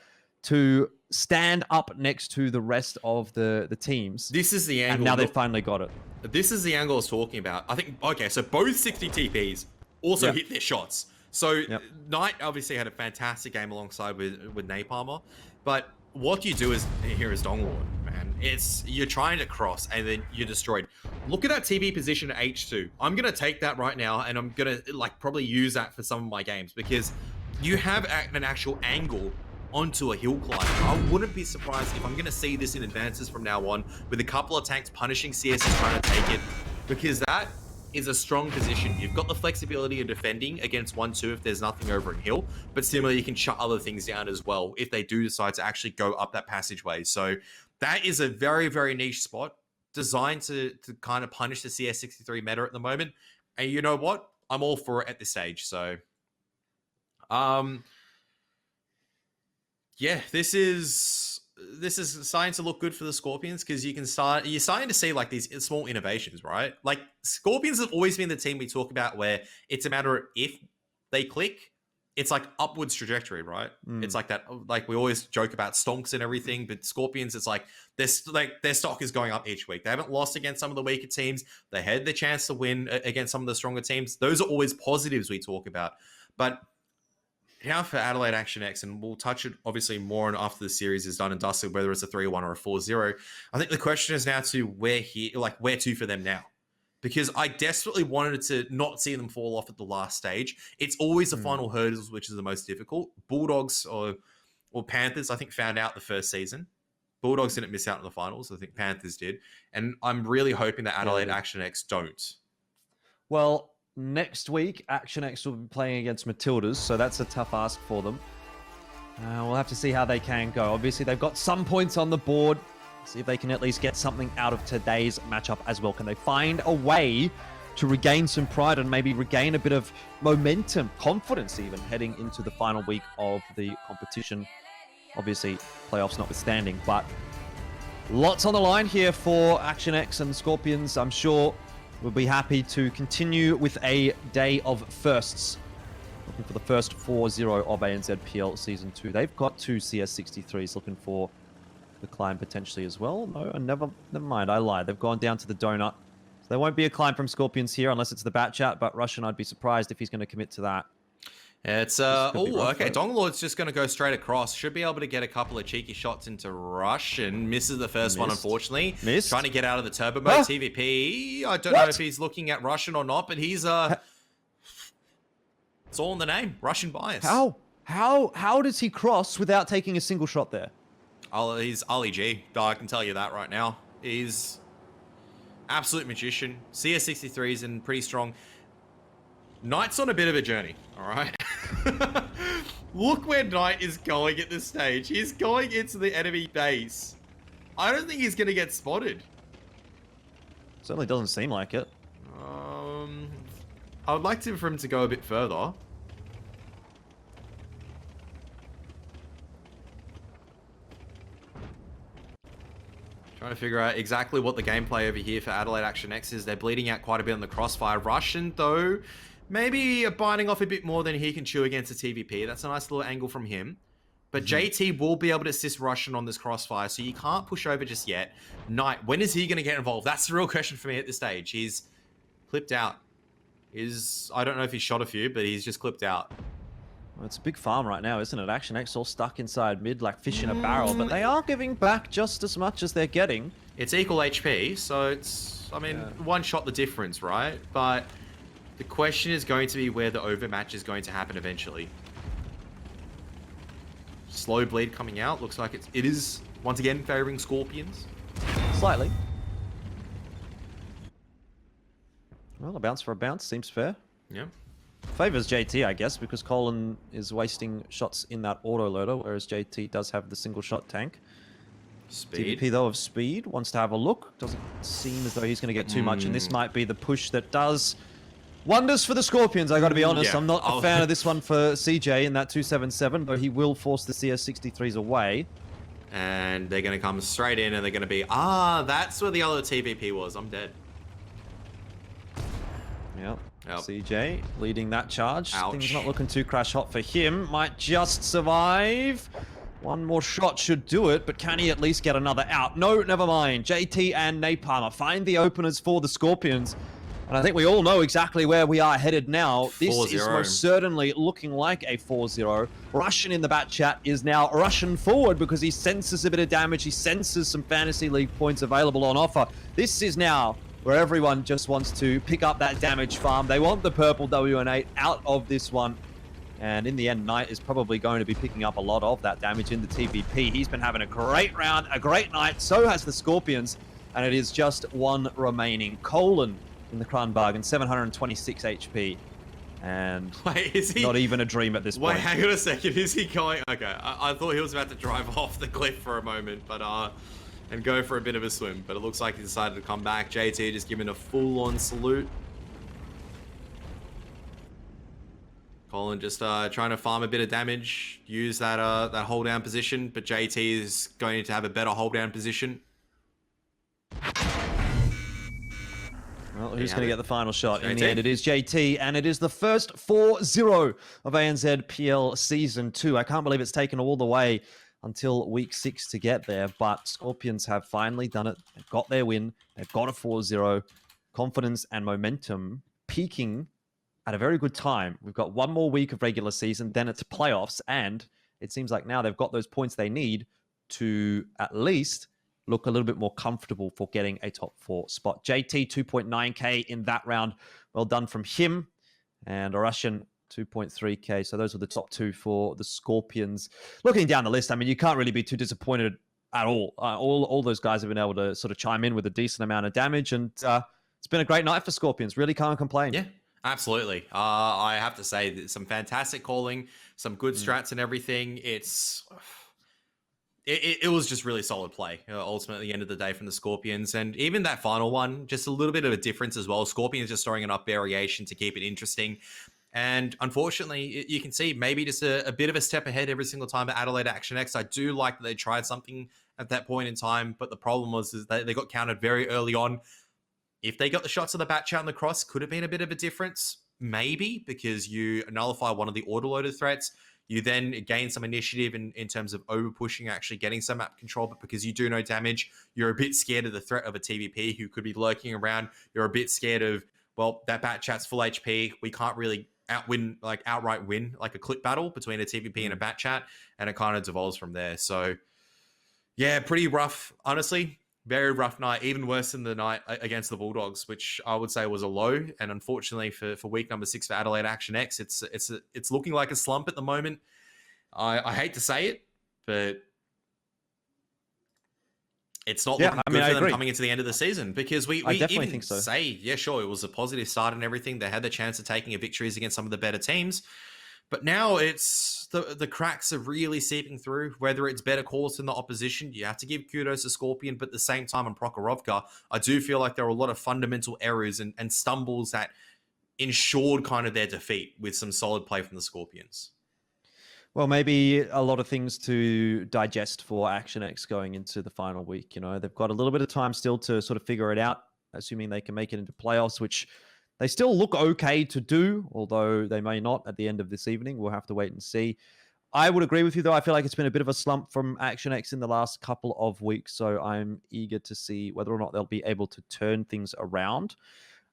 to stand up next to the rest of the teams. This is the angle. And now they finally got it. This is the angle I was talking about. I think, okay, so both 60 TPs also hit their shots. So Knight obviously had a fantastic game alongside with Napalmer, but what you do is here is Donglord, man. You're trying to cross and then you're destroyed. Look at that TV position at H2. I'm gonna take that right now and I'm gonna probably use that for some of my games because you have an actual angle onto a hill climb. I wouldn't be surprised if I'm gonna see this in advances from now on with a couple of tanks punishing CS and trying to take it, because that is a strong position. You've got the flexibility of defending against 1-2 if there's nothing over in hill, but similarly you can shut other things down as well if they do decide to actually go up that passageway. So that is a very, very niche spot designed to kind of punish the CS63 meta at the moment. And you know what? I'm all for it at this stage. So yeah, this is starting to look good for the Skorpions because you're starting to see like these small innovations, right? Like Skorpions have always been the team we talk about where it's a matter of if they click, it's like upwards trajectory, right? It's like that, like we always joke about stonks and everything, but Skorpions, it's like their stock is going up each week. They haven't lost against some of the weaker teams. They had the chance to win against some of the stronger teams. Those are always positives we talk about. But now for Adelaide Action X, and we'll touch it obviously more on after the series is done and dusted, whether it's a 3-1 or a 4-0. I think the question is now to where to for them now. Because I desperately wanted to not see them fall off at the last stage. It's always the final hurdles, which is the most difficult. Bulldogs or Panthers, I think, found out the first season. Bulldogs didn't miss out in the finals. I think Panthers did. And I'm really hoping that Adelaide Action X don't. Well, next week, Action X will be playing against Matildas, so that's a tough ask for them. We'll have to see how they can go. Obviously, they've got some points on the board. See if they can at least get something out of today's matchup as well. Can they find a way to regain some pride and maybe regain a bit of momentum, confidence even, heading into the final week of the competition? Obviously, playoffs notwithstanding, but lots on the line here for Action X and Skorpions. I'm sure we'll be happy to continue with a day of firsts. Looking for the first 4-0 of ANZPL Season 2. They've got 2 CS63s, looking for the climb potentially as well. No, never mind. I lied. They've gone down to the donut. So there won't be a climb from Skorpions here unless it's the bat chat, but Russian, I'd be surprised if he's going to commit to that. It's okay. Donglord's just going to go straight across. Should be able to get a couple of cheeky shots into Russian. Misses the first one, unfortunately. Missed. Trying to get out of the turbo mode. TVP. I don't know if he's looking at Russian or not, but he's it's all in the name. Russian bias. How does he cross without taking a single shot there? He's Ali G. I can tell you that right now. He's absolute magician. CS63s and pretty strong. Knight's on a bit of a journey, all right? Look where Knight is going at this stage. He's going into the enemy base. I don't think he's going to get spotted. Certainly doesn't seem like it. I would like for him to go a bit further. Trying to figure out exactly what the gameplay over here for Adelaide Action X is. They're bleeding out quite a bit on the crossfire. Russian, though, maybe biting off a bit more than he can chew against a TVP. That's a nice little angle from him. But JT will be able to assist Russian on this crossfire, so you can't push over just yet. Knight, when is he going to get involved? That's the real question for me at this stage. He's clipped out. I don't know if he shot a few, but he's just clipped out. Well, it's a big farm right now, isn't it? Action X all stuck inside mid like fish in a barrel, but they are giving back just as much as they're getting. It's equal HP, so it's, I mean, one shot the difference, right? But the question is going to be where the overmatch is going to happen eventually. Slow bleed coming out. Looks like it is, once again, favoring Skorpions. Slightly. Well, a bounce for a bounce seems fair. Yeah. Favors JT, I guess, because Colin is wasting shots in that auto loader, whereas JT does have the single shot tank. Speed. TVP, though, of speed, wants to have a look. Doesn't seem as though he's going to get too much, and this might be the push that does wonders for the Skorpions, I got to be honest. I'm not a fan of this one for CJ in that 277, though he will force the CS63s away. And they're going to come straight in, and they're going to be, that's where the other TVP was. I'm dead. Yep. CJ leading that charge. Ouch. Things not looking too crash hot for him. Might just survive. One more shot should do it, but can he at least get another out? No, never mind. JT and Napalmer find the openers for the Skorpions. And I think we all know exactly where we are headed now. This is most certainly looking like a 4-0. Russian in the bat chat is now rushing forward because he senses a bit of damage. He senses some Fantasy League points available on offer. This is now where everyone just wants to pick up that damage farm. They want the purple WN8 out of this one. And in the end, Knight is probably going to be picking up a lot of that damage in the TVP. He's been having a great round, a great night. So has the Skorpions. And it is just one remaining. Colin in the Crown Bargain, 726 HP. And wait, is he... not even a dream at this point. Wait, hang on a second. Is he going... Okay, I thought he was about to drive off the cliff for a moment, but and go for a bit of a swim. But it looks like he decided to come back. JT just giving a full-on salute. Colin just trying to farm a bit of damage, use that hold down position, but JT is going to have a better hold down position. Well, Well, who's going to get the final shot? In JT. the end, it is JT, and it is the first 4-0 of ANZ PL Season 2. I can't believe it's taken all the way until week 6 to get there, but Skorpions have finally done it. They've got their win. They've got a 4-0. Confidence and momentum peaking at a very good time. We've got one more week of regular season, then it's playoffs, and it seems like now they've got those points they need to at least look a little bit more comfortable for getting a top 4 spot. JT, 2.9K in that round. Well done from him. And a Russian, 2.3K. So those are the top 2 for the Skorpions. Looking down the list, I mean, you can't really be too disappointed at all. All those guys have been able to sort of chime in with a decent amount of damage. And it's been a great night for Skorpions. Really can't complain. Yeah. Absolutely. I have to say some fantastic calling, some good strats and everything. It was just really solid play, ultimately, at the end of the day from the Skorpions. And even that final one, just a little bit of a difference as well. Skorpions just throwing enough variation to keep it interesting. And unfortunately, you can see maybe just a bit of a step ahead every single time at Adelaide Action X. I do like that they tried something at that point in time, but the problem was is they got countered very early on. If they got the shots of the batch out and the cross, could have been a bit of a difference. Maybe, because you nullify one of the autoloaded threats. You then gain some initiative in terms of over pushing, actually getting some map control, but because you do no damage, you're a bit scared of the threat of a TVP who could be lurking around. You're a bit scared of, well, that bat chat's full HP. We can't really outright win like a clip battle between a TVP and a bat chat, and it kind of devolves from there. So yeah, pretty rough, honestly. Very rough night, even worse than the night against the Bulldogs, which I would say was a low. And unfortunately for week number 6 for Adelaide Action X, it's looking like a slump at the moment. I hate to say it, but it's not looking good for them coming into the end of the season, because we definitely even think so. say, yeah, sure, it was a positive start and everything. They had the chance of taking a victories against some of the better teams. But now it's the cracks are really seeping through, whether it's better calls than the opposition. You have to give kudos to Skorpion, but at the same time on Prokhorovka, I do feel like there are a lot of fundamental errors and stumbles that ensured kind of their defeat with some solid play from the Skorpions. Well, maybe a lot of things to digest for Action X going into the final week. You know, they've got a little bit of time still to sort of figure it out, assuming they can make it into playoffs, which they still look okay to do, although they may not at the end of this evening. We'll have to wait and see. I would agree with you, though. I feel like it's been a bit of a slump from Action X in the last couple of weeks, so I'm eager to see whether or not they'll be able to turn things around.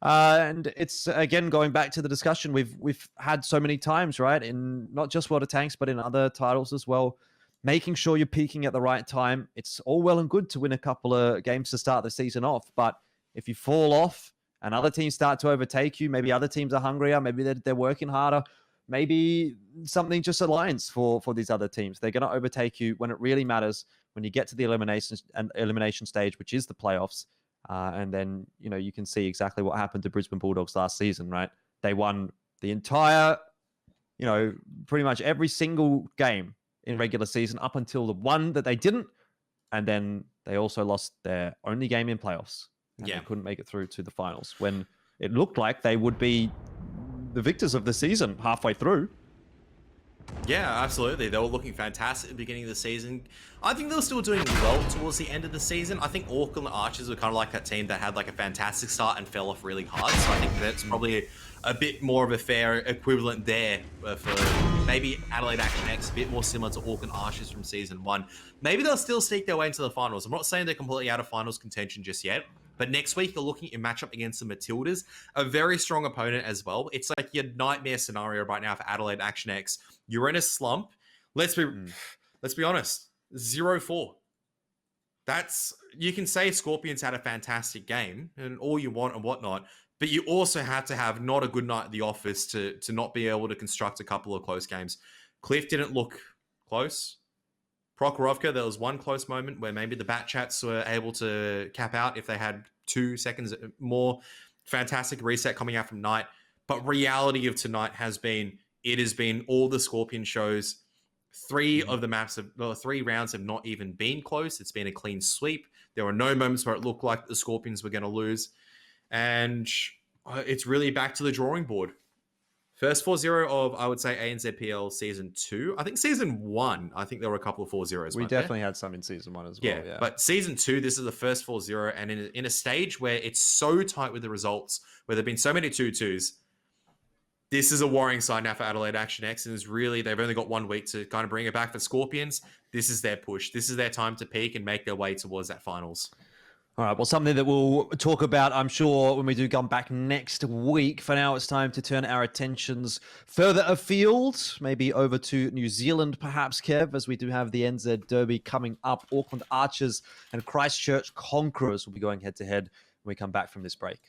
And it's, again, going back to the discussion we've had so many times, right? In not just World of Tanks, but in other titles as well. Making sure you're peaking at the right time. It's all well and good to win a couple of games to start the season off, but if you fall off, and other teams start to overtake you, maybe other teams are hungrier, maybe they're working harder, maybe something just aligns for these other teams. They're going to overtake you when it really matters, when you get to the elimination stage, which is the playoffs. And then, you know, you can see exactly what happened to Brisbane Bulldogs last season, right? They won the entire, you know, pretty much every single game in regular season up until the one that they didn't. And then they also lost their only game in playoffs. And they couldn't make it through to the finals when it looked like they would be the victors of the season halfway through. Yeah, absolutely. They were looking fantastic at the beginning of the season. I think they were still doing well towards the end of the season. I think Auckland Archers were kind of like that team that had like a fantastic start and fell off really hard. So I think that's probably a bit more of a fair equivalent there for maybe Adelaide Action X, a bit more similar to Auckland Archers from season 1. Maybe they'll still sneak their way into the finals. I'm not saying they're completely out of finals contention just yet. But next week, you're looking at match up against the Matildas, a very strong opponent as well. It's like your nightmare scenario right now for Adelaide Action X. You're in a slump. Let's be honest. 0-4. You can say Skorpions had a fantastic game and all you want and whatnot, but you also have to have not a good night at the office to not be able to construct a couple of close games. Cliff didn't look close. Prokhorovka, there was one close moment where maybe the bat chats were able to cap out if they had 2 seconds more. Fantastic reset coming out from Knight. But reality of tonight has been, it has been all the Skorpion shows. 3 rounds have not even been close. It's been a clean sweep. There were no moments where it looked like the Skorpions were going to lose. And it's really back to the drawing board First 4-0 of, I would say, ANZPL Season 2. I think Season 1, I think there were a couple of 4-0s. We definitely had some in Season 1 as well. Yeah, but Season 2, this is the first 4-0. And in a stage where it's so tight with the results, where there have been so many 2-2s, this is a worrying sign now for Adelaide Action X. And they've only got 1 week to kind of bring it back for Skorpions. This is their push. This is their time to peak and make their way towards that finals. All right, well, something that we'll talk about, I'm sure, when we do come back next week. For now, it's time to turn our attentions further afield, maybe over to New Zealand, perhaps, Kev, as we do have the NZ Derby coming up. Auckland Archers and Christchurch Conquerors will be going head-to-head when we come back from this break.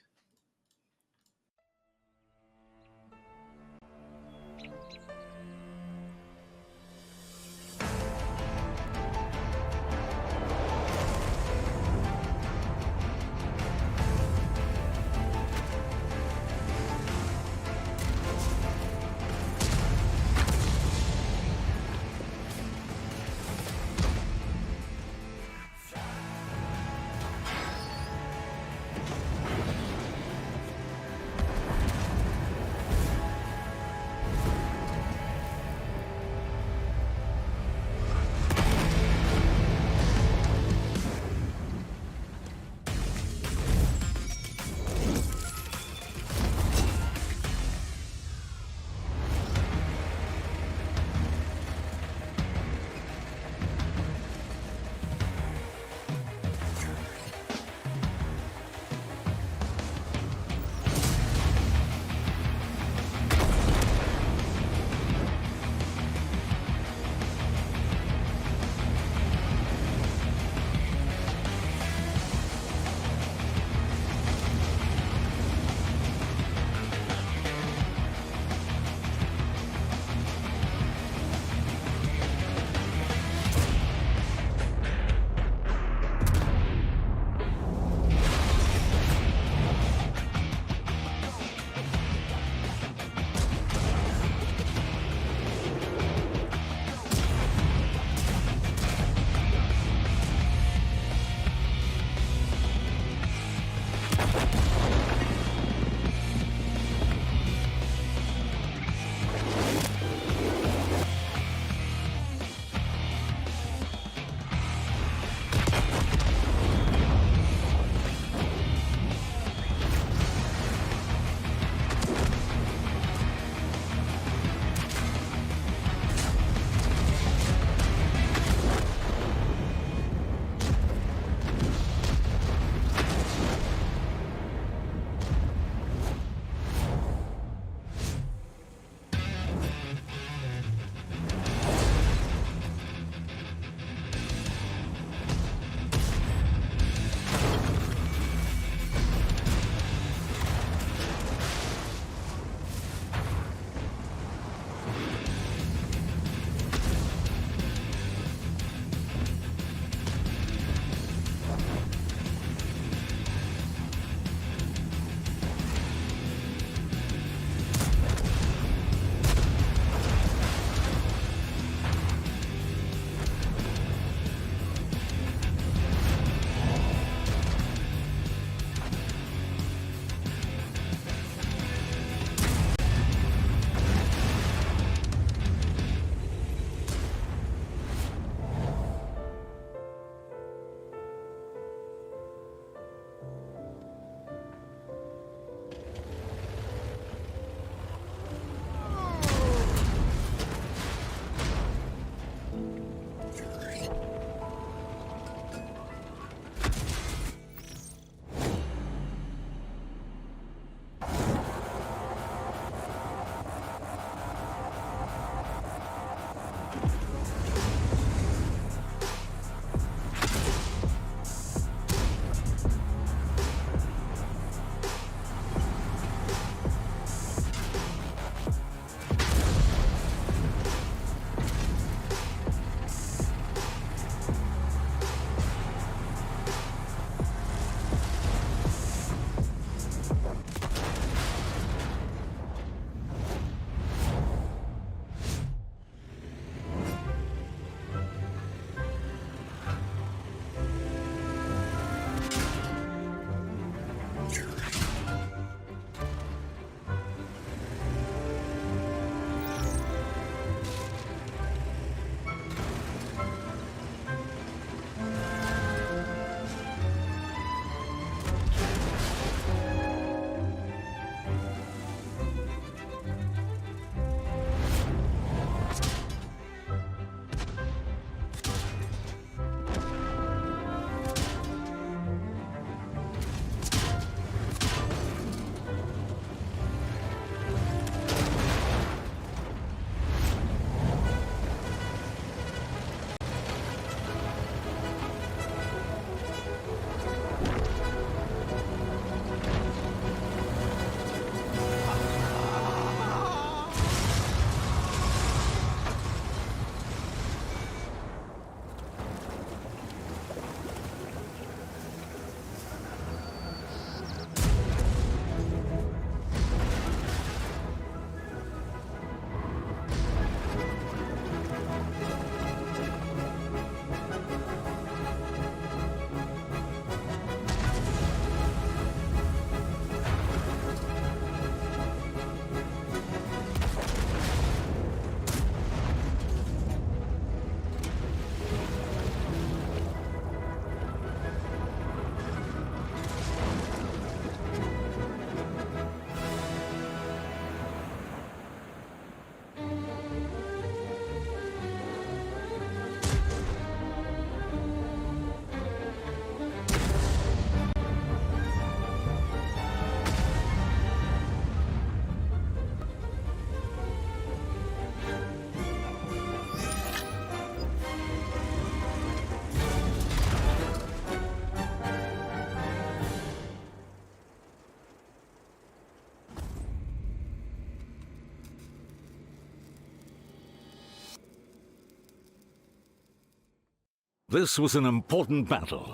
This was an important battle.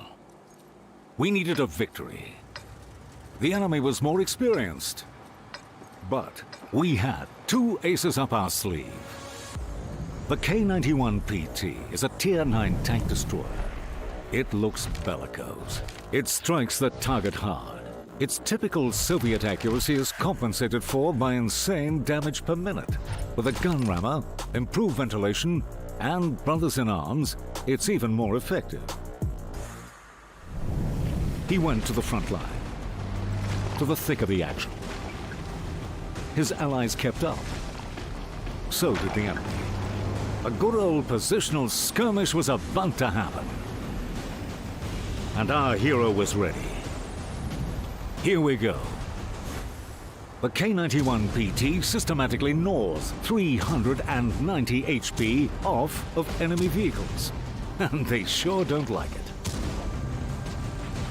We needed a victory. The enemy was more experienced. But we had two aces up our sleeve. The K-91PT is a Tier 9 tank destroyer. It looks bellicose. It strikes the target hard. Its typical Soviet accuracy is compensated for by insane damage per minute. With a gun rammer, improved ventilation, and brothers in arms, it's even more effective. He went to the front line, to the thick of the action. His allies kept up. So did the enemy. A good old positional skirmish was about to happen. And our hero was ready. Here we go. The K-91PT systematically gnaws 390 HP off of enemy vehicles. And they sure don't like it.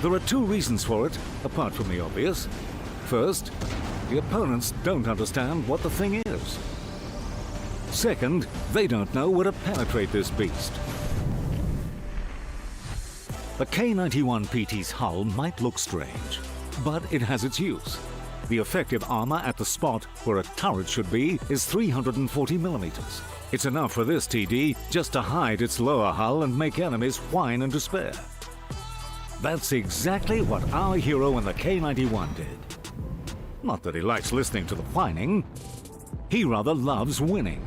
There are two reasons for it, apart from the obvious. First, the opponents don't understand what the thing is. Second, they don't know where to penetrate this beast. The K-91PT's hull might look strange, but it has its use. The effective armor at the spot where a turret should be is 340 millimeters. It's enough for this TD just to hide its lower hull and make enemies whine in despair. That's exactly what our hero in the K-91 did. Not that he likes listening to the whining. He rather loves winning.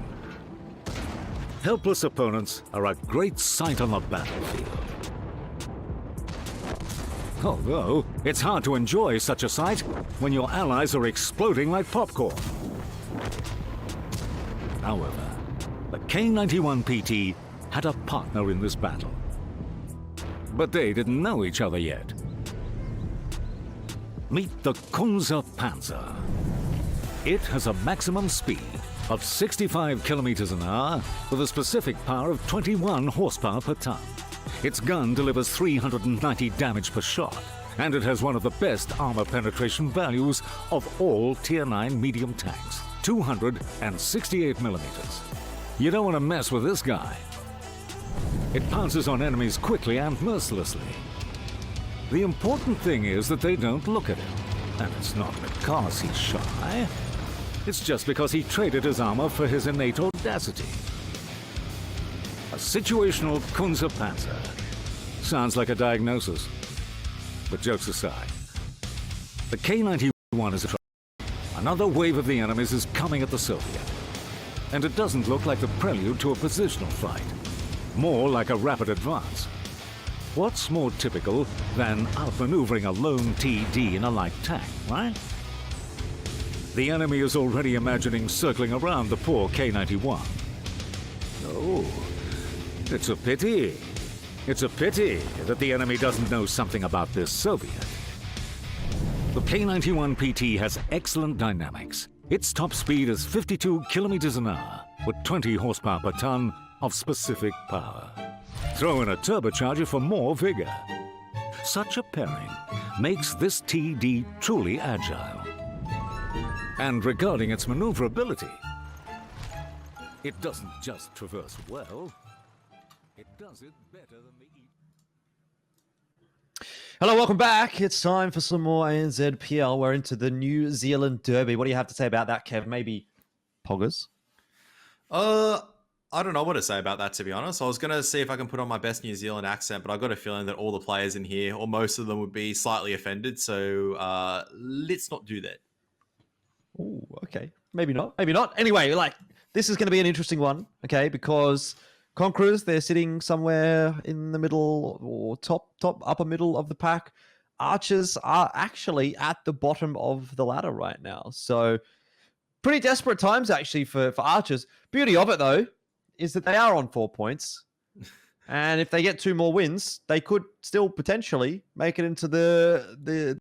Helpless opponents are a great sight on the battlefield. Although, it's hard to enjoy such a sight when your allies are exploding like popcorn. However, the K-91PT had a partner in this battle. But they didn't know each other yet. Meet the Panzer. It has a maximum speed of 65 kilometers an hour with a specific power of 21 horsepower per ton. Its gun delivers 390 damage per shot, and it has one of the best armor penetration values of all Tier 9 medium tanks, 268 millimeters. You don't want to mess with this guy. It pounces on enemies quickly and mercilessly. The important thing is that they don't look at him, and it's not because he's shy. It's just because he traded his armor for his innate audacity. A situational Panzer. Sounds like a diagnosis. But jokes aside, the K-91 is a trouble. Another wave of the enemies is coming at the Soviet. And it doesn't look like the prelude to a positional fight. More like a rapid advance. What's more typical than outmaneuvering a lone TD in a light tank, right? The enemy is already imagining circling around the poor K-91. Oh, it's a pity. It's a pity that the enemy doesn't know something about this Soviet. The K-91PT has excellent dynamics. Its top speed is 52 kilometers an hour, with 20 horsepower per ton of specific power. Throw in a turbocharger for more vigor. Such a pairing makes this TD truly agile. And regarding its maneuverability, it doesn't just traverse well, it does it better than the... Hello, welcome back. It's time for some more ANZ PL. We're into the New Zealand Derby. What do you have to say about that, Kev? Maybe Poggers? I don't know what to say about that, to be honest. I was going to see if I can put on my best New Zealand accent, but I've got a feeling that all the players in here, or most of them, would be slightly offended. So let's not do that. Oh, okay. Maybe not. Maybe not. Anyway, this is going to be an interesting one, okay? Because Conquerors, they're sitting somewhere in the middle or upper middle of the pack. Archers are actually at the bottom of the ladder right now. So pretty desperate times, actually, for Archers. Beauty of it, though, is that they are on 4 points. And if they get 2 more wins, they could still potentially make it into the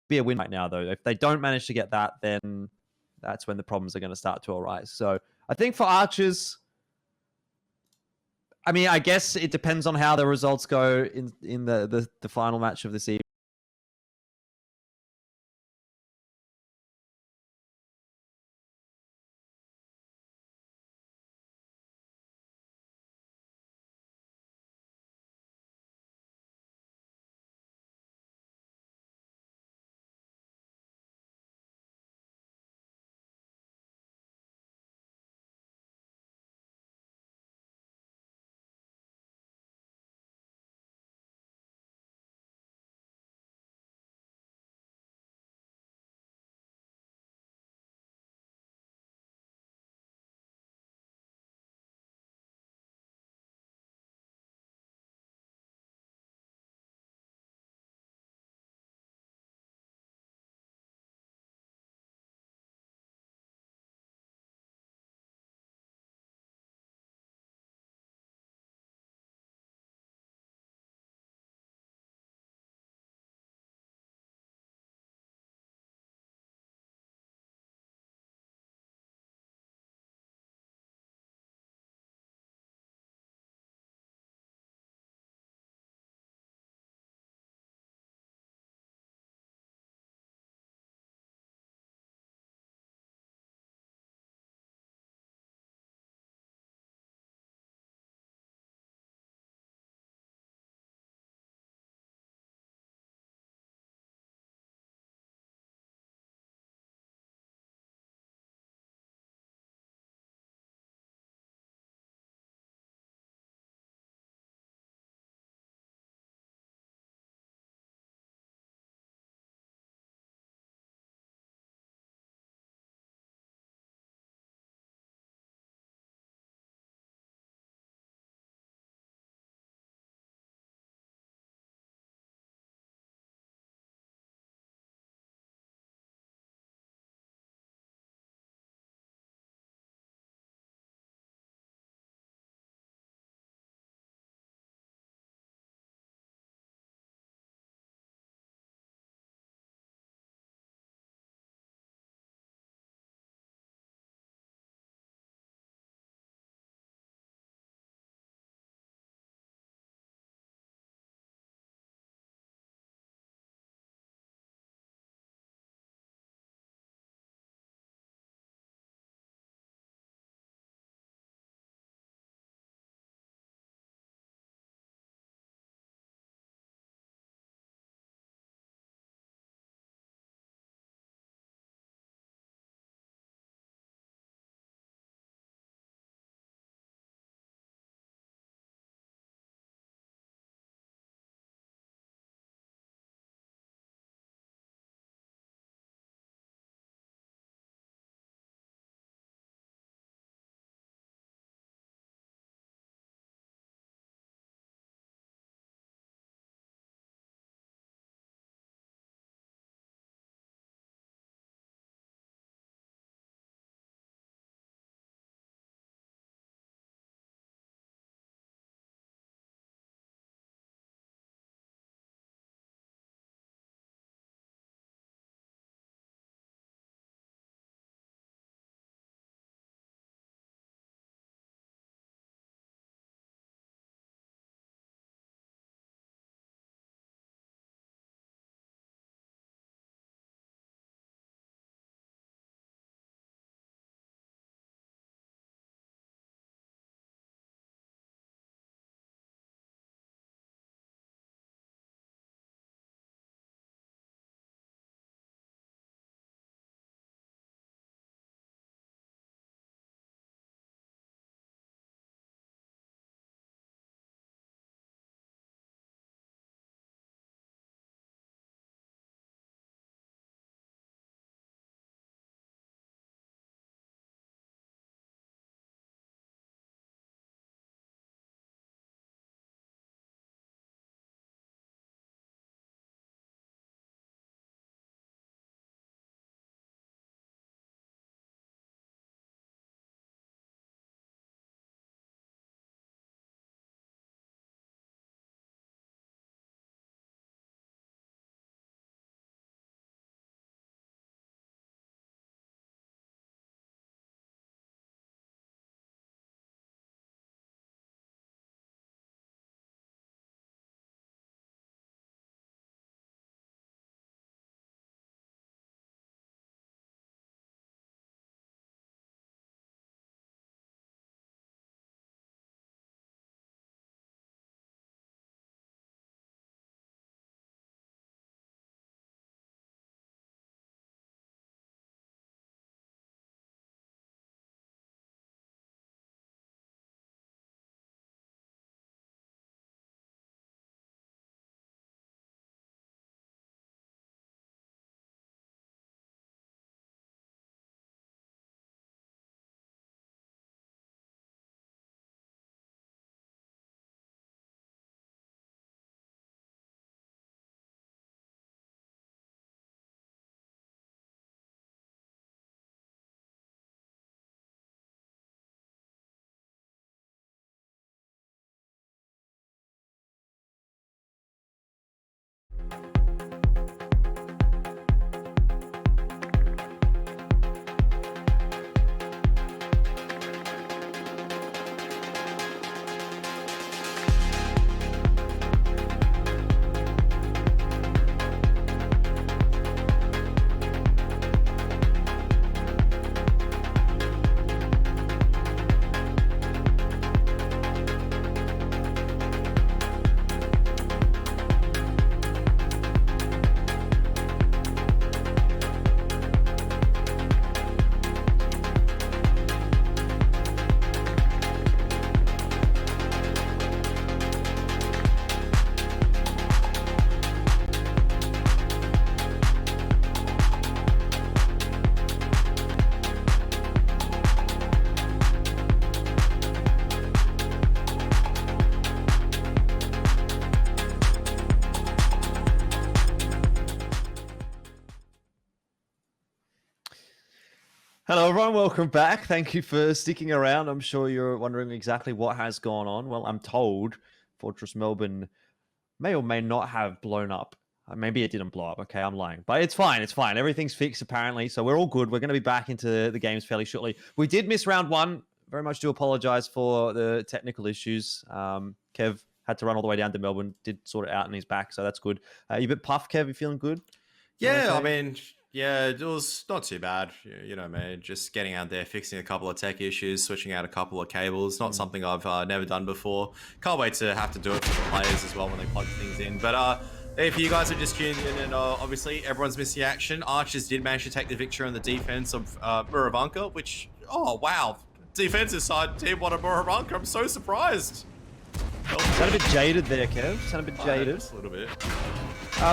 be a win right now, though. If they don't manage to get that, then that's when the problems are going to start to arise. So I think for Archers, I mean, I guess it depends on how the results go in the final match of this evening. Hello, everyone. Welcome back. Thank you for sticking around. I'm sure you're wondering exactly what has gone on. Well, I'm told Fortress Melbourne may or may not have blown up. Maybe it didn't blow up. Okay, I'm lying. But it's fine. It's fine. Everything's fixed, apparently. So we're all good. We're going to be back into the games fairly shortly. We did miss round one. Very much do apologize for the technical issues. Kev had to run all the way down to Melbourne. Did sort it out and he's back, so that's good. You a bit puffed, Kev? You feeling good? Yeah, Okay? I mean, yeah, it was not too bad. You know, man, just getting out there, fixing a couple of tech issues, switching out a couple of cables. Not something I've never done before. Can't wait to have to do it for the players as well when they plug things in. But if you guys are just tuned in, and obviously everyone's missed the action, Archers did manage to take the victory on the defense of Muravanka, which, oh, wow. Defensive side team won a Muravanka. I'm so surprised. Sound a bit jaded there, Kev. Sound a bit jaded. Just a little bit.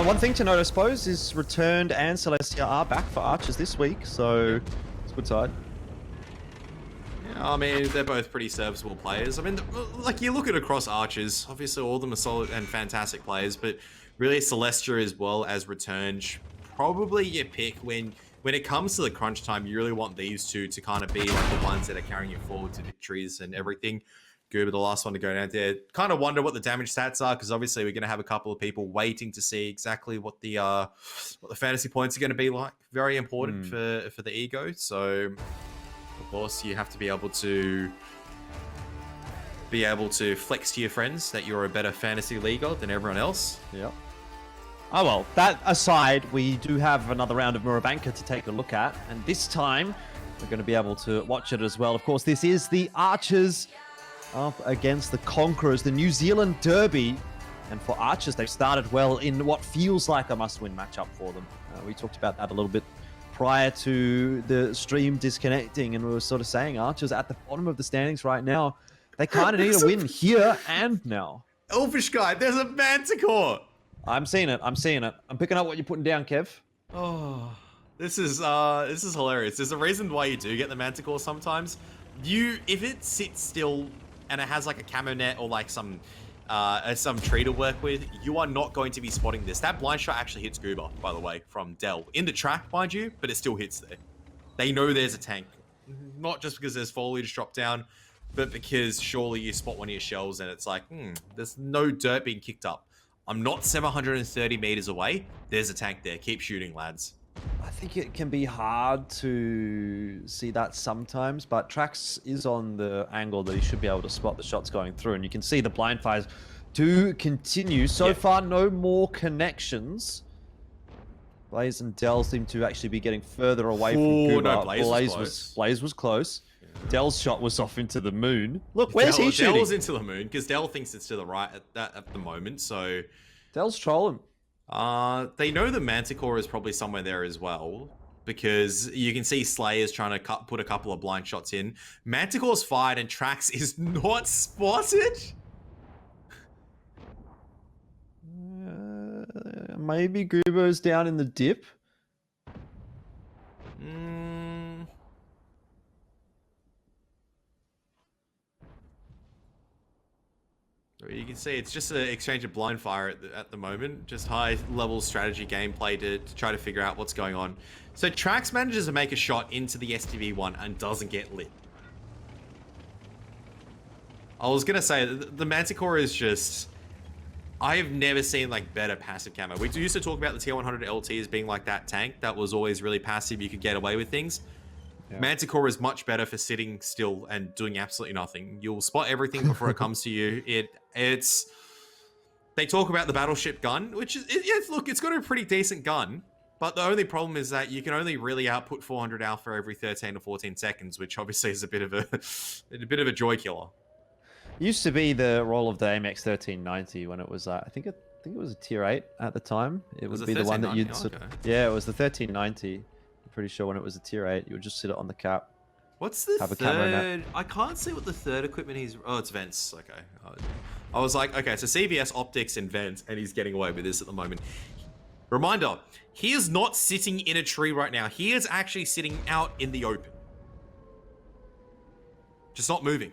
One thing to note, I suppose, is Returned and Celestia are back for Archers this week, so it's a good side. Yeah, I mean, they're both pretty serviceable players. I mean, like, you look at across Archers, obviously all of them are solid and fantastic players, but really Celestia as well as Returned, probably your pick when it comes to the crunch time. You really want these two to kind of be like the ones that are carrying you forward to victories and everything. Goober, the last one to go down there. Kind of wonder what the damage stats are, because obviously we're going to have a couple of people waiting to see exactly what the fantasy points are going to be like. Very important for the ego. So, of course, you have to be able to flex to your friends that you're a better fantasy leaguer than everyone else. Yep. Oh, well, that aside, we do have another round of Muravanka to take a look at, and this time we're going to be able to watch it as well. Of course, this is the Archers up against the Conquerors, the New Zealand Derby. And for Archers, they've started well in what feels like a must-win matchup for them. We talked about that a little bit prior to the stream disconnecting, and we were sort of saying Archers at the bottom of the standings right now. They kind of need a win here and now. Elfish guy, there's a Manticore. I'm seeing it. I'm picking up what you're putting down, Kev. Oh, this is hilarious. There's a reason why you do get the Manticore sometimes. If it sits still and it has like a camo net or like some tree to work with, you are not going to be spotting this. That blind shot actually hits Goober, by the way, from Dell. In the track, mind you, but it still hits there. They know there's a tank. Not just because there's foliage drop down, but because surely you spot one of your shells and it's like, there's no dirt being kicked up. I'm not 730 meters away. There's a tank there. Keep shooting, lads. I think it can be hard to see that sometimes, but Trax is on the angle that he should be able to spot the shots going through, and you can see the blind fires do continue. So far, no more connections. Blaze and Dell seem to actually be getting further away from Goober. No, Blaze was close. Dell's shot was off into the moon. Look, where's he shooting? Dell's into the moon, because Dell thinks it's to the right at the moment, so... Dell's trolling. They know the Manticore is probably somewhere there as well, because you can see Slayer's trying to put a couple of blind shots in. Manticore's fired and Trax is not spotted? Maybe Goober's down in the dip. You can see it's just an exchange of blind fire at the moment. Just high-level strategy gameplay to try to figure out what's going on. So Trax manages to make a shot into the STV-1 and doesn't get lit. I was going to say, the Manticore is just... I have never seen like better passive camo. We used to talk about the tier 100 LT as being like that tank that was always really passive. You could get away with things. Yeah. Manticore is much better for sitting still and doing absolutely nothing. You'll spot everything before it comes to you. It's. They talk about the battleship gun, which is look, it's got a pretty decent gun. But the only problem is that you can only really output 400 alpha every 13 or 14 seconds, which obviously is a bit of a joy killer. It used to be the role of the AMX 1390 when it was, I think it was a tier 8 at the time. It would be the one that you'd... Okay. Yeah, it was the 1390. I'm pretty sure when it was a tier 8, you would just sit it on the cap. What's the third? I can't see what the third equipment is. Oh, it's vents. Okay. I was like, okay, so CVS, optics, and vents, and he's getting away with this at the moment. Reminder, he is not sitting in a tree right now. He is actually sitting out in the open. Just not moving.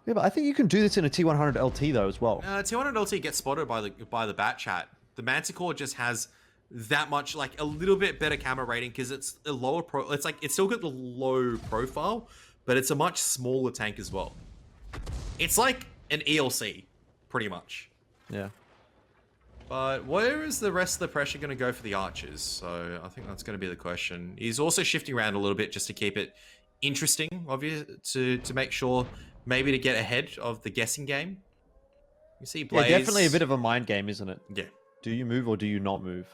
Yeah, but I think you can do this in a T100 LT though as well. T100 LT gets spotted by the bat chat. The Manticore just has that much, like a little bit better camera rating because it's a lower it's still got the low profile, but it's a much smaller tank as well. It's like an ELC, pretty much. Yeah. But where is the rest of the pressure going to go for the archers? So I think that's going to be the question. He's also shifting around a little bit just to keep it interesting, obviously, to make sure maybe to get ahead of the guessing game. You see Blaze. Yeah, definitely a bit of a mind game, isn't it? Yeah. Do you move or do you not move?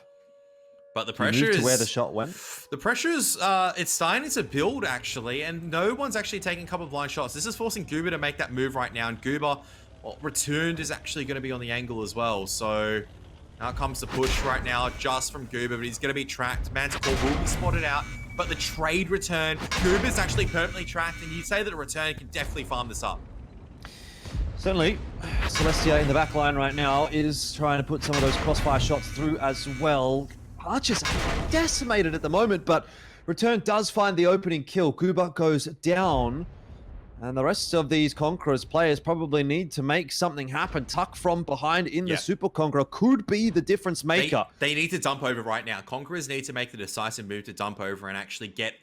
But the pressure is to where the shot went. The pressure is it's starting to build actually, and no one's actually taking a couple of blind shots. This is forcing Goober to make that move right now, and Goober, returned is actually going to be on the angle as well. So now comes the push right now, just from Goober, but he's going to be tracked. Manticore will be spotted out, but the trade return, Goober's actually permanently tracked, and you'd say that a return can definitely farm this up. Certainly, Celestia in the back line right now is trying to put some of those crossfire shots through as well. Archers are decimated at the moment, but Return does find the opening kill. Goober goes down, and the rest of these Conquerors players probably need to make something happen. Tuck from behind in the Super Conqueror could be the difference maker. They need to dump over right now. Conquerors need to make the decisive move to dump over and actually get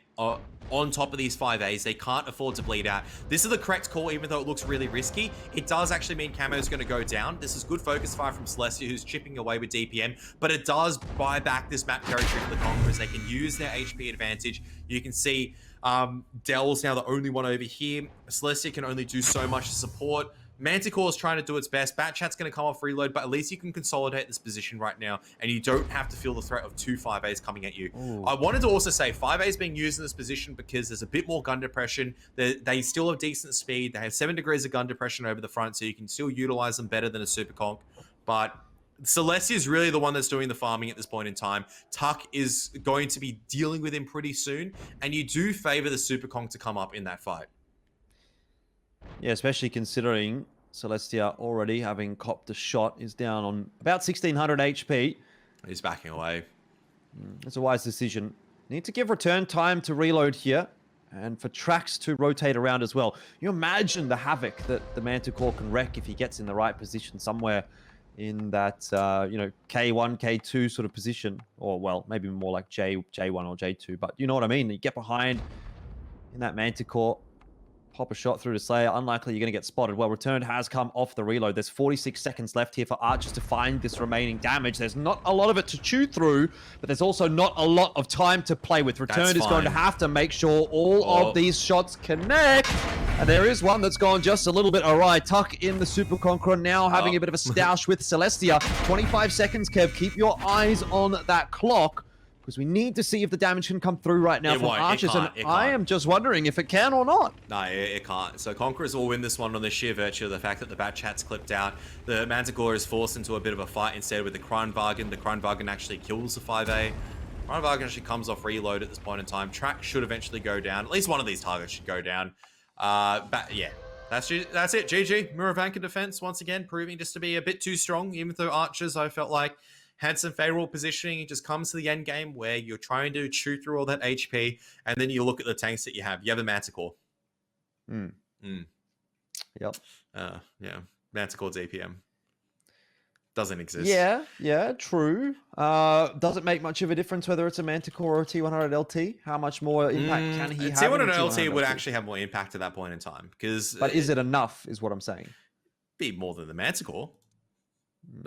on top of these 5As. They can't afford to bleed out. This is the correct call, even though it looks really risky. It does actually mean Camo is going to go down. This is good focus fire from Celestia, who's chipping away with DPM, but it does buy back this map territory for the Conquerors. They can use their HP advantage. You can see Dell's now the only one over here. Celestia can only do so much to support. Manticore is trying to do its best. Batchat's going to come off reload, but at least you can consolidate this position right now, and you don't have to feel the threat of two 5As coming at you. Ooh. I wanted to also say 5As being used in this position because there's a bit more gun depression. They still have decent speed. They have 7 degrees of gun depression over the front, so you can still utilize them better than a Super Conk. But Celestia is really the one that's doing the farming at this point in time. Tuck is going to be dealing with him pretty soon, and you do favor the Super Conk to come up in that fight. Yeah, especially considering Celestia already having copped a shot is down on about 1600 HP. He's backing away. That's a wise decision. Need to give Return time to reload here and for Trax to rotate around as well. You imagine the havoc that the Manticore can wreak if he gets in the right position somewhere in that, K1, K2 sort of position. Or, well, maybe more like J1 or J2. But you know what I mean? You get behind in that Manticore, pop a shot through to Slayer. Unlikely you're going to get spotted. Well, Return has come off the reload. There's 46 seconds left here for Archers to find this remaining damage. There's not a lot of it to chew through, but there's also not a lot of time to play with. Return is going to have to make sure all of these shots connect. And there is one that's gone just a little bit awry. Tuck in the Super Conqueror now having a bit of a stoush with Celestia. 25 seconds, Kev. Keep your eyes on that clock, because we need to see if the damage can come through right now from Archers, and I am just wondering if it can or not. No, it can't. So Conquerors will win this one on the sheer virtue of the fact that the Batchat's clipped out. The Manticore is forced into a bit of a fight instead with the Kranwagen. The Kranwagen actually kills the 5A. Kranwagen actually comes off reload at this point in time. Track should eventually go down. At least one of these targets should go down. Yeah, that's it. GG. Muravanka defense, once again, proving just to be a bit too strong, even though Archers, I felt like, had some favorable positioning. It just comes to the end game where you're trying to chew through all that HP, and then you look at the tanks that you have. You have a Manticore. Yep. Yeah. Manticore DPM. Doesn't exist. Yeah, true. Does it make much of a difference whether it's a Manticore or a T100 LT? How much more impact can he have? T100 LT would actually have more impact at that point in time. But is it enough, is what I'm saying? Be more than the Manticore.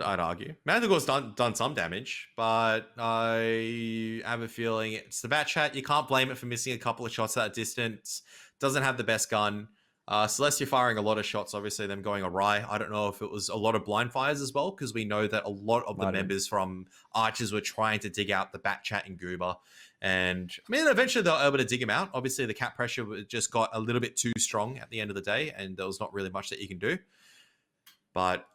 I'd argue. Manticore's done some damage, but I have a feeling it's the Bat Chat. You can't blame it for missing a couple of shots at that distance. Doesn't have the best gun. Celestia firing a lot of shots, obviously them going awry. I don't know if it was a lot of blind fires as well, because we know that a lot of the members from Archers were trying to dig out the Bat Chat and Goober. And I mean, eventually they were able to dig him out. Obviously the cap pressure just got a little bit too strong at the end of the day, and there was not really much that you can do. But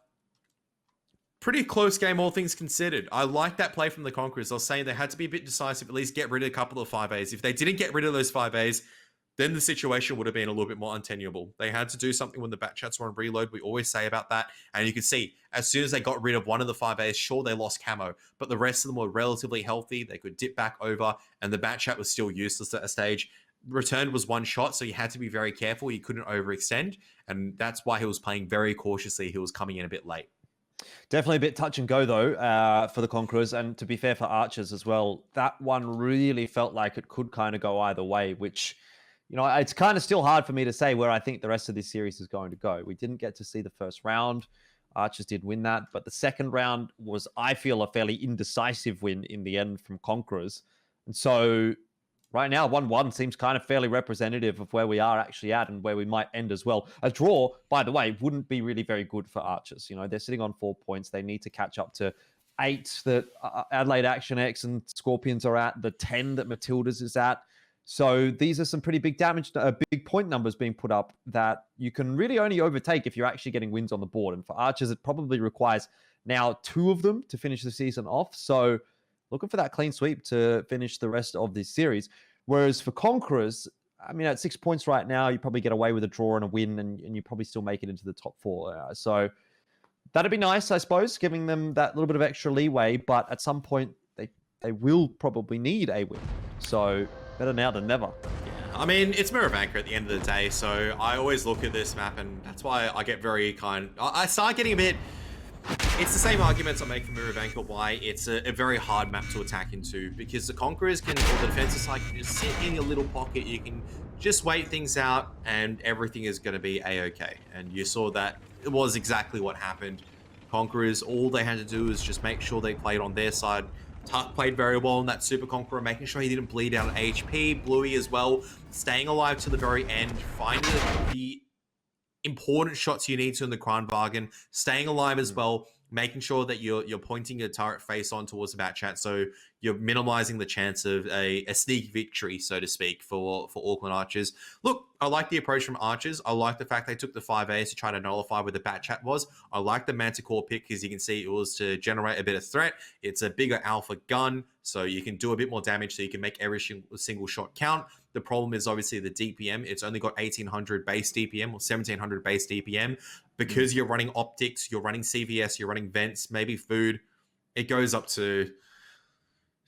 pretty close game, all things considered. I like that play from the Conquerors. I was saying they had to be a bit decisive, at least get rid of a couple of 5As. If they didn't get rid of those 5As, then the situation would have been a little bit more untenable. They had to do something when the Bat Chats were on reload. We always say about that. And you can see, as soon as they got rid of one of the 5As, sure, they lost camo, but the rest of them were relatively healthy. They could dip back over, and the Bat Chat was still useless at a stage. Return was one shot, so you had to be very careful. You couldn't overextend, and that's why he was playing very cautiously. He was coming in a bit late. Definitely a bit touch and go, though, for the Conquerors. And to be fair for Archers as well, that one really felt like it could kind of go either way, which, you know, it's kind of still hard for me to say where I think the rest of this series is going to go. We didn't get to see the first round. Archers did win that. But the second round was, I feel, a fairly indecisive win in the end from Conquerors. And so right now, 1-1 seems kind of fairly representative of where we are actually at and where we might end as well. A draw, by the way, wouldn't be really very good for Archers. You know, they're sitting on 4 points. They need to catch up to 8 that Adelaide Action X and Skorpions are at, the 10 that Matildas is at. So these are some pretty big big point numbers being put up that you can really only overtake if you're actually getting wins on the board. And for Archers, it probably requires now 2 of them to finish the season off. So looking for that clean sweep to finish the rest of this series. Whereas for Conquerors, I mean, at 6 points right now, you probably get away with a draw and a win, and you probably still make it into the top 4. So that'd be nice, I suppose, giving them that little bit of extra leeway. But at some point, they will probably need a win. So better now than never. Yeah, I mean, it's Miravanka at the end of the day. So I always look at this map, and that's why I get very I start getting a bit. It's the same arguments I make for Miravanka, why it's a very hard map to attack into, because the Conquerors can, or the defensive side can just sit in your little pocket. You can just wait things out and everything is going to be a-okay. And you saw that it was exactly what happened. Conquerors, all they had to do was just make sure they played on their side. Tuck played very well in that Super Conqueror, making sure he didn't bleed out on HP. Bluey as well, staying alive to the very end, finding the important shots you need to in the Crown Bargain, staying alive as well, making sure that you're pointing your turret face on towards the Bat Chat, so you're minimizing the chance of a sneak victory, so to speak, for Auckland Archers. Look, I like the approach from Archers. I like the fact they took the 5As to try to nullify where the Bat Chat was. I like the Manticore pick, because you can see it was to generate a bit of threat. It's a bigger alpha gun, so you can do a bit more damage, so you can make every single shot count. The problem is obviously the DPM. It's only got 1800 base DPM or 1700 base DPM. Because you're running optics, you're running CVS, you're running vents, maybe food. It goes up to,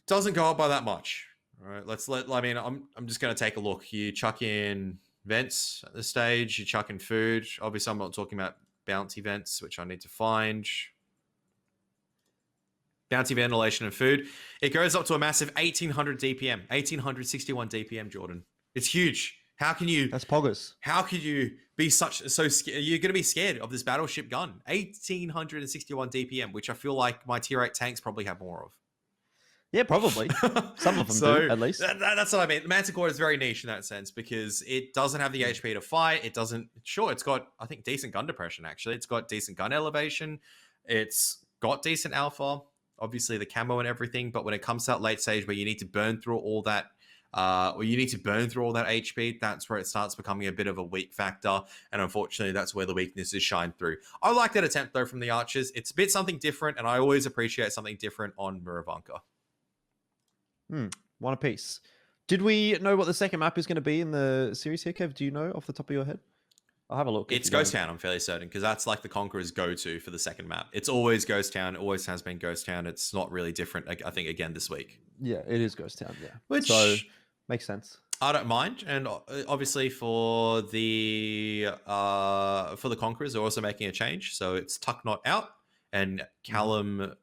doesn't go up by that much. All right, I mean, I'm just going to take a look. You chuck in vents at this stage, you chuck in food. Obviously, I'm not talking about bounty vents, which I need to find. Bounty, ventilation, and food. It goes up to a massive 1800 DPM, 1861 DPM, Jordan. It's huge. How can you... That's poggers. How could you be so scared? You're going to be scared of this battleship gun. 1861 DPM, which I feel like my tier 8 tanks probably have more of. Yeah, probably. Some of them do, at least. That's what I mean. Manticore is very niche in that sense, because it doesn't have the HP to fight. It doesn't... Sure, it's got, I think, decent gun depression, actually. It's got decent gun elevation. It's got decent alpha. Obviously, the camo and everything. But when it comes to that late stage where you need to burn through all that HP, that's where it starts becoming a bit of a weak factor, and unfortunately that's where the weaknesses shine through. I like that attempt though from the Archers. It's a bit something different, and I always appreciate something different on Miravanka. One apiece. Did we know what the second map is going to be in the series here, Kev? Do you know off the top of your head? I'll have a look. It's Ghost Town, I'm fairly certain, because that's like the Conqueror's go-to for the second map. It's always Ghost Town. It always has been Ghost Town. It's not really different, I think, again this week. Yeah, it is Ghost Town, yeah. Which... So, makes sense. I don't mind, and obviously for the Conquerors, they're also making a change. So it's Tuck not out and Callum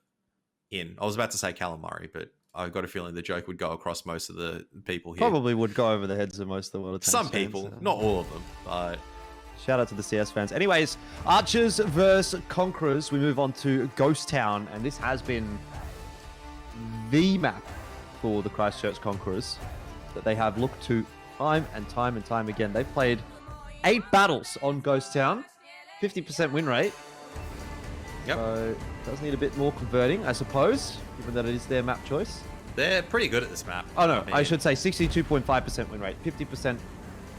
in. I was about to say Callum Murray, but I've got a feeling the joke would go across most of the people here. Probably would go over the heads of most of the world. Some people, not all of them, but Shout out to the CS fans. Anyways, Archers versus Conquerors. We move on to Ghost Town, and this has been the map for the Christchurch Conquerors that they have looked to time and time again. They've played 8 battles on Ghost Town, 50% win rate. Yep. So does need a bit more converting, I suppose, given that it is their map choice. They're pretty good at this map. Oh no, I should say 62.5% win rate. 50%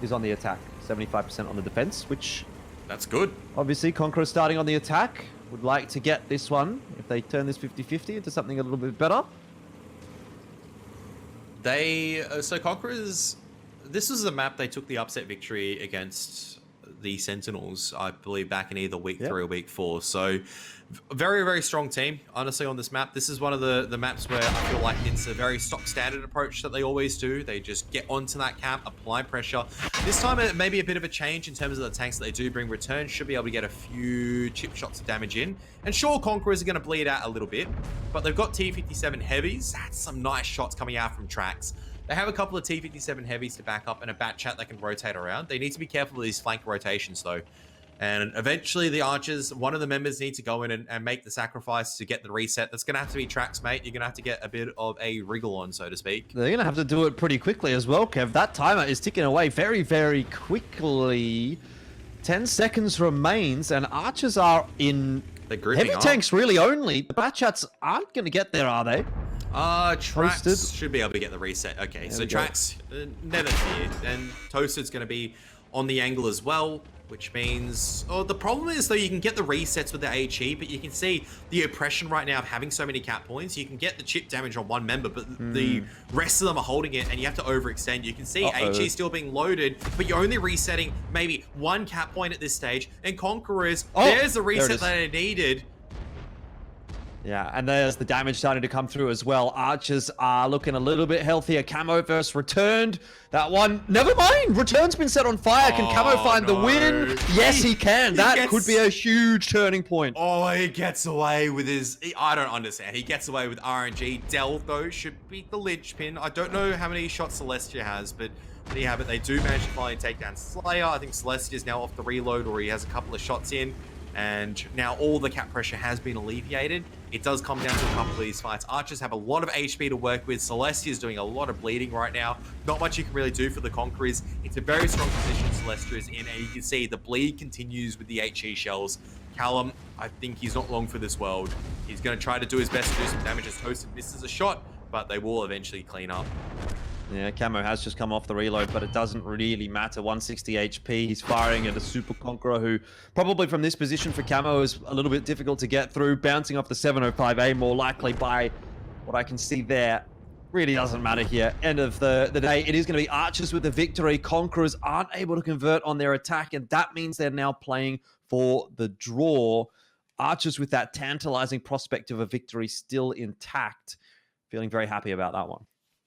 is on the attack, 75% on the defense, which that's good. Obviously, Conqueror starting on the attack. Would like to get this one, if they turn this 50-50 into something a little bit better. So Conquerors, this was a map they took the upset victory against the Sentinels, I believe, back in either week 3 or week 4. So very, very strong team, honestly, on this map. This is one of the maps where I feel like it's a very stock standard approach that they always do. They just get onto that cap, apply pressure. This time it may be a bit of a change in terms of the tanks that they do bring return. Should be able to get a few chip shots of damage in. And sure, Conquerors are going to bleed out a little bit, but they've got T57 heavies. That's some nice shots coming out from tracks. They have a couple of T57 heavies to back up and a bat chat that can rotate around. They need to be careful of these flank rotations, though. And eventually the Archers, one of the members need to go in and make the sacrifice to get the reset. That's going to have to be tracks, mate. You're going to have to get a bit of a wriggle on, so to speak. They're going to have to do it pretty quickly as well, Kev. That timer is ticking away very, very quickly. 10 seconds remains, and Archers are in heavy tanks really only. The bat chats aren't going to get there, are they? Tracks Toasted should be able to get the reset. Okay, so Tracks, never feared. And Toasted's going to be on the angle as well, which means... Oh, the problem is, though, you can get the resets with the HE, but you can see the oppression right now of having so many cap points. You can get the chip damage on one member, but the rest of them are holding it, and you have to overextend. You can see HE still being loaded, but you're only resetting maybe 1 cap point at this stage. And Conquerors, there's the reset that they needed. Yeah, and there's the damage starting to come through as well. Archers are looking a little bit healthier. Camo versus Returned. That one, never mind. Returned's been set on fire. Can Camo find the win? Yes, he can. That could be a huge turning point. Oh, he gets away with his... I don't understand. He gets away with RNG. Del, though, should be the linchpin. I don't know how many shots Celestia has, but there you have it. They do manage to finally take down Slayer. I think Celestia is now off the reload, or he has a couple of shots in. And now all the cap pressure has been alleviated. It does come down to a couple of these fights. Archers have a lot of HP to work with. Celestia is doing a lot of bleeding right now. Not much you can really do for the Conquerors. It's a very strong position Celestia is in, and you can see the bleed continues with the HE shells. Callum, I think he's not long for this world. He's going to try to do his best to do some damage as Toasted misses a shot, but they will eventually clean up. Yeah, Camo has just come off the reload, but it doesn't really matter. 160 HP. He's firing at a Super Conqueror who probably from this position for Camo is a little bit difficult to get through. Bouncing off the 705A more likely by what I can see there. Really doesn't matter here. End of the day, it is going to be Archers with the victory. Conquerors aren't able to convert on their attack, and that means they're now playing for the draw. Archers with that tantalizing prospect of a victory still intact. Feeling very happy about that one.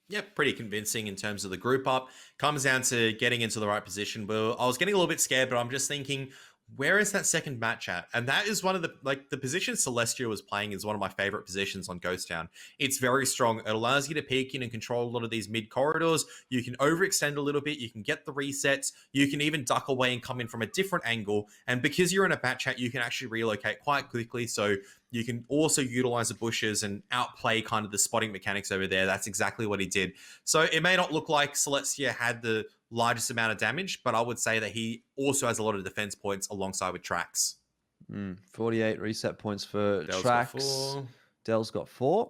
Yep, pretty convincing in terms of the group up. Comes down to getting into the right position. Well, I was getting a little bit scared, but I'm just thinking, where is that second match at? And that is one of the position Celestia was playing is one of my favorite positions on Ghost Town. It's very strong. It allows you to peek in and control a lot of these mid corridors. You can overextend a little bit. You can get the resets. You can even duck away and come in from a different angle. And because you're in a bat chat, you can actually relocate quite quickly. So you can also utilize the bushes and outplay kind of the spotting mechanics over there. That's exactly what he did. So it may not look like Celestia had the largest amount of damage, but I would say that he also has a lot of defense points alongside with Tracks. 48 reset points for Del's Tracks. got 4. Del's got 4.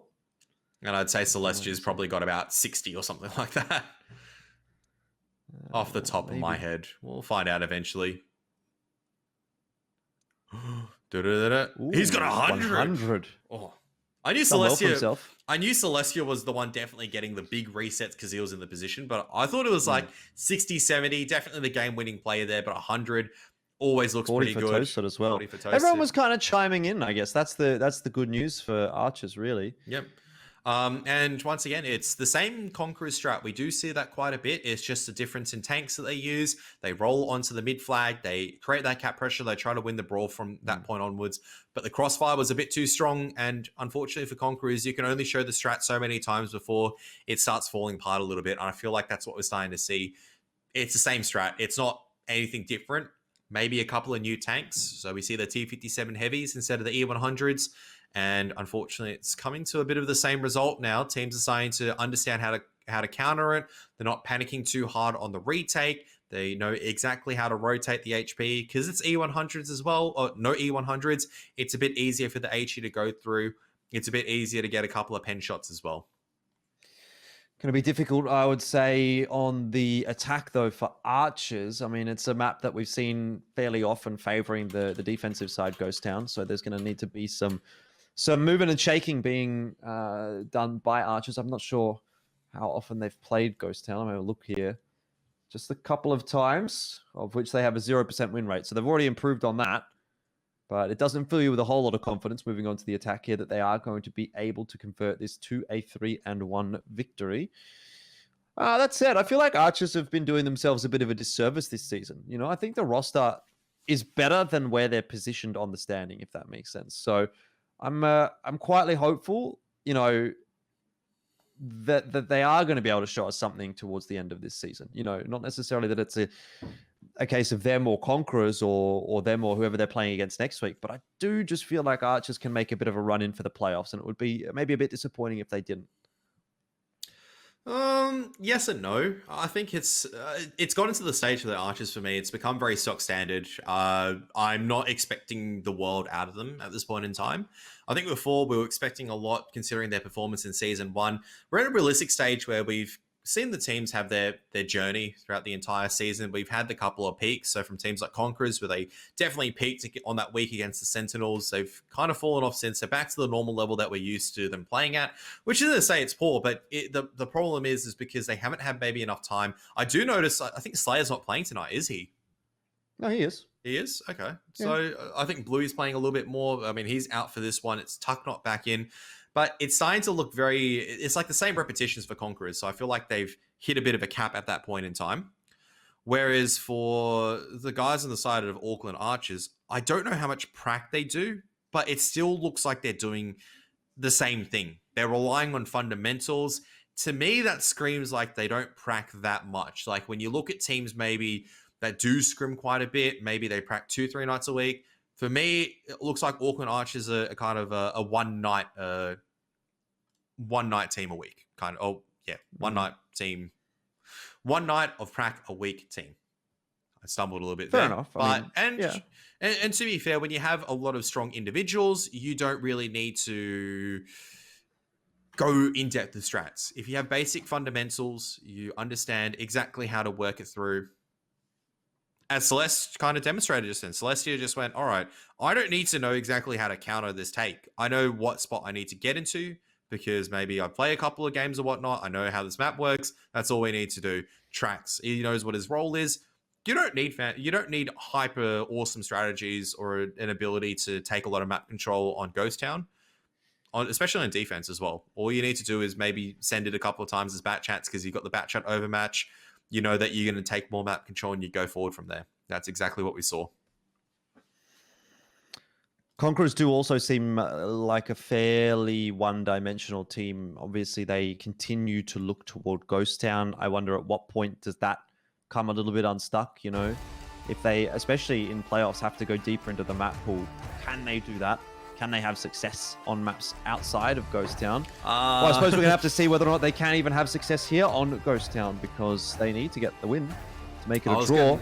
And I'd say Celestia's probably got about 60 or something like that. Off the top of my head. We'll find out eventually. He's got 100. Oh, I knew Celestia. I knew Celestia was the one definitely getting the big resets because he was in the position, but I thought it was like 60, 70, definitely the game-winning player there, but 100 always looks pretty good. 40 for Toasted as well. Everyone was kind of chiming in, I guess. That's the good news for Archers, really. Yep. And once again, it's the same Conquerors strat. We do see that quite a bit. It's just a difference in tanks that they use. They roll onto the mid flag. They create that cap pressure. They try to win the brawl from that point onwards. But the crossfire was a bit too strong. And unfortunately for Conquerors, you can only show the strat so many times before it starts falling apart a little bit. And I feel like that's what we're starting to see. It's the same strat. It's not anything different. maybe a couple of new tanks. So we see the T-57 heavies instead of the E-100s. And unfortunately, it's coming to a bit of the same result now. Teams are starting to understand how to counter it. They're not panicking too hard on the retake. They know exactly how to rotate the HP because it's E100s as well, or no E100s. It's a bit easier for the HE to go through. It's a bit easier to get a couple of pen shots as well. Going to be difficult, I would say, on the attack, though, for Archers. I mean, it's a map that we've seen fairly often favoring the defensive side, Ghost Town. So there's going to need to be some movement and shaking being done by Archers. I'm not sure how often they've played Ghost Town. I'm going to look here. Just a couple of times, of which they have a 0% win rate. So they've already improved on that. But it doesn't fill you with a whole lot of confidence moving on to the attack here that they are going to be able to convert this to a 3-1 victory. That said, I feel like Archers have been doing themselves a bit of a disservice this season. You know, I think the roster is better than where they're positioned on the standing, if that makes sense. So I'm quietly hopeful, you know, that they are going to be able to show us something towards the end of this season. You know, not necessarily that it's a case of them or Conquerors or them or whoever they're playing against next week. But I do just feel like Archers can make a bit of a run in for the playoffs, and it would be maybe a bit disappointing if they didn't. Yes and no. I think it's gotten to the stage for the Archers for me. It's become very stock standard. I'm not expecting the world out of them at this point in time. I think before we were expecting a lot considering their performance in season 1. We're at a realistic stage where we've seen the teams have their journey throughout the entire season. We've had the couple of peaks. So from teams like Conquerors, where they definitely peaked on that week against the Sentinels, they've kind of fallen off since. They're back to the normal level that we're used to them playing at, which isn't to say it's poor, but the problem is because they haven't had maybe enough time. I do notice, I think Slayer's not playing tonight, is he? No, he is. He is? Okay. Yeah. So I think Bluey's playing a little bit more. I mean, he's out for this one. It's Tuck not back in. But it's starting to look it's like the same repetitions for Conquerors. So I feel like they've hit a bit of a cap at that point in time. Whereas for the guys on the side of Auckland Archers, I don't know how much prac they do, but it still looks like they're doing the same thing. They're relying on fundamentals. To me, that screams like they don't prac that much. Like when you look at teams maybe that do scrim quite a bit, maybe they prac 2-3 nights a week. For me, it looks like Auckland Archers are kind of a one night team a week. One night team. 1 night of prac a week team. I stumbled a little bit Fair there. enough. But, yeah. And to be fair, when you have a lot of strong individuals, you don't really need to go in depth with strats. If you have basic fundamentals, you understand exactly how to work it through. As Celeste kind of demonstrated just then, Celestia just went, all right, I don't need to know exactly how to counter this take. I know what spot I need to get into because maybe I play a couple of games or whatnot. I know how this map works. That's all we need to do. Tracks. He knows what his role is. You don't need hyper awesome strategies or an ability to take a lot of map control on Ghost Town, especially on defense as well. All you need to do is maybe send it a couple of times as bat chats because you've got the bat chat overmatch. You know that you're going to take more map control and you go forward from there. That's exactly what we saw. Conquerors do also seem like a fairly one-dimensional team. Obviously, they continue to look toward Ghost Town. I wonder at what point does that come a little bit unstuck, you know? If they, especially in playoffs, have to go deeper into the map pool, can they do that? Can they have success on maps outside of Ghost Town? Well, I suppose we're going to have to see whether or not they can even have success here on Ghost Town because they need to get the win to make it a draw.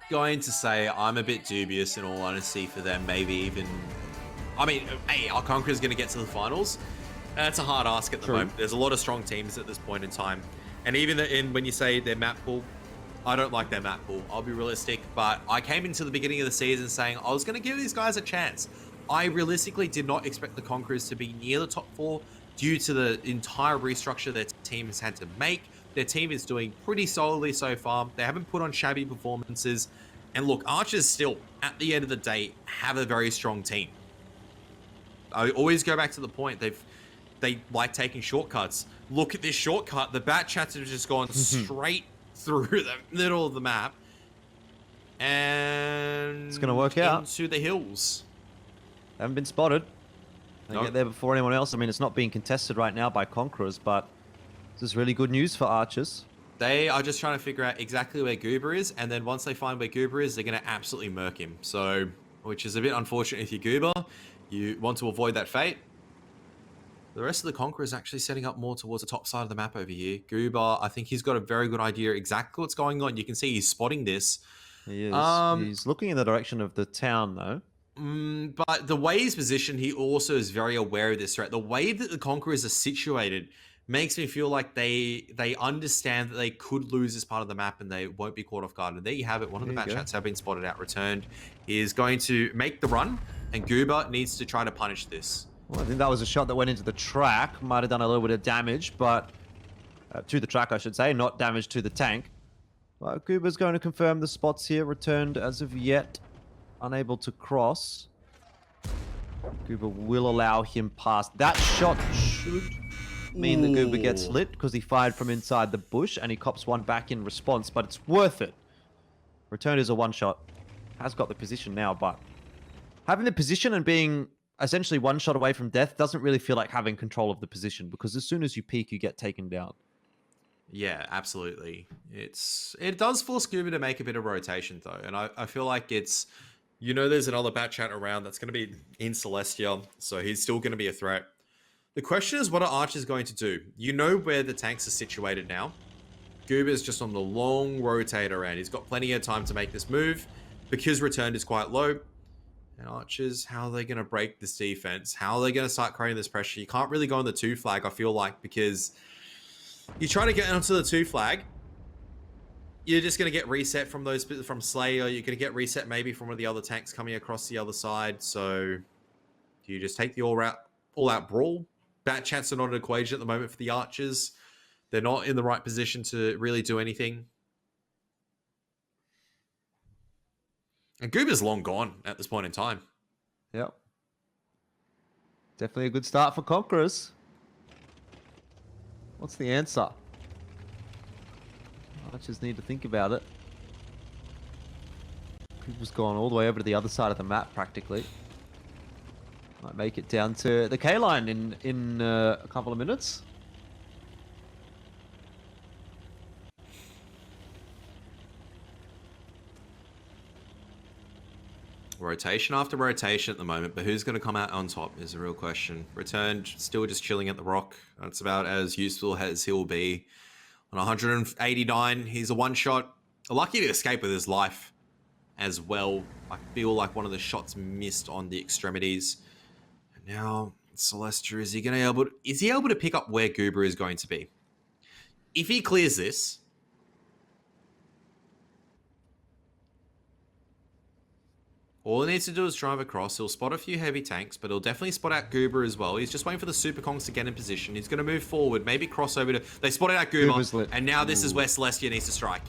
Going to say I'm a bit dubious in all honesty for them. Maybe even, I mean, hey, our Conquerors going to get to the finals? That's a hard ask at the moment. There's a lot of strong teams at this point in time. And even when you say their map pool, I don't like their map pool. I'll be realistic, but I came into the beginning of the season saying I was going to give these guys a chance. I realistically did not expect the Conquerors to be near the top 4 due to the entire restructure their team has had to make. Their team is doing pretty solidly so far. They haven't put on shabby performances. And look, Archers still, at the end of the day, have a very strong team. I always go back to the point, they like taking shortcuts. Look at this shortcut. The bat chats have just gone straight through the middle of the map. And it's going to work out. Into the hills. They haven't been spotted. They get there before anyone else. I mean, it's not being contested right now by Conquerors, but this is really good news for Archers. They are just trying to figure out exactly where Goober is, and then once they find where Goober is, they're going to absolutely murk him. So, which is a bit unfortunate if you're Goober. You want to avoid that fate. The rest of the Conquerors actually setting up more towards the top side of the map over here. Goober, I think he's got a very good idea exactly what's going on. You can see he's spotting this. He is. He's looking in the direction of the town, though. But the way he's positioned, he also is very aware of this threat. The way that the Conquerors are situated makes me feel like they understand that they could lose this part of the map and they won't be caught off guard. And there you have it. One of the bat chats have been spotted out, returned. He is going to make the run, and Goober needs to try to punish this. Well, I think that was a shot that went into the track. Might have done a little bit of damage, but to the track, I should say, not damage to the tank. But Goober's going to confirm the spots here. Returned as of yet. Unable to cross. Goober will allow him past. That shot should mean that Goober gets lit because he fired from inside the bush and he cops one back in response, but it's worth it. Return is a one-shot. Has got the position now, but having the position and being essentially one shot away from death doesn't really feel like having control of the position, because as soon as you peek, you get taken down. Yeah, absolutely. It does force Goober to make a bit of rotation, though, and I feel like it's... You know, there's another bat chat around that's going to be in Celestia, so he's still going to be a threat. The question is, what are Archers going to do? You know where the tanks are situated now. Goober's just on the long rotate around. He's got plenty of time to make this move because Returned is quite low. And Archers, how are they going to break this defense? How are they going to start creating this pressure? You can't really go on the 2 flag, I feel like, because you try to get onto the 2 flag, you're just going to get reset from Slayer. You're going to get reset maybe from one of the other tanks coming across the other side. So do you just take the all-out brawl? Bat chats are not an equation at the moment for the Archers. They're not in the right position to really do anything. And Goober's long gone at this point in time. Yep. Definitely a good start for Conquerors. What's the answer? Archers need to think about it. Goober's gone all the way over to the other side of the map, practically. Might make it down to the K-line in a couple of minutes. Rotation after rotation at the moment, but who's going to come out on top is a real question. Returned, still just chilling at the rock. That's about as useful as he'll be. On 189, he's a one-shot. Lucky to escape with his life as well. I feel like one of the shots missed on the extremities. And now, Celestia, is he able to pick up where Goober is going to be? If he clears this, all he needs to do is drive across. He'll spot a few heavy tanks, but he'll definitely spot out Goober as well. He's just waiting for the Super Kongs to get in position. He's going to move forward, maybe cross over to... They spotted out Goober, and now this is where Celestia needs to strike.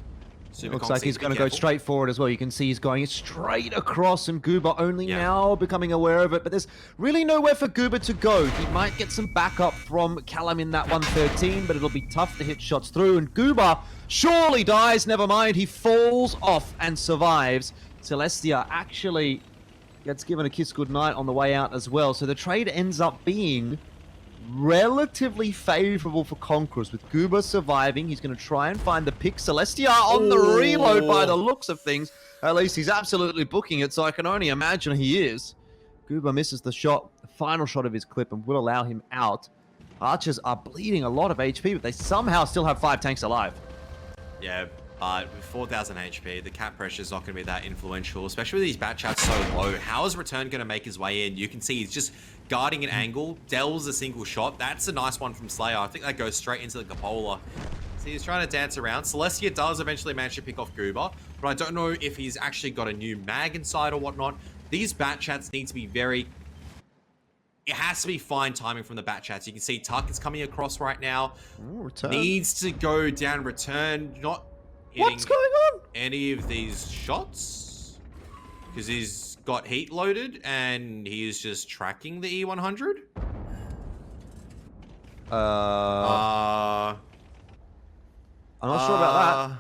Looks like he's going to go straight forward as well. You can see he's going straight across, and Goober only now becoming aware of it. But there's really nowhere for Goober to go. He might get some backup from Callum in that 113, but it'll be tough to hit shots through. And Goober surely dies. Never mind. He falls off and survives. Celestia actually gets given a kiss goodnight on the way out as well. So the trade ends up being relatively favorable for Conquerors. With Goober surviving, he's going to try and find the pick. Celestia on the reload by the looks of things. At least he's absolutely booking it, so I can only imagine he is. Goober misses the shot, the final shot of his clip, and will allow him out. Archers are bleeding a lot of HP, but they somehow still have 5 tanks alive. Yeah, but with 4,000 HP, the cap pressure is not going to be that influential, especially with these bat chats so low. How is Return going to make his way in? You can see he's just guarding an angle, delves a single shot. That's a nice one from Slayer. I think that goes straight into the cupola. So he's trying to dance around. Celestia does eventually manage to pick off Goober, but I don't know if he's actually got a new mag inside or whatnot. These bat chats need to be very... It has to be fine timing from the bat chats. You can see Tuck is coming across right now. Ooh, Return needs to go down. Return not hitting what's going on? Any of these shots because he's got heat loaded and he is just tracking the E100. I'm not sure about that.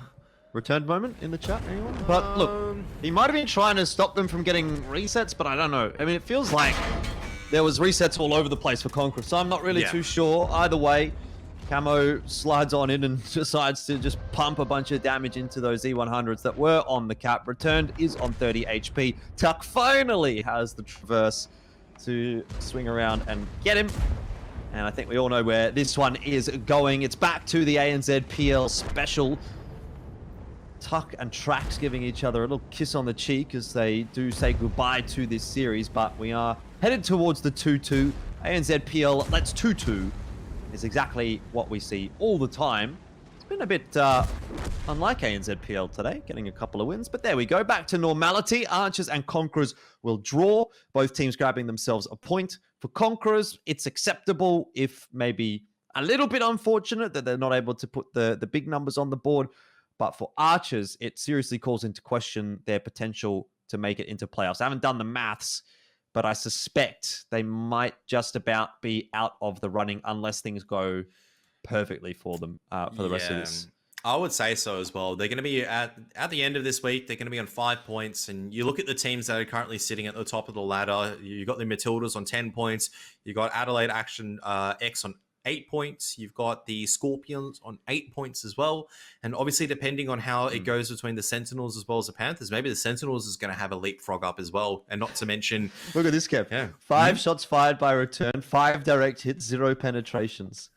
Returned moment in the chat, anyone? But look, he might have been trying to stop them from getting resets, but I don't know. I mean, it feels like there was resets all over the place for Conquerors, so I'm not really too sure. Either way, Camo slides on in and decides to just pump a bunch of damage into those E100s that were on the cap. Returned is on 30 HP. Tuck finally has the traverse to swing around and get him. And I think we all know where this one is going. It's back to the ANZ PL special. Tuck and Trax giving each other a little kiss on the cheek as they do say goodbye to this series, but we are headed towards the 2-2. ANZ PL, let's 2-2 is exactly what we see all the time. It's been a bit unlike ANZ PL today, getting a couple of wins, but there we go. Back to normality. Archers and Conquerors will draw, both teams grabbing themselves a point. For Conquerors, it's acceptable, if maybe a little bit unfortunate that they're not able to put the big numbers on the board. But for Archers, it seriously calls into question their potential to make it into playoffs. I haven't done the maths, but I suspect they might just about be out of the running unless things go perfectly for them for the rest of this. I would say so as well. They're going to be at the end of this week, they're going to be on 5 points. And you look at the teams that are currently sitting at the top of the ladder. You got the Matildas on 10 points. You got Adelaide Action X on 8 points. You've got the Skorpions on 8 points as well. And obviously, depending on how it goes between the Sentinels as well as the Panthers, maybe the Sentinels is going to have a leapfrog up as well. And not to mention... Look at this, Kev. Yeah. 5 shots fired by return, 5 direct hits, 0 penetrations.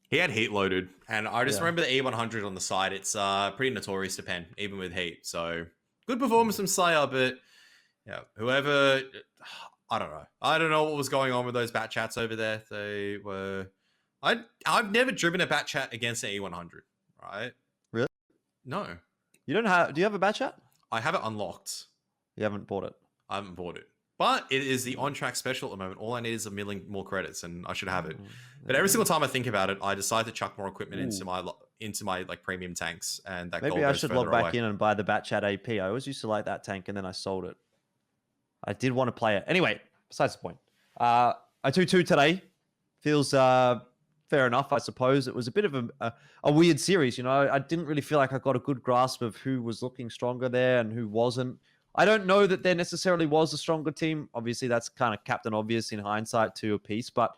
He had heat loaded. And I just remember the E100 on the side. It's pretty notorious to pen, even with heat. So, good performance from Slayer, but yeah, whoever... I don't know. I don't know what was going on with those bat chats over there. They were... I've never driven a bat chat against an E100, right? Really? No. You don't have... Do you have a bat chat? I have it unlocked. You haven't bought it? I haven't bought it. But it is the on-track special at the moment. All I need is a million more credits, and I should have it. But every single time I think about it, I decide to chuck more equipment into my like premium tanks, and that maybe I should log back in and buy the bat chat AP. I always used to like that tank, and then I sold it. I did want to play it. Anyway, besides the point. A 2-2 today feels fair enough, I suppose. It was a bit of a weird series. You know, I didn't really feel like I got a good grasp of who was looking stronger there and who wasn't. I don't know that there necessarily was a stronger team. Obviously, that's kind of Captain Obvious in hindsight to a piece, but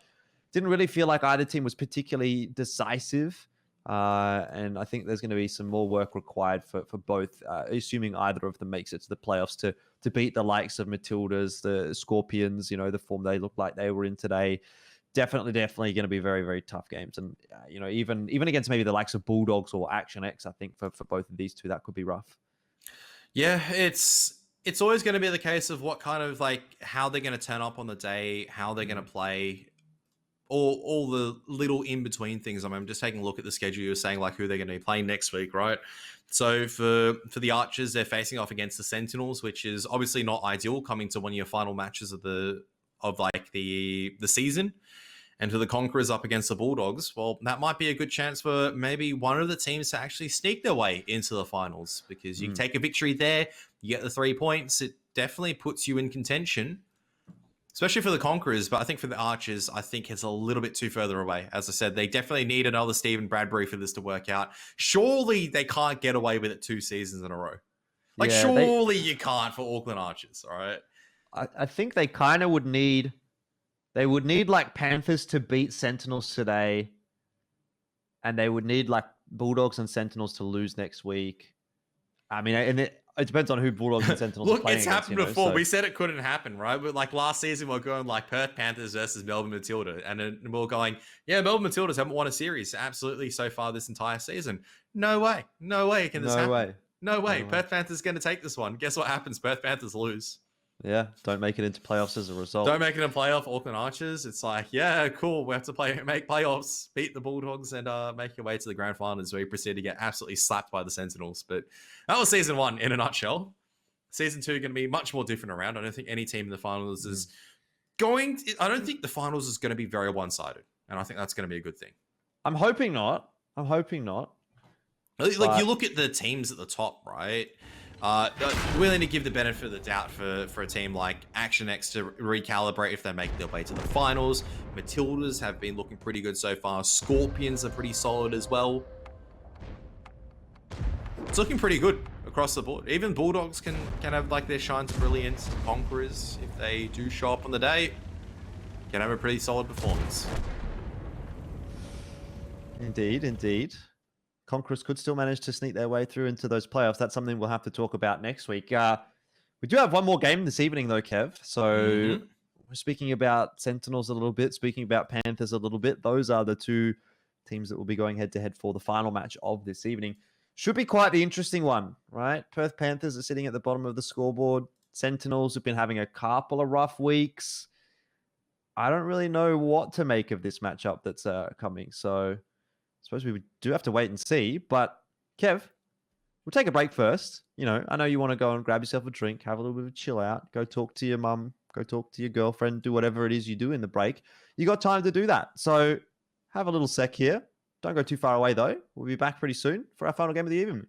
didn't really feel like either team was particularly decisive. And I think there's going to be some more work required for both, assuming either of them makes it to the playoffs to beat the likes of Matildas, the Skorpions, you know, the form they look like they were in today. Definitely going to be very, very tough games. And, you know, even against maybe the likes of Bulldogs or Action X, I think for both of these two, that could be rough. Yeah, it's always going to be the case of what kind of like how they're going to turn up on the day, how they're going to play, all the little in between things. I mean, I'm just taking a look at the schedule. You were saying like who they're going to be playing next week, right? So for the Archers, they're facing off against the Sentinels, which is obviously not ideal coming to one of your final matches of the season. And for the Conquerors up against the Bulldogs, well, that might be a good chance for maybe one of the teams to actually sneak their way into the finals, because you take a victory there, you get the 3 points. It definitely puts you in contention, especially for the Conquerors. But I think for the Archers, I think it's a little bit too further away. As I said, they definitely need another Stephen Bradbury for this to work out. Surely they can't get away with it 2 seasons in a row. Like, yeah, surely you can't for Auckland Archers, all right? I think they kind of would need... They would need like Panthers to beat Sentinels today. And they would need like Bulldogs and Sentinels to lose next week. I mean, and it depends on who Bulldogs and Sentinels are playing it's against, happened before. So. We said it couldn't happen, right? But like last season, we we're going like Perth Panthers versus Melbourne Matilda. And then we we're going, yeah, Melbourne Matildas haven't won a series absolutely so far this entire season. No way. No way can this happen. No way. Perth Panthers going to take this one. Guess what happens? Perth Panthers lose. Yeah, don't make it into playoffs as a result. Don't make it a playoff, Auckland Archers. It's like, yeah, cool. We have to make playoffs, beat the Bulldogs, and make your way to the grand finals, where you proceed to get absolutely slapped by the Sentinels. But that was season 1 in a nutshell. Season 2 going to be much more different around. I don't think any team in the finals is going. I don't think the finals is going to be very one-sided, and I think that's going to be a good thing. I'm hoping not. Like you look at the teams at the top, right? Willing to give the benefit of the doubt for a team like Action X to recalibrate if they make their way to the finals. Matildas have been looking pretty good so far. Skorpions are pretty solid as well. It's looking pretty good across the board. Even Bulldogs can have like their shine to brilliance. Conquerors, if they do show up on the day, can have a pretty solid performance. Indeed, indeed. Conquerors could still manage to sneak their way through into those playoffs. That's something we'll have to talk about next week. We do have one more game this evening, though, Kev. So we're speaking about Sentinels a little bit, speaking about Panthers a little bit. Those are the two teams that will be going head-to-head for the final match of this evening. Should be quite the interesting one, right? Perth Panthers are sitting at the bottom of the scoreboard. Sentinels have been having a couple of rough weeks. I don't really know what to make of this matchup that's coming. So I suppose we do have to wait and see. But Kev, we'll take a break first. You know, I know you want to go and grab yourself a drink, have a little bit of a chill out, go talk to your mum, go talk to your girlfriend, do whatever it is you do in the break. You got time to do that. So have a little sec here. Don't go too far away, though. We'll be back pretty soon for our final game of the evening.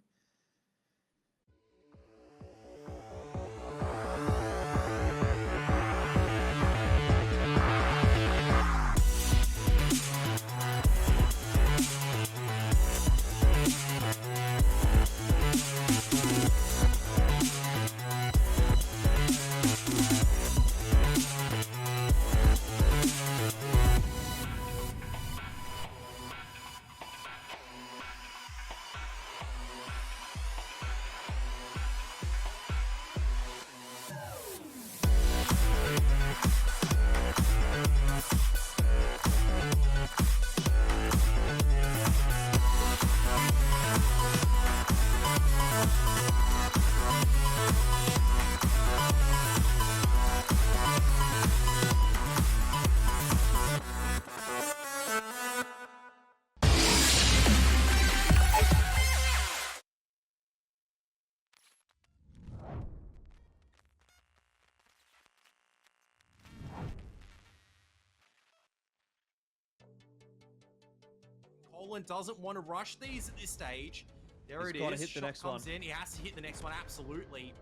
Colin doesn't want to rush these at this stage. There He's it gotta is. hit the Shot next comes one. in. He has to hit the next one, absolutely.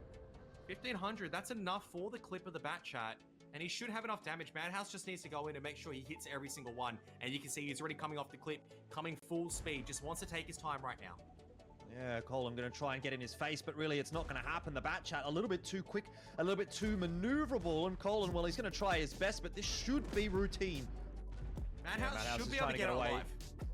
1,500, that's enough for the clip of the bat chat. And he should have enough damage. Madhouse just needs to go in and make sure he hits every single one. And you can see he's already coming off the clip, coming full speed. Just wants to take his time right now. Yeah, Colin going to try and get in his face, but really it's not going to happen. The bat chat a little bit too quick, a little bit too maneuverable. And Colin, well, he's going to try his best, but this should be routine. Madhouse, Madhouse should is be able trying to to get get out away. alive.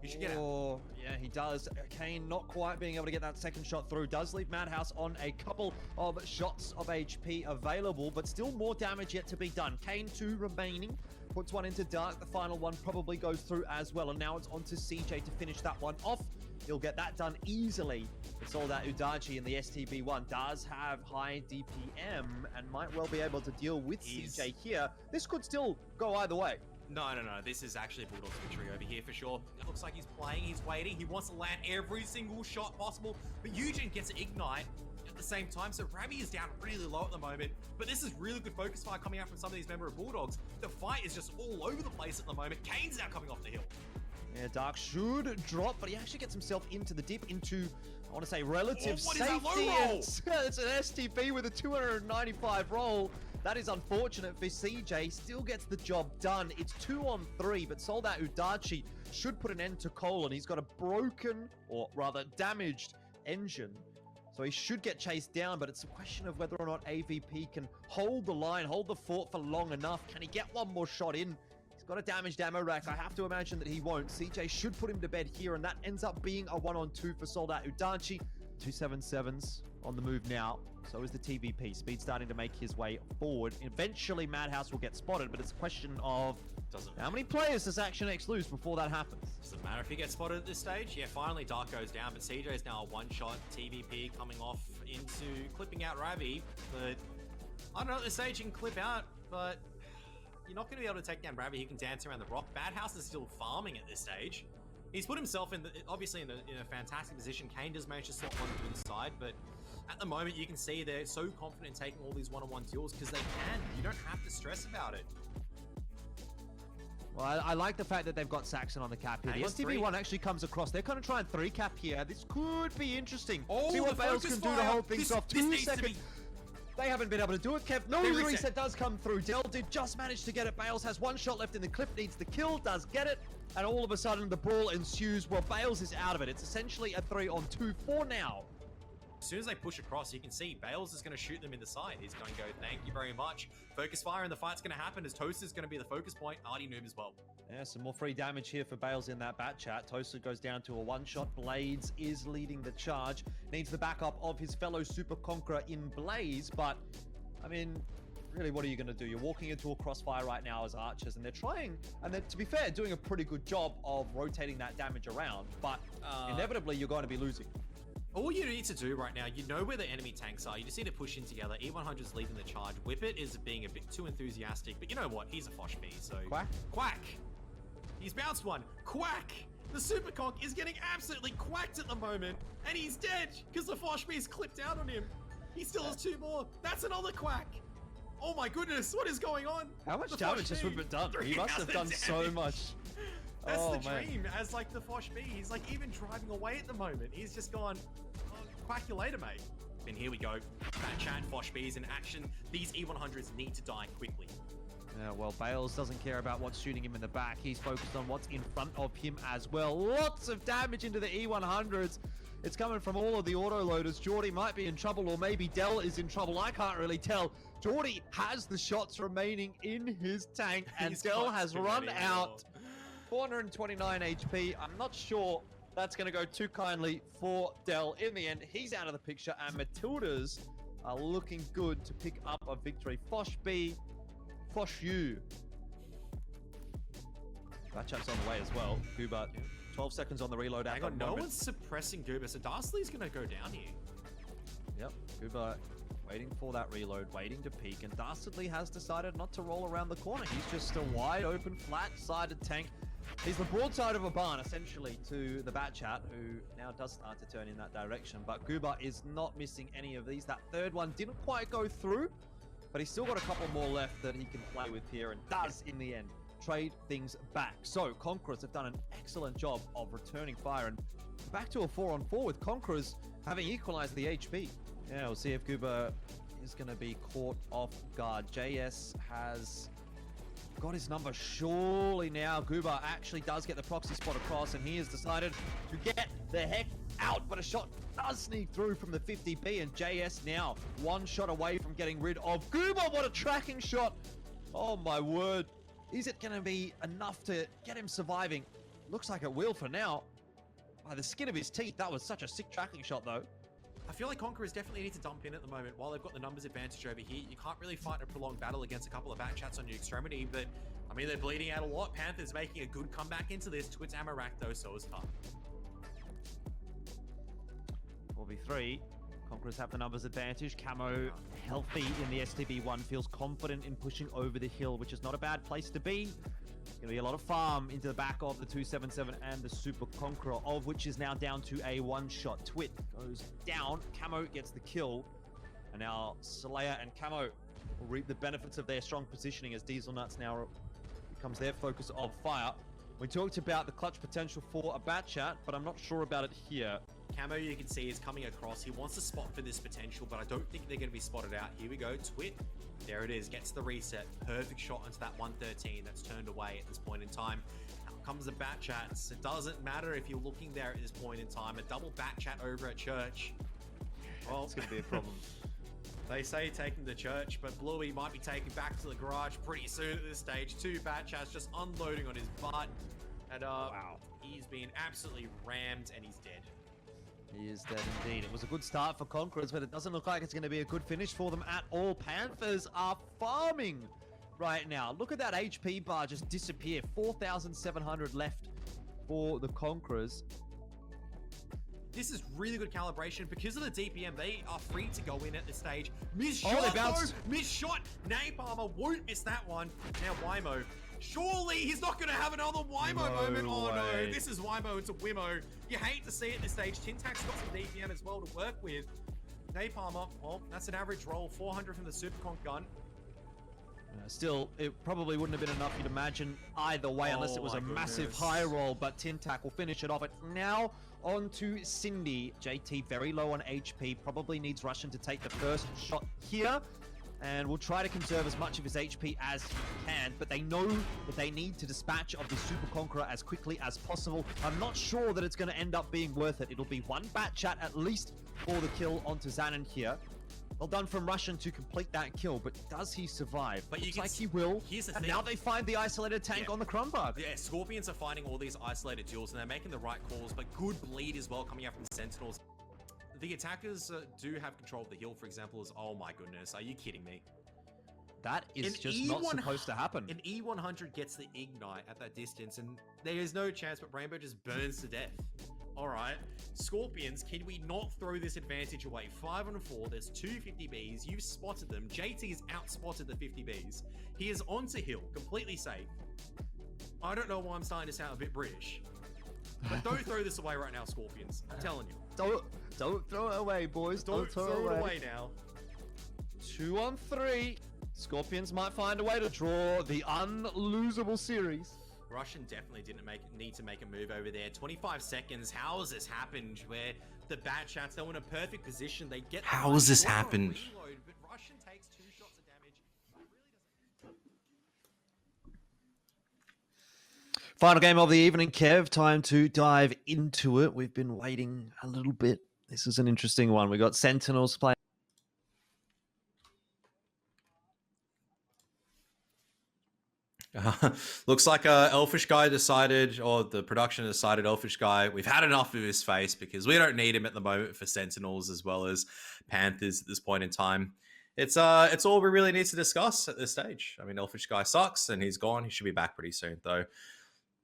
He should get out. Oh, yeah, he does. Kane not quite being able to get that second shot through. Does leave Madhouse on a couple of shots of HP available, but still more damage yet to be done. Kane 2 remaining. Puts one into Dark. The final one probably goes through as well. And now it's on to CJ to finish that one off. He'll get that done easily. It's all that Udachi in the STB1 does have high DPM and might well be able to deal with CJ here. This could still go either way. No. This is actually Bulldogs victory over here for sure. It looks like he's playing, he's waiting. He wants to land every single shot possible, but Eugene gets an ignite at the same time. So Ravi is down really low at the moment, but this is really good focus fire coming out from some of these member of Bulldogs. The fight is just all over the place at the moment. Kane's now coming off the hill. Yeah, Dark should drop, but he actually gets himself into the dip, into, I want to say, relative what is that safety. low roll? It's an STB with a 295 roll. That is unfortunate for CJ. Still gets the job done. It's 2-on-3, but Soldat Udachi should put an end to Colin. He's got a broken, or rather damaged, engine. So he should get chased down, but it's a question of whether or not AVP can hold the line, hold the fort for long enough. Can he get one more shot in? He's got a damaged ammo rack. I have to imagine that he won't. CJ should put him to bed here, and that ends up being a 1-on-2 for Soldat Udachi. 277s on the move now. So is the TVP. Speed starting to make his way forward. Eventually, Madhouse will get spotted, but it's a question of how many players does Action X lose before that happens? Doesn't matter if he gets spotted at this stage. Yeah, finally Dark goes down, but CJ is now a one-shot. TVP coming off into clipping out Ravi, but I don't know at this stage he can clip out, but you're not going to be able to take down Ravi. He can dance around the rock. Madhouse is still farming at this stage. He's put himself in obviously in a fantastic position. Kane does manage to slot one to the side, but at the moment you can see they're so confident in taking all these one-on-one duels because they can. You don't have to stress about it. Well, I like the fact that they've got Saxon on the cap here. The STB1 actually comes across. They're kind of trying 3-cap here. This could be interesting. Oh, see what Bales can do to hold things off. 2 needs to seconds. They haven't been able to do it, Kev. No, the reset does come through. Dell did just manage to get it. Bales has one shot left in the clip, needs the kill, does get it. And all of a sudden, the brawl ensues. Well, Bales is out of it. It's essentially a 3-on-2 for now. As soon as they push across, you can see Bales is going to shoot them in the side. He's going to go, thank you very much. Focus fire and the fight's going to happen as Toast is going to be the focus point. Artie Noob as well. Yeah, some more free damage here for Bales in that bat chat. Toaster goes down to a one-shot. Blades is leading the charge. Needs the backup of his fellow Super Conqueror in Blaze, but, I mean, really, what are you going to do? You're walking into a crossfire right now as archers, and they're trying, and they're, to be fair, doing a pretty good job of rotating that damage around, but inevitably you're going to be losing. All you need to do right now, you know where the enemy tanks are. You just need to push in together. E100's leading the charge. Whippet is being a bit too enthusiastic, but you know what? He's a Fosh B, so... Quack? Quack! He's bounced one. Quack! The Super Conk is getting absolutely quacked at the moment, and he's dead because the Fosh B's clipped out on him. He still has two more. That's another quack. Oh my goodness, what is going on? How much damage has Whippet done? He must have done so much. That's the dream, as like the Fosh B. He's like even driving away at the moment. He's just gone, oh, quack you later, mate. And here we go. That chat, Fosh B is in action. These E100s need to die quickly. Yeah, well, Bales doesn't care about what's shooting him in the back. He's focused on what's in front of him as well. Lots of damage into the E100s. It's coming from all of the autoloaders. Geordie might be in trouble, or maybe Dell is in trouble. I can't really tell. Geordie has the shots remaining in his tank, and Dell has run out. 429 HP. I'm not sure that's going to go too kindly for Dell. In the end, he's out of the picture, and Matildas are looking good to pick up a victory. Fosh B, Fosh U. Matchup's on the way as well. Goober, 12 seconds on the reload at the moment. No one's suppressing Goober, so Darsley's going to go down here. Yep, Goober waiting for that reload, waiting to peek, and Dastardly has decided not to roll around the corner. He's just a wide open, flat-sided tank. He's the broadside of a barn, essentially, to the Batchat, who now does start to turn in that direction. But Goober is not missing any of these. That third one didn't quite go through, but he's still got a couple more left that he can play with here, and does, in the end, trade things back. So, Conquerors have done an excellent job of returning fire, and back to a 4-on-4 with Conquerors having equalized the HP. Yeah, we'll see if Goober is going to be caught off guard. JS has got his number surely now. Goober actually does get the proxy spot across, and he has decided to get the heck out, but a shot does sneak through from the 50B, and JS now one shot away from getting rid of Goober. What a tracking shot. Oh my word. Is it going to be enough to get him surviving? Looks like it will for now. By the skin of his teeth. That was such a sick tracking shot, though. I feel like Conquerors definitely need to dump in at the moment. While they've got the numbers advantage over here, you can't really fight a prolonged battle against a couple of Batchats on your extremity, but, I mean, they're bleeding out a lot. Panthers making a good comeback into this. Twit's Amarak, though, so is tough. 4v3. Conquerors have the numbers advantage. Camo, healthy in the STB1, feels confident in pushing over the hill, which is not a bad place to be. There's going to be a lot of farm into the back of the 277 and the Super Conqueror, of which is now down to a one-shot. Twit goes down. Camo gets the kill. And now Slayer and Camo will reap the benefits of their strong positioning as Diesel Nuts now becomes their focus of fire. We talked about the clutch potential for a Batchat, but I'm not sure about it here. Camo, you can see, is coming across. He wants to spot for this potential, but I don't think they're going to be spotted out. Here we go. Twit. There it is. Gets the reset. Perfect shot onto that 113 that's turned away at this point in time. Out comes the Batchats. It doesn't matter if you're looking there at this point in time. A double Batchat over at church. Well, it's going to be a problem. They say taking the church, but Bluey might be taken back to the garage pretty soon at this stage. Two Batchats just unloading on his butt. And wow, he's been absolutely rammed and he's dead. He is dead indeed. It was a good start for Conquerors, but it doesn't look like it's going to be a good finish for them at all. Panthers are farming right now. Look at that HP bar just disappear. 4,700 left for the Conquerors. This is really good calibration. Because of the DPM, they are free to go in at this stage. Miss shot, Miss shot. Napalmer won't miss that one. Now Wymo. Surely he's not going to have another Wymo moment. Oh no, this is Wymo into Wimmo. You hate to see it at this stage. Tintac's got some DPM as well to work with. Napalmer, well, that's an average roll. 400 from the Superconk gun. Still, it probably wouldn't have been enough, you'd imagine, either way, unless it was a massive high roll, but Tintac will finish it off. It's now on to Cindy. JT very low on HP, probably needs Russian to take the first shot here. and will try to conserve as much of his HP as he can, but they know that they need to dispatch of the Super Conqueror as quickly as possible. I'm not sure that it's going to end up being worth it. It'll be one bat chat at least for the kill onto Zanin here. Well done from Russian to complete that kill, but does he survive? But Looks like he will. Here's the and thing. now they find the isolated tank on the Crumbug. Yeah, Skorpions are finding all these isolated duels, and they're making the right calls, but good bleed as well coming out from the Sentinels. The attackers do have control of the hill, for example, oh my goodness, are you kidding me? That is just not supposed to happen. An E100 gets the Ignite at that distance, and there is no chance, but Rainbow just burns to death. All right, Skorpions, can we not throw this advantage away? 5 on 4, there's 2 50Bs, you've spotted them. JT has outspotted the 50Bs. He is onto hill, completely safe. I don't know why I'm starting to sound a bit British, but don't throw this away right now, Skorpions. I'm telling you. Don't throw it away, boys. Don't throw it away now. 2 on 3. Skorpions might find a way to draw the unlosable series. Russian definitely didn't need to make a move over there. 25 seconds. How has this happened? Where the bat chats, they're in a perfect position. They get. How has this happened? Reload, but Russian takes 2 shots of damage. Really doesn't. Final game of the evening, Kev. Time to dive into it. We've been waiting a little bit. This is an interesting one. We got Sentinels playing. Looks like Elfish Guy decided, or the production decided, Elfish Guy, we've had enough of his face because we don't need him at the moment for Sentinels as well as Panthers at this point in time. It's all we really need to discuss at this stage. I mean, Elfish Guy sucks and he's gone. He should be back pretty soon, though.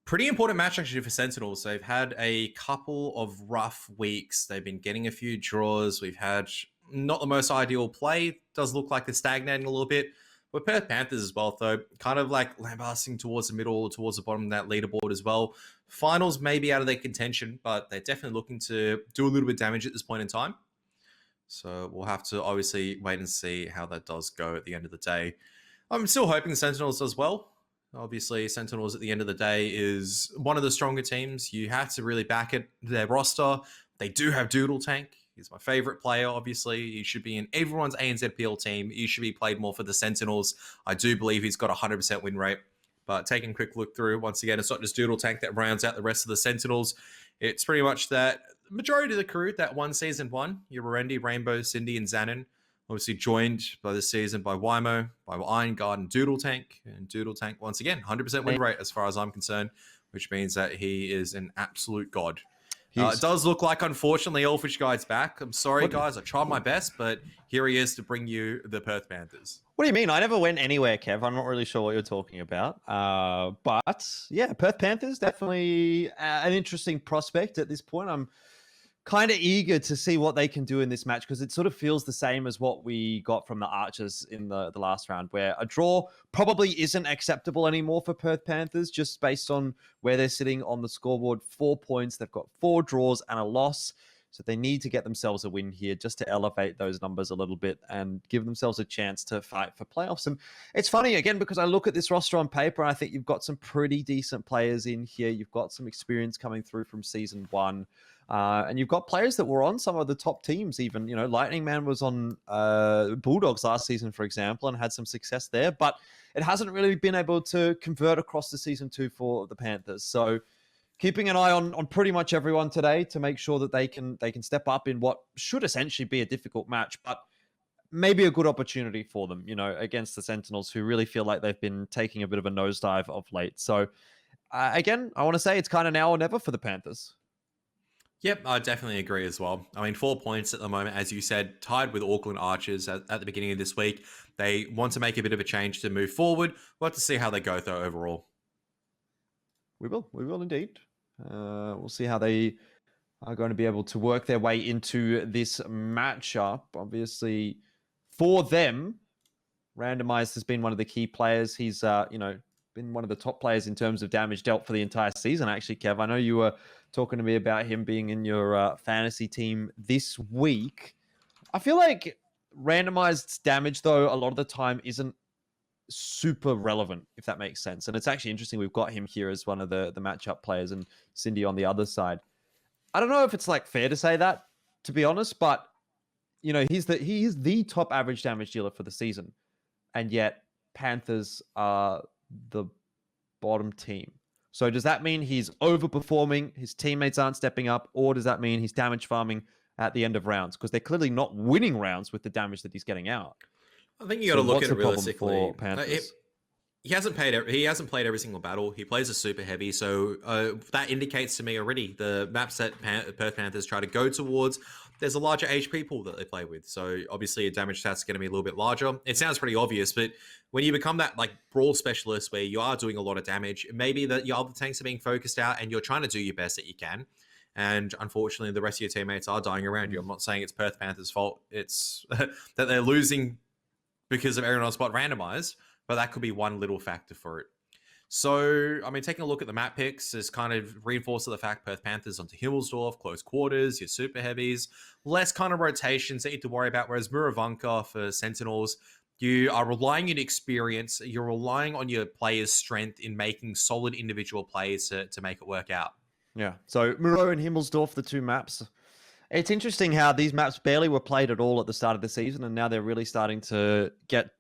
Pretty important match actually for Sentinels. They've had a couple of rough weeks. They've been getting a few draws. We've had not the most ideal play. Does look like they're stagnating a little bit. But Perth Panthers as well, though, kind of like lambasting towards the middle, towards the bottom of that leaderboard as well. Finals may be out of their contention, but they're definitely looking to do a little bit of damage at this point in time. So we'll have to obviously wait and see how that does go at the end of the day. I'm still hoping the Sentinels does well. Obviously, Sentinels at the end of the day is one of the stronger teams. You have to really back it. Their roster, they do have Doodle Tank. He's my favorite player, obviously. He should be in everyone's ANZPL team. He should be played more for the Sentinels. I do believe he's got a 100% win rate. But taking a quick look through, once again, it's not just Doodle Tank that rounds out the rest of the Sentinels. It's pretty much that majority of the crew that won Season 1, your Rerendi, Rainbow, Cindy, and Zanin, obviously joined by this season by Wymo, by Iron Guard, and Doodle Tank. And Doodle Tank, once again, 100% win rate as far as I'm concerned, which means that he is an absolute god. It does look like, unfortunately, Elfish Guy's back. I'm sorry, guys. I tried my best, but here he is to bring you the Perth Panthers. What do you mean? I never went anywhere, Kev. I'm not really sure what you're talking about. But yeah, Perth Panthers, definitely an interesting prospect at this point. I'm kind of eager to see what they can do in this match because it sort of feels the same as what we got from the Archers in the last round, where a draw probably isn't acceptable anymore for Perth Panthers just based on where they're sitting on the scoreboard. 4 points. They've got 4 draws and a loss. So they need to get themselves a win here just to elevate those numbers a little bit and give themselves a chance to fight for playoffs. And it's funny, again, because I look at this roster on paper and I think you've got some pretty decent players in here. You've got some experience coming through from Season 1. And you've got players that were on some of the top teams even. You know, Lightning Man was on Bulldogs last season, for example, and had some success there. But it hasn't really been able to convert across to Season 2 for the Panthers. So keeping an eye on pretty much everyone today to make sure that they can step up in what should essentially be a difficult match, but maybe a good opportunity for them, you know, against the Sentinels, who really feel like they've been taking a bit of a nosedive of late. So again, I want to say it's kind of now or never for the Panthers. Yep, I definitely agree as well. I mean, 4 points at the moment, as you said, tied with Auckland Archers at the beginning of this week. They want to make a bit of a change to move forward. We'll have to see how they go, though, overall. We will indeed. We'll see how they are going to be able to work their way into this matchup. Obviously, for them, Randomized has been one of the key players. He's, been one of the top players in terms of damage dealt for the entire season, actually, Kev. I know you were talking to me about him being in your fantasy team this week. I feel like Randomized's damage, though, a lot of the time isn't super relevant, if that makes sense. And it's actually interesting we've got him here as one of the matchup players and Cindy on the other side. I don't know if it's like fair to say that, to be honest, but you know, he is the top average damage dealer for the season. and yet Panthers are the bottom team. So does that mean he's overperforming, his teammates aren't stepping up, or does that mean he's damage farming at the end of rounds? Because they're clearly not winning rounds with the damage that he's getting out. I think you got to look at it realistically. For Panthers? He hasn't played every single battle. He plays a super heavy, so that indicates to me already the maps that Perth Panthers try to go towards. There's a larger HP pool that they play with, so obviously a damage stat's going to be a little bit larger. It sounds pretty obvious, but when you become that like brawl specialist where you are doing a lot of damage, maybe that your other tanks are being focused out and you're trying to do your best that you can. And unfortunately, the rest of your teammates are dying around you. I'm not saying it's Perth Panthers' fault. It's that they're losing because of everyone else spot randomized, but that could be one little factor for it. So, I mean, taking a look at the map picks is kind of reinforced the fact Perth Panthers onto Himmelsdorf, close quarters, your super heavies, less kind of rotations that you have to worry about, whereas Muravanka for Sentinels, you are relying on experience, you're relying on your players' strength in making solid individual plays to make it work out. Yeah, so Muro and Himmelsdorf, the two maps. It's interesting how these maps barely were played at all at the start of the season, and now they're really starting to get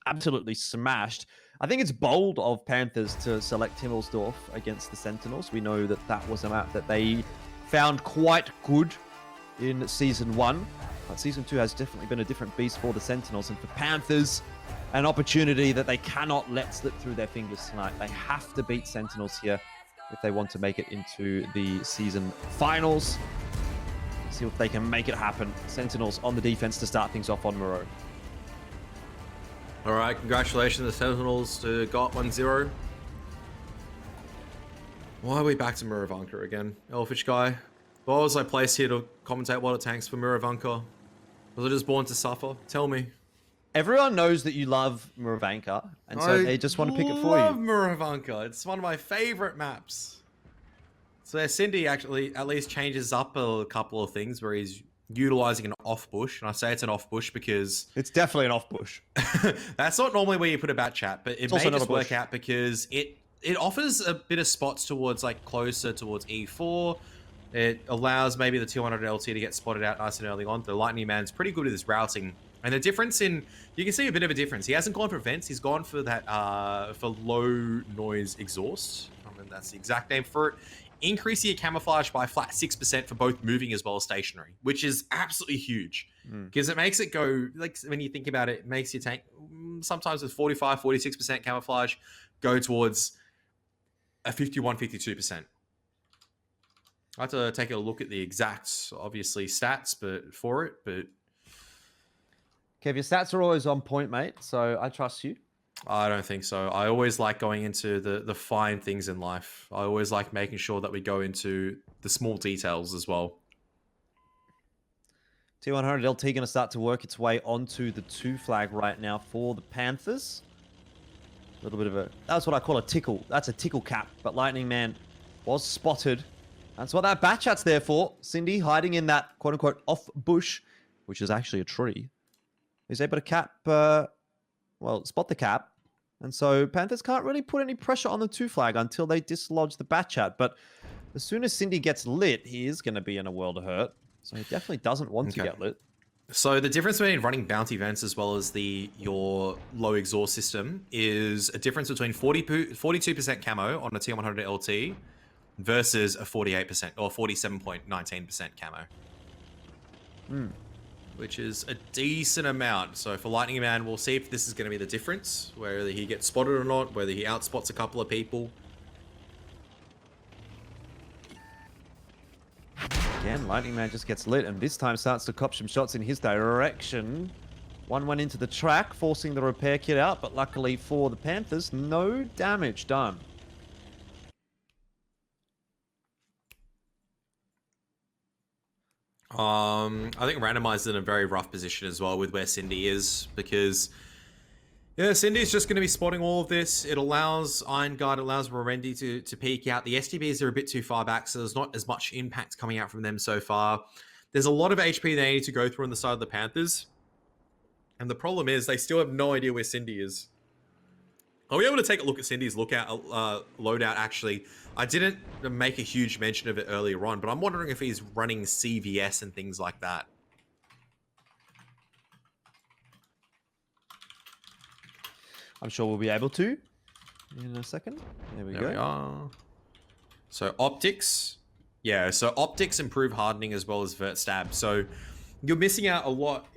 absolutely smashed. I think it's bold of Panthers to select Himmelsdorf against the Sentinels. We know that that was a map that they found quite good in Season 1. But Season 2 has definitely been a different beast for the Sentinels. And for Panthers, an opportunity that they cannot let slip through their fingers tonight. They have to beat Sentinels here if they want to make it into the season finals. See if they can make it happen. Sentinels on the defense to start things off on Moreau. All right, congratulations to Sentinels to got 1-0. Why are we back to Muravanka again? Elfish guy. Why was I placed here to commentate Water Tanks for Muravanka? Was I just born to suffer? Tell me. Everyone knows that you love Muravanka, and so they just want to pick it for you. I love Muravanka. It's one of my favorite maps. So Cindy actually at least changes up a couple of things where he's utilizing an off bush, and I say it's an off bush because it's definitely an off bush. That's not normally where you put a bat chat, but it may just work out because it offers a bit of spots towards like closer towards E4. It allows maybe the 200 LT to get spotted out nice and early on. The Lightning Man's pretty good at his routing, and the difference in you can see a bit of a difference. He hasn't gone for vents. He's gone for that for low noise exhaust. I mean, that's the exact name for it. Increasing your camouflage by flat 6% for both moving as well as stationary, which is absolutely huge because it makes it go, like when you think about it, it makes your tank sometimes with 45, 46% camouflage go towards a 51, 52%. I have to take a look at the exact, obviously, stats but Kev, your stats are always on point, mate, so I trust you. I don't think so. I always like going into the fine things in life. I always like making sure that we go into the small details as well. T100 LT going to start to work its way onto the 2 flag right now for the Panthers. A little bit of a... That's what I call a tickle. That's a tickle cap. But Lightning Man was spotted. That's what that bat chat's there for. Cindy hiding in that quote-unquote off bush, which is actually a tree. He's able to cap... spot the cap. And so Panthers can't really put any pressure on the 2 flag until they dislodge the bat chat. But as soon as Cindy gets lit, he is going to be in a world of hurt. So he definitely doesn't want to get lit. So the difference between running bounty vents as well as your low exhaust system is a difference between 42% camo on a T100 LT versus a 48% or 47.19% camo. Which is a decent amount. So for Lightning Man, we'll see if this is going to be the difference, whether he gets spotted or not, whether he outspots a couple of people. Again, Lightning Man just gets lit, and this time starts to cop some shots in his direction. One went into the track, forcing the repair kit out, but luckily for the Panthers, no damage done. I think Randomized in a very rough position as well with where Cindy is, because Cindy's just going to be spotting all of this. It allows Iron Guard, allows Morendi to peek out. The STBs are a bit too far back, so there's not as much impact coming out from them so far. There's a lot of HP they need to go through on the side of the Panthers, and the problem is they still have no idea where Cindy is. Are we able to take a look at Cindy's loadout, actually? I didn't make a huge mention of it earlier on, but I'm wondering if he's running CVS and things like that. I'm sure we'll be able to in a second. There we go. We are. So optics. Yeah, so optics improve hardening as well as vert stab. So you're missing out a lot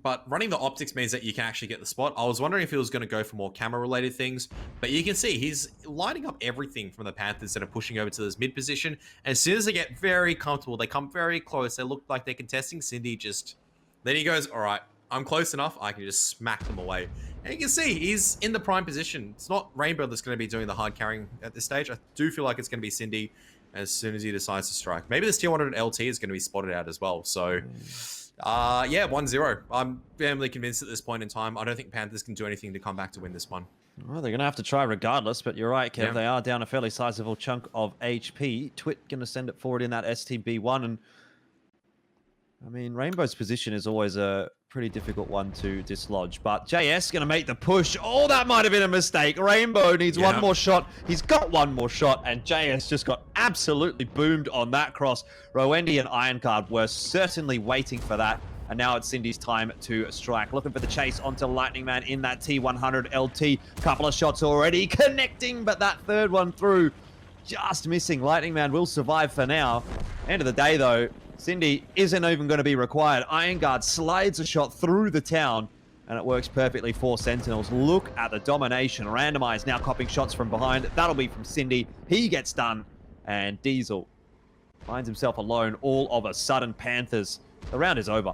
but running the optics means that you can actually get the spot. I was wondering if he was going to go for more camera related things, but you can see he's lining up everything from the Panthers that are pushing over to this mid position. And as soon as they get very comfortable, they come very close. They look like they're contesting Cindy. Then he goes, all right, I'm close enough. I can just smack them away. And you can see he's in the prime position. It's not Rainbow that's going to be doing the hard carrying at this stage. I do feel like it's going to be Cindy as soon as he decides to strike. Maybe this tier 100 LT is going to be spotted out as well. So, yeah, 1-0. I'm firmly convinced at this point in time. I don't think Panthers can do anything to come back to win this one. Well, they're going to have to try regardless, but you're right, Kev. Yeah. They are down a fairly sizable chunk of HP. Twit going to send it forward in that STB1. And, I mean, Rainbow's position is always a pretty difficult one to dislodge. But JS going to make the push. Oh, that might have been a mistake. Rainbow needs one more shot. He's got one more shot, and JS just got absolutely boomed on that cross. Rowendi and Ironcard were certainly waiting for that. And now it's Cindy's time to strike. Looking for the chase onto Lightning Man in that T100 LT. Couple of shots already connecting, but that third one through just missing. Lightning Man will survive for now. End of the day, though, Cindy isn't even going to be required. Ironcard slides a shot through the town, and it works perfectly for Sentinels. Look at the domination. Randomized now copying shots from behind. That'll be from Cindy. He gets done, and Diesel finds himself alone all of a sudden. Panthers, the round is over.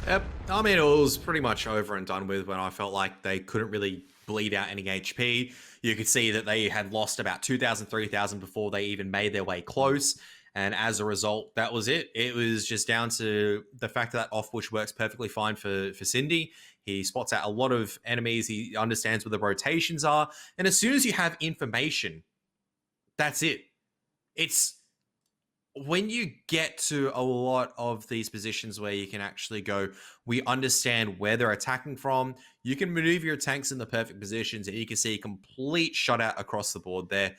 Yep. I mean, it was pretty much over and done with when I felt like they couldn't really bleed out any HP. You could see that they had lost about 2,000, 3,000 before they even made their way close. And as a result, that was it. It was just down to the fact that off-bush works perfectly fine for Cindy. He spots out a lot of enemies. He understands where the rotations are. And as soon as you have information, that's it. It's when you get to a lot of these positions where you can actually go, we understand where they're attacking from. You can maneuver your tanks in the perfect positions, and you can see a complete shutout across the board there.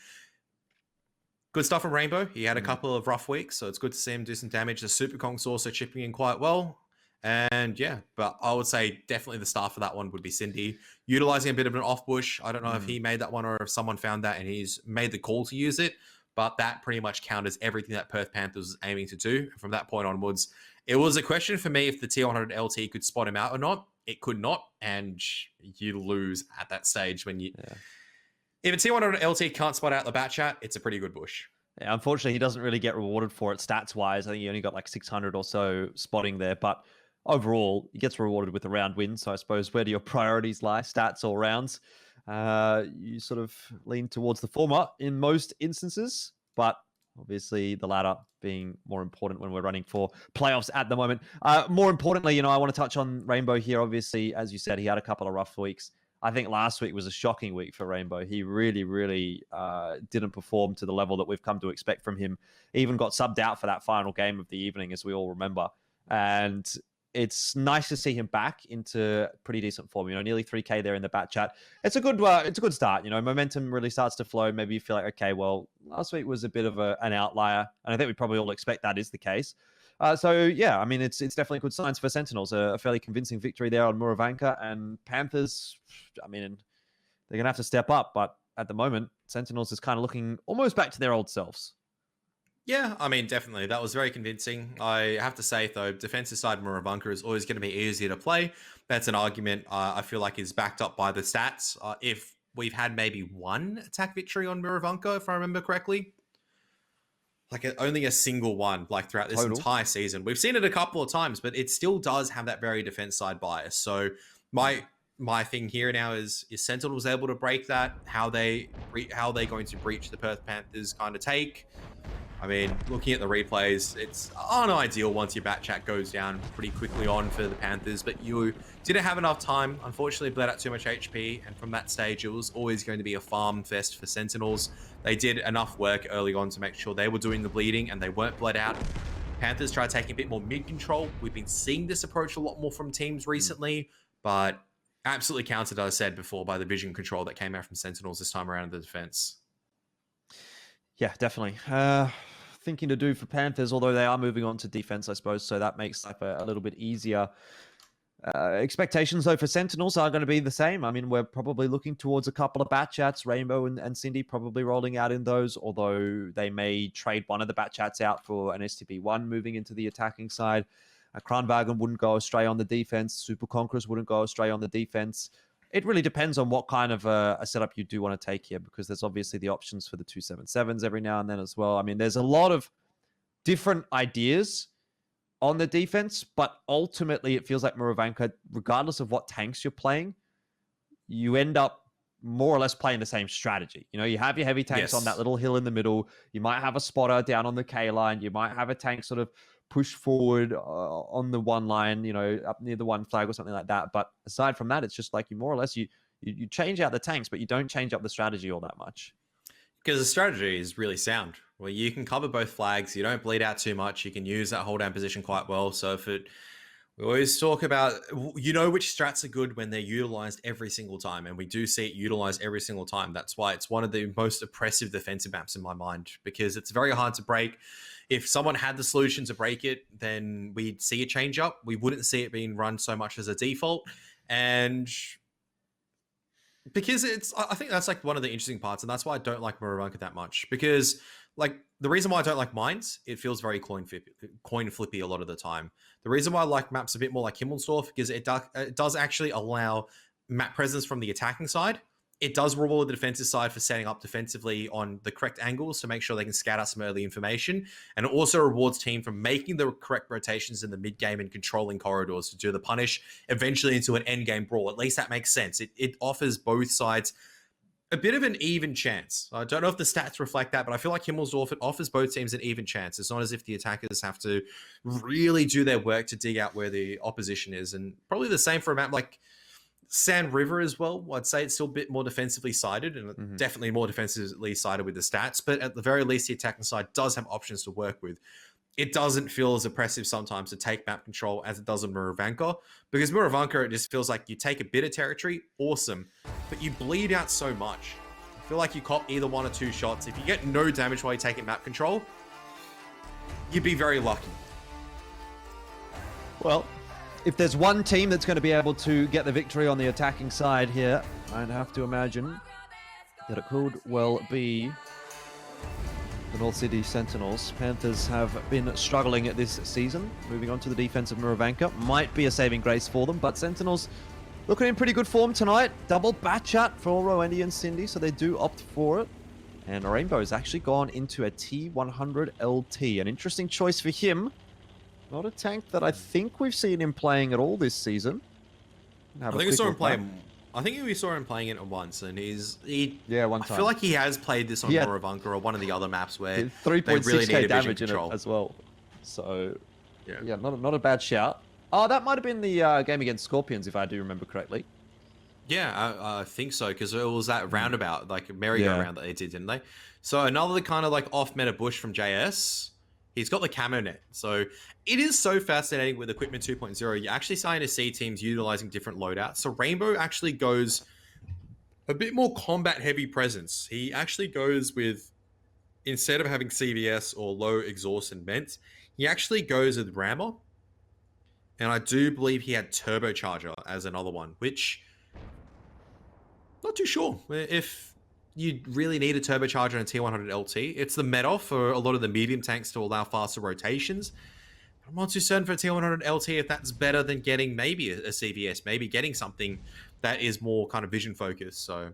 Good stuff from Rainbow. He had a couple of rough weeks, so it's good to see him do some damage. The Super Kong's also chipping in quite well. And yeah, but I would say definitely the star for that one would be Cindy. Utilizing a bit of an off-bush. I don't know if he made that one or if someone found that and he's made the call to use it. But that pretty much counters everything that Perth Panthers was aiming to do. From that point onwards, it was a question for me if the T100 LT could spot him out or not. It could not, and you lose at that stage when you... Yeah. If a T100 LT can't spot out the bat chat, it's a pretty good bush. Yeah, unfortunately, he doesn't really get rewarded for it stats-wise. I think he only got like 600 or so spotting there. But overall, he gets rewarded with a round win. So I suppose, where do your priorities lie? Stats or rounds? You sort of lean towards the former in most instances. But obviously, the latter being more important when we're running for playoffs at the moment. More importantly, I want to touch on Rainbow here. Obviously, as you said, he had a couple of rough weeks. I think last week was a shocking week for Rainbow. He really, really didn't perform to the level that we've come to expect from him. He even got subbed out for that final game of the evening, as we all remember. And it's nice to see him back into pretty decent form. Nearly 3K there in the bat chat. It's a good start. Momentum really starts to flow. Maybe you feel like, okay, well, last week was a bit of an outlier, and I think we probably all expect that is the case. So yeah, I mean, it's definitely good signs for Sentinels. A fairly convincing victory there on Muravanka, and Panthers, I mean, they're going to have to step up, but at the moment, Sentinels is kind of looking almost back to their old selves. Yeah, I mean, definitely. That was very convincing. I have to say, though, defensive side Muravanka is always going to be easier to play. That's an argument I feel like is backed up by the stats. If we've had maybe one attack victory on Muravanka, if I remember correctly, like only a single one, like throughout this entire season. We've seen it a couple of times, but it still does have that very defense side bias. So my thing here now is Sentinels able to break that? How they going to breach the Perth Panthers kind of take? I mean, looking at the replays, it's unideal once your bat chat goes down pretty quickly on for the Panthers, but you didn't have enough time. Unfortunately, bled out too much HP, and from that stage, it was always going to be a farm fest for Sentinels. They did enough work early on to make sure they were doing the bleeding and they weren't bled out. Panthers tried taking a bit more mid-control. We've been seeing this approach a lot more from teams recently, but absolutely countered, as I said before, by the vision control that came out from Sentinels this time around in the defense. Yeah, definitely. Thinking to do for Panthers, although they are moving on to defense, I suppose, so that makes life a little bit easier. Expectations, though, for Sentinels are going to be the same. I mean, we're probably looking towards a couple of bat chats. Rainbow and Cindy probably rolling out in those, although they may trade one of the bat chats out for an STB1 moving into the attacking side. Kranwagen wouldn't go astray on the defense. Super Conquerors wouldn't go astray on the defense. It really depends on what kind of a setup you do want to take here, because there's obviously the options for the 277s every now and then as well. I mean, there's a lot of different ideas on the defense, but ultimately it feels like Muravanka, regardless of what tanks you're playing, you end up more or less playing the same strategy. You know, you have your heavy tanks on that little hill in the middle. You might have a spotter down on the K line. You might have a tank sort of push forward on the one line, you know, up near the one flag or something like that. But aside from that, it's just like you more or less, you change out the tanks, but you don't change up the strategy all that much. Because the strategy is really sound. Well, you can cover both flags. You don't bleed out too much. You can use that hold down position quite well. So we always talk about, you know, which strats are good when they're utilized every single time. And we do see it utilized every single time. That's why it's one of the most oppressive defensive maps in my mind, because it's very hard to break. If someone had the solution to break it, then we'd see a change up. We wouldn't see it being run so much as a default. And because I think that's like one of the interesting parts, and that's why I don't like Muravanka that much. Because like the reason why I don't like Mines, it feels very coin flippy a lot of the time. The reason why I like maps a bit more like Himmelsdorf, because it does actually allow map presence from the attacking side. It does reward the defensive side for setting up defensively on the correct angles to make sure they can scout out some early information. And it also rewards team for making the correct rotations in the mid game and controlling corridors to do the punish eventually into an end game brawl. At least that makes sense. It offers both sides a bit of an even chance. I don't know if the stats reflect that, but I feel like Himmelsdorf, it offers both teams an even chance. It's not as if the attackers have to really do their work to dig out where the opposition is. And probably the same for a map like Sand River as well. I'd say it's still a bit more defensively sided, and definitely more defensively sided with the stats, but at the very least the attacking side does have options to work with. It doesn't feel as oppressive sometimes to take map control as it does in Muravanka, because Muravanka, it just feels like you take a bit of territory, awesome, but you bleed out so much. I feel like you cop either one or two shots. If you get no damage while you're taking map control, you'd be very lucky. Well, if there's one team that's going to be able to get the victory on the attacking side here, I'd have to imagine that it could well be the North City Sentinels. Panthers have been struggling at this season. Moving on to the defense of Muravanka might be a saving grace for them, but Sentinels looking in pretty good form tonight. Double bat chat for Roendi and Cindy, so they do opt for it. And Rainbow's actually gone into a T100 LT. An interesting choice for him. Not a tank that I think we've seen him playing at all this season. I think we saw him playing it once, and one time. I feel like he has played this on Muravanka or one of the other maps where 3.6k damage in it as well. So yeah, not a bad shout. Oh, that might have been the game against Skorpions, if I do remember correctly. Yeah, I think so, because it was that roundabout, like merry-go-round that they did, didn't they? So another kind of like off-meta bush from JS. He's got the camo net. So it is so fascinating with Equipment 2.0. You're actually starting to see teams utilizing different loadouts. So Rainbow actually goes a bit more combat-heavy presence. He actually goes with, instead of having CVS or low exhaust and vents, he actually goes with rammer. And I do believe he had turbocharger as another one, which not too sure if you really need a turbocharger in a T100 LT. It's the meta for a lot of the medium tanks to allow faster rotations. But I'm not too certain for a T100 LT if that's better than getting maybe a CVS, maybe getting something that is more kind of vision focused. So,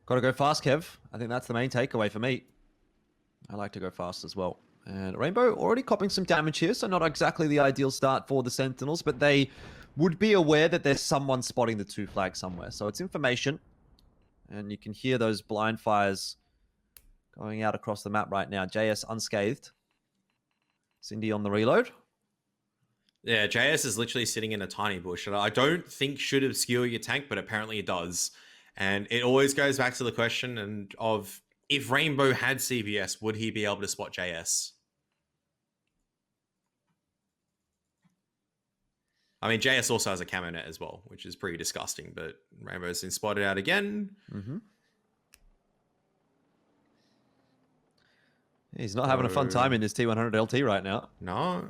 gotta go fast, Kev. I think that's the main takeaway for me. I like to go fast as well. And Rainbow already copping some damage here, so not exactly the ideal start for the Sentinels, but they would be aware that there's someone spotting the two flags somewhere. So it's information. And you can hear those blind fires going out across the map right now. JS unscathed. Cindy on the reload. Yeah, JS is literally sitting in a tiny bush. And I don't think should obscure your tank, but apparently it does. And it always goes back to the question of if Rainbow had CVS, would he be able to spot JS? I mean, JS also has a camo net as well, which is pretty disgusting, but Rainbow's been spotted out again. He's not having a fun time in this T100 LT right now. No.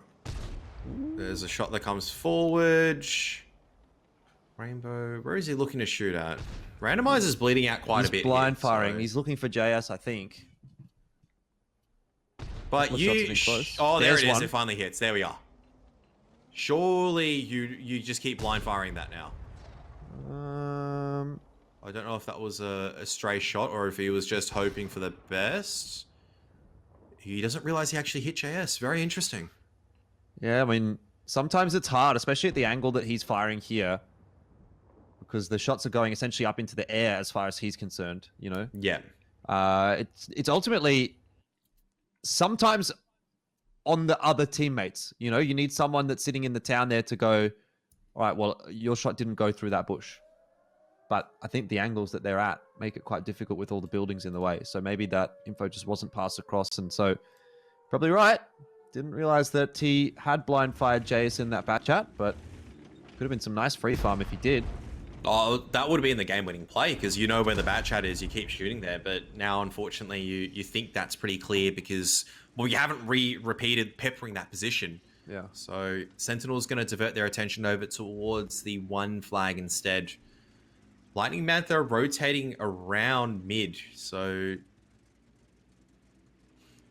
There's a shot that comes forward. Rainbow, where is he looking to shoot at? Randomizer's bleeding out quite a bit. He's blind here, firing. so- He's looking for JS, I think. But Couple of shots have been close. oh, there There's it is. one. It finally hits. There we are. Surely you just keep blind firing that now. I don't know if that was a stray shot or if he was just hoping for the best. He doesn't realize he actually hit JS. Very interesting. Yeah, I mean, sometimes it's hard, especially at the angle that he's firing here, because the shots are going essentially up into the air as far as he's concerned, you know? Yeah. It's ultimately sometimes on the other teammates, you know? You need someone that's sitting in the town there to go, all right, well, your shot didn't go through that bush. But I think the angles that they're at make it quite difficult with all the buildings in the way. So maybe that info just wasn't passed across. And so probably right. Didn't realize that he had blind fired JS in that bat chat, but could have been some nice free farm if he did. Oh, that would have been the game-winning play because you know where the bat chat is. You keep shooting there, but now unfortunately you think that's pretty clear because well you haven't repeated peppering that position. Yeah. So Sentinel's going to divert their attention over towards the one flag instead. Lightning Mantha rotating around mid, so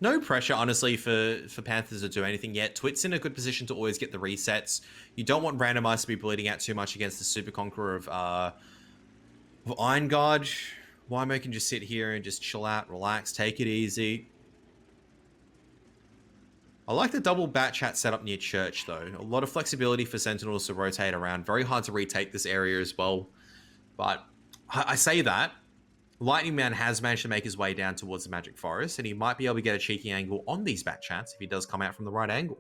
no pressure, honestly, for Panthers to do anything yet. Twit's in a good position to always get the resets. You don't want Randomize to be bleeding out too much against the Super Conqueror of Iron Guard. Wymo can just sit here and just chill out, relax, take it easy. I like the double bat chat setup near Church, though. A lot of flexibility for Sentinels to rotate around. Very hard to retake this area as well. But I say that. Lightning Man has managed to make his way down towards the Magic Forest, and he might be able to get a cheeky angle on these bat chats if he does come out from the right angle.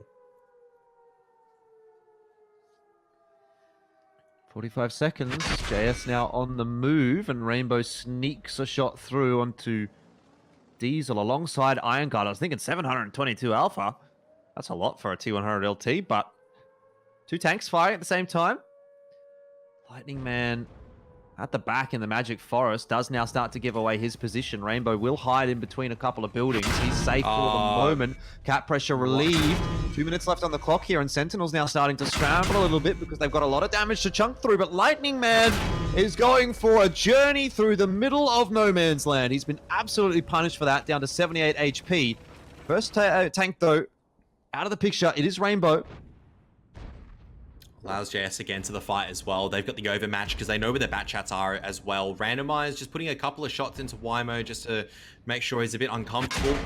45 seconds. JS now on the move, and Rainbow sneaks a shot through onto Diesel alongside Iron Guard. I was thinking 722 Alpha. That's a lot for a T100 LT, but two tanks firing at the same time. Lightning Man at the back in the Magic Forest does now start to give away his position. Rainbow will hide in between a couple of buildings. He's safe for the moment. Cap pressure relieved. 2 minutes left on the clock here, and Sentinels now starting to scramble a little bit because they've got a lot of damage to chunk through. But Lightning Man is going for a journey through the middle of no man's land. He's been absolutely punished for that, down to 78 HP. First tank, though, out of the picture. It is Rainbow. Allows JS again to the fight as well. They've got the overmatch because they know where their bat chats are as well. Randomized, just putting a couple of shots into Wymo just to make sure he's a bit uncomfortable.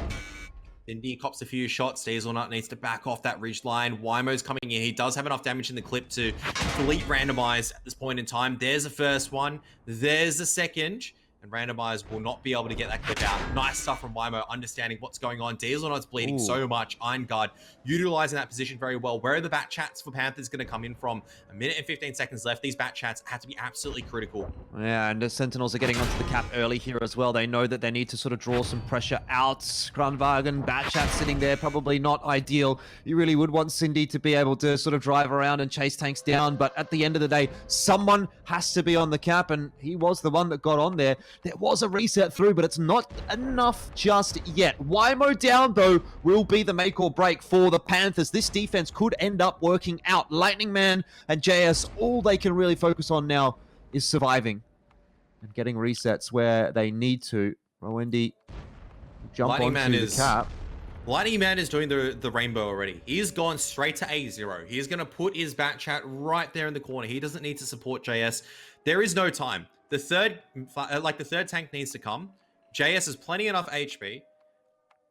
Indy cops a few shots. Dieselnut needs to back off that ridge line. Wymo's coming in. He does have enough damage in the clip to delete Randomized at this point in time. There's the first one. There's the second. And Randomized will not be able to get that clip out. Nice stuff from Wymo, understanding what's going on. Dieselnut's bleeding so much. Iron Guard utilizing that position very well. Where are the bat chats for Panthers going to come in from? A minute and 15 seconds left. These bat chats have to be absolutely critical. Yeah, and the Sentinels are getting onto the cap early here as well. They know that they need to sort of draw some pressure out. Grunwagen, bat chat sitting there, probably not ideal. You really would want Cindy to be able to sort of drive around and chase tanks down, but at the end of the day, someone has to be on the cap, and he was the one that got on there. There was a reset through, but it's not enough just yet. Wymo down, though, will be the make or break for the Panthers. This defense could end up working out. Lightning Man and JS, all they can really focus on now is surviving and getting resets where they need to. Rowendy jump onto the cap. Lightning Man is doing the rainbow already. He's gone straight to A0. He's going to put his bat chat right there in the corner. He doesn't need to support JS. There is no time. The third tank needs to come. JS has plenty enough HP.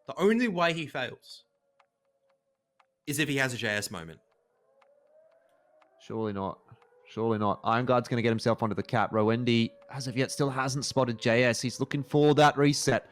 The only way he fails is if he has a JS moment. Surely not. Surely not. Iron Guard's going to get himself onto the cap. Rowendy, as of yet, still hasn't spotted JS. He's looking for that reset.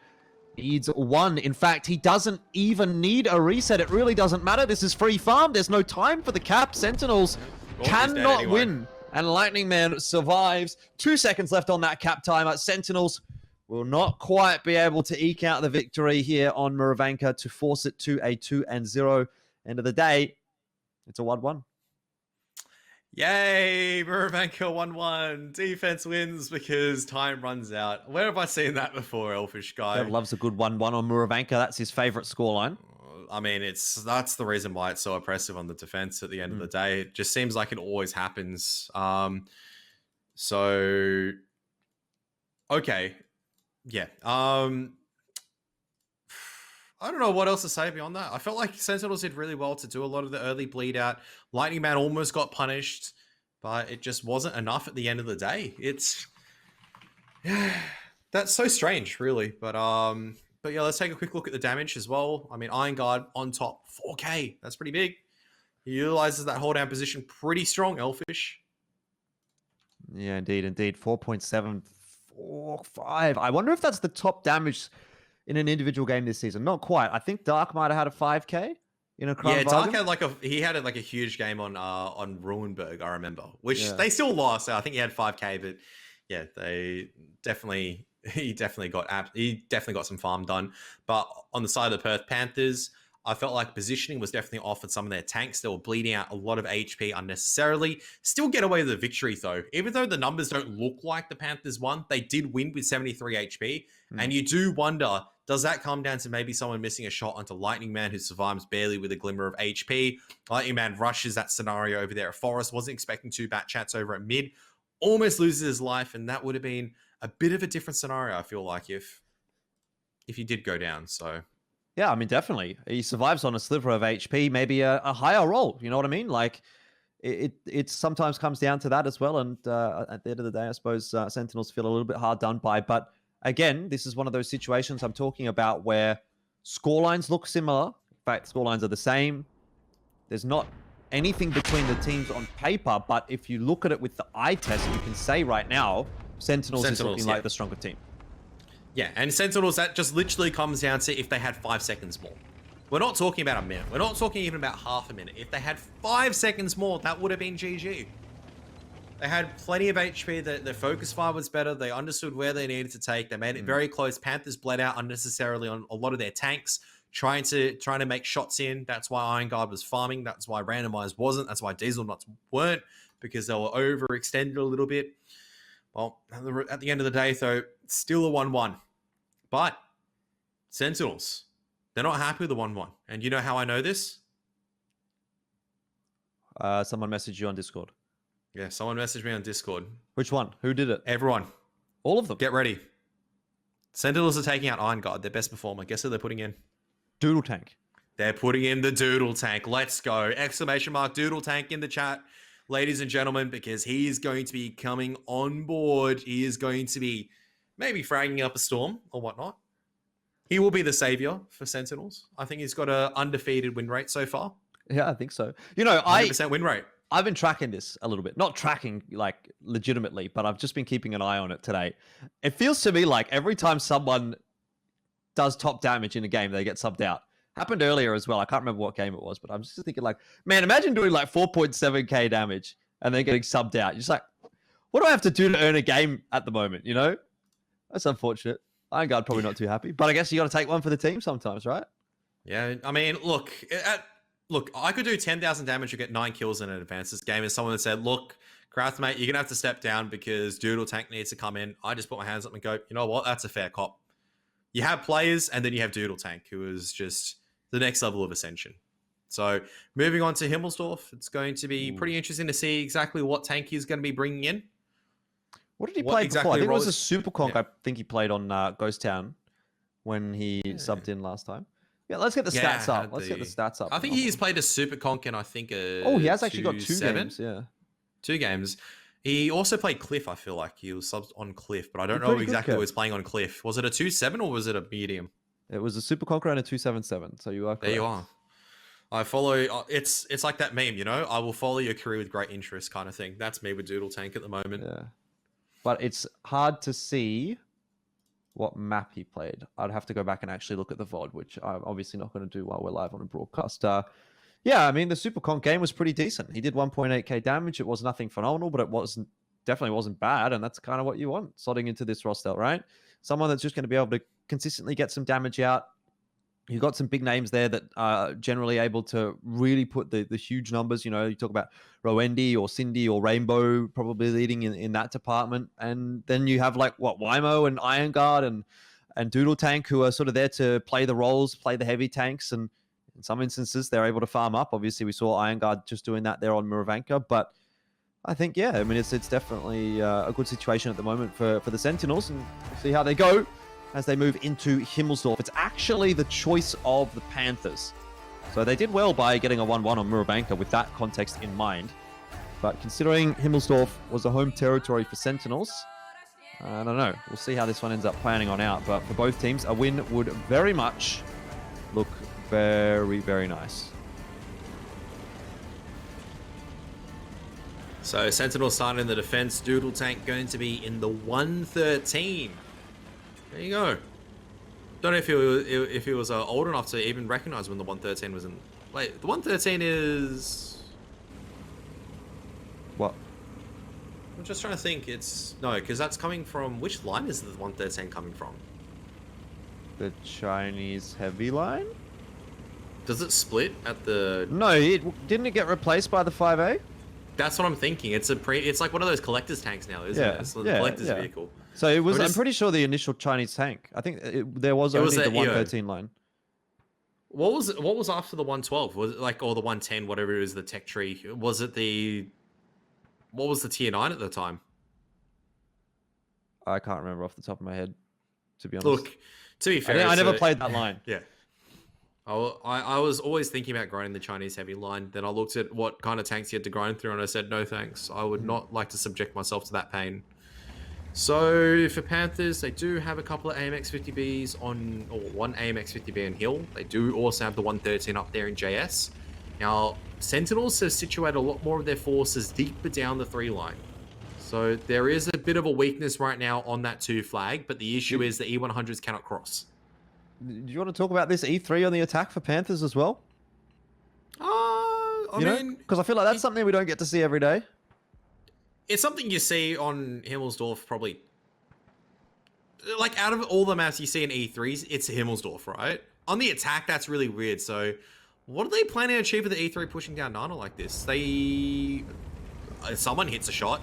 Needs one. In fact, he doesn't even need a reset. It really doesn't matter. This is free farm. There's no time for the cap. Sentinels cannot win. And Lightning Man survives. 2 seconds left on that cap timer. Sentinels will not quite be able to eke out the victory here on Muravanka to force it to a 2-0. End of the day, it's a 1-1. Yay! Muravanka 1-1. Defense wins because time runs out. Where have I seen that before, Elfish Guy? Dev loves a good 1-1 on Muravanka. That's his favorite scoreline. I mean, that's the reason why it's so oppressive on the defense at the end of the day. It just seems like it always happens. So okay. Yeah. I don't know what else to say beyond that. I felt like Sentinels did really well to do a lot of the early bleed out. Lightning Man almost got punished, but it just wasn't enough at the end of the day. That's so strange, really. But yeah, let's take a quick look at the damage as well. I mean, Iron Guard on top, 4K. That's pretty big. He utilizes that hold down position pretty strong, Elfish. Yeah, indeed. 4.745. I wonder if that's the top damage in an individual game this season. Not quite. I think Dark might have had a 5K in a Crown. Yeah, Dark had he had a huge game on Ruinberg, I remember, which they still lost. So I think he had 5K, but yeah, he definitely got some farm done. But on the side of the Perth Panthers, I felt like positioning was definitely off with some of their tanks. They were bleeding out a lot of HP unnecessarily. Still get away with the victory, though. Even though the numbers don't look like the Panthers won, they did win with 73 HP. And you do wonder, does that come down to maybe someone missing a shot onto Lightning Man, who survives barely with a glimmer of HP? Lightning Man rushes that scenario over there at Forest. Wasn't expecting 2 bat chats over at mid. Almost loses his life, and that would have been a bit of a different scenario, I feel like, if he did go down. So yeah, I mean, definitely. He survives on a sliver of HP, maybe a higher roll. You know what I mean? Like, it sometimes comes down to that as well. And at the end of the day, I suppose Sentinels feel a little bit hard done by. But again, this is one of those situations I'm talking about where scorelines look similar. In fact, scorelines are the same. There's not anything between the teams on paper, but if you look at it with the eye test, you can say right now, Sentinels is looking like the stronger team. Yeah, and Sentinels, that just literally comes down to if they had 5 seconds more. We're not talking about a minute. We're not talking even about half a minute. If they had 5 seconds more, that would have been GG. They had plenty of HP. Their focus fire was better. They understood where they needed to take. They made it very close. Panthers bled out unnecessarily on a lot of their tanks, trying to make shots in. That's why Iron Guard was farming. That's why Randomized wasn't. That's why Diesel Nuts weren't, because they were overextended a little bit. Well, at the end of the day, though, still a 1-1. But Sentinels, they're not happy with the 1-1. And you know how I know this? Someone messaged you on Discord. Yeah, someone messaged me on Discord. Which one? Who did it? Everyone. All of them? Get ready. Sentinels are taking out Iron Guard, their best performer. Guess who they're putting in? Doodle Tank. They're putting in the Doodle Tank. Let's go. Exclamation mark Doodle Tank in the chat, ladies and gentlemen, because he is going to be coming on board. He is going to be maybe fragging up a storm or whatnot. He will be the savior for Sentinels. I think he's got an undefeated win rate so far. Yeah, I think so. You know, 100% win rate. I've been tracking this a little bit. Not tracking, like, legitimately, but I've just been keeping an eye on it today. It feels to me like every time someone does top damage in a game, they get subbed out. Happened earlier as well. I can't remember what game it was, but I'm just thinking, like, man, imagine doing, like, 4.7k damage and then getting subbed out. You're just like, what do I have to do to earn a game at the moment, you know? That's unfortunate. Iron Guard probably not too happy. But I guess you got to take one for the team sometimes, right? Yeah, I mean, look, I could do 10,000 damage or get 9 kills in an advanced game. As someone that said, look, Kraft, mate, you're going to have to step down because Doodle Tank needs to come in. I just put my hands up and go, you know what? That's a fair cop. You have players, and then you have Doodle Tank, who is just the next level of ascension. So moving on to Himmelsdorf, it's going to be pretty interesting to see exactly what tank he's going to be bringing in. What did he play before? I think it was a Super Conk. I think he played on Ghost Town when he subbed in last time. Yeah, let's get the stats up. Let's get the stats up. I think he's played a Super Conk in, I think, he has actually got 2 games, yeah. 2 games. He also played Cliff, I feel like. He was subbed on Cliff, but I don't know exactly who he was playing on Cliff. Was it a 2-7 or was it a medium? It was a Super Conqueror and a 2-7-7, so you are correct. There you are. I follow, it's like that meme, you know? I will follow your career with great interest kind of thing. That's me with Doodle Tank at the moment. Yeah. But it's hard to see what map he played. I'd have to go back and actually look at the VOD, which I'm obviously not going to do while we're live on a broadcast. Yeah, I mean, the Super Conk game was pretty decent. He did 1.8k damage. It was nothing phenomenal, but it definitely wasn't bad, and that's kind of what you want, slotting into this roster, right? Someone that's just going to be able to consistently get some damage out. You've got some big names there that are generally able to really put the huge numbers. You know, you talk about Roendi or Cindy or Rainbow probably leading in that department. And then you have like Wymo and Iron Guard and Doodle Tank who are sort of there to play the roles, play the heavy tanks. And In some instances, they're able to farm up. Obviously, we saw Iron Guard just doing that there on Muravanka, but I think, yeah, I mean, it's definitely a good situation at the moment for the Sentinels, and we'll see how they go as they move into Himmelsdorf. It's actually the choice of the Panthers. So they did well by getting a 1-1 on Muravanka with that context in mind. But considering Himmelsdorf was the home territory for Sentinels, I don't know. We'll see how this one ends up planning on out. But for both teams, a win would very much look very, very nice. So Sentinel starting in the defense. Doodle Tank going to be in the 113. There you go. Don't know if he was old enough to even recognize when the 113 was in. Wait, the 113 is. What? I'm just trying to think. It's no, because that's coming from which line is the 113 coming from? The Chinese heavy line? Does it split at the? No, didn't it get replaced by the 5A? That's what I'm thinking. It's like one of those collector's tanks now, isn't it? It's a collector's vehicle. So it was. I'm pretty sure the initial Chinese tank. I think there was only the 113 line. What was after the 112? Was it like, or the 110, whatever it is, the tech tree? Was it the? What was the tier 9 at the time? I can't remember off the top of my head, to be honest. Look, to be fair, I never played that line. Yeah. I was always thinking about grinding the Chinese heavy line. Then I looked at what kind of tanks he had to grind through, and I said, no thanks. I would not like to subject myself to that pain. So for Panthers, they do have a couple of AMX 50Bs on, or one AMX 50B on Hill. They do also have the 113 up there in JS. Now, Sentinels have situated a lot more of their forces deeper down the 3 line. So there is a bit of a weakness right now on that 2 flag, but the issue is the E100s cannot cross. Do you want to talk about this E3 on the attack for Panthers as well? I mean, because I feel like that's something we don't get to see every day. It's something you see on Himmelsdorf probably. Like, out of all the maps you see in E3s, it's Himmelsdorf, right? On the attack, that's really weird. So, what are they planning to achieve with the E3 pushing down Nana like this? Someone hits a shot.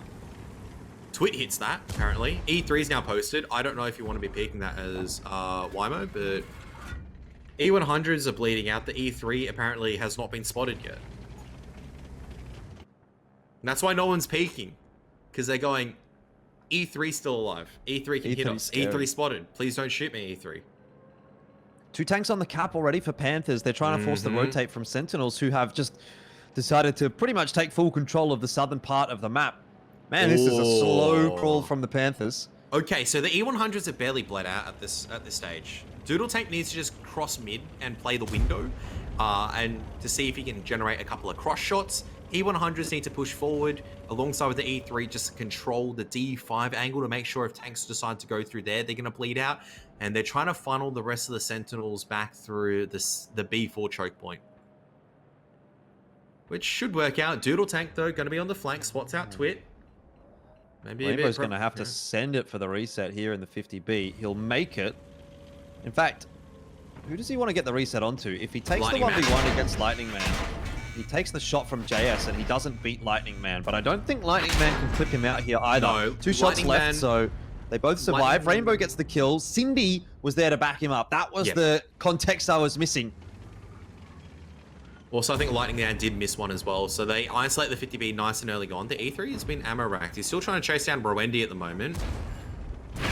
Twit hits that, apparently. E3 is now posted. I don't know if you want to be peeking that as YMO, but E100s are bleeding out. The E3 apparently has not been spotted yet. And that's why no one's peeking. Because they're going, E3 still alive. E3 can hit us. Scary. E3 spotted. Please don't shoot me, E3. 2 tanks on the cap already for Panthers. They're trying to force the rotate from Sentinels, who have just decided to pretty much take full control of the southern part of the map. Man, this is a slow crawl from the Panthers. Okay, so the E100s are barely bled out at this stage. Doodle Tank needs to just cross mid and play the window, and to see if he can generate a couple of cross shots. E100s need to push forward alongside with the E3 just to control the D5 angle to make sure if tanks decide to go through there, they're going to bleed out. And they're trying to funnel the rest of the Sentinels back through the B4 choke point, which should work out. Doodle Tank, though, going to be on the flank, spots out Twit. Maybe Rainbow's going to have to send it for the reset here in the 50B. He'll make it. In fact, who does he want to get the reset onto? If he takes the 1v1 against Lightning Man, he takes the shot from JS and he doesn't beat Lightning Man. But I don't think Lightning Man can clip him out here either. No, 2 shots left, so they both survive. Rainbow gets the kill. Cindy was there to back him up. That was the context I was missing. Also, I think Lightning Man did miss one as well. So they isolate the 50B nice and early on. The E3 has been ammo racked. He's still trying to chase down Roendi at the moment.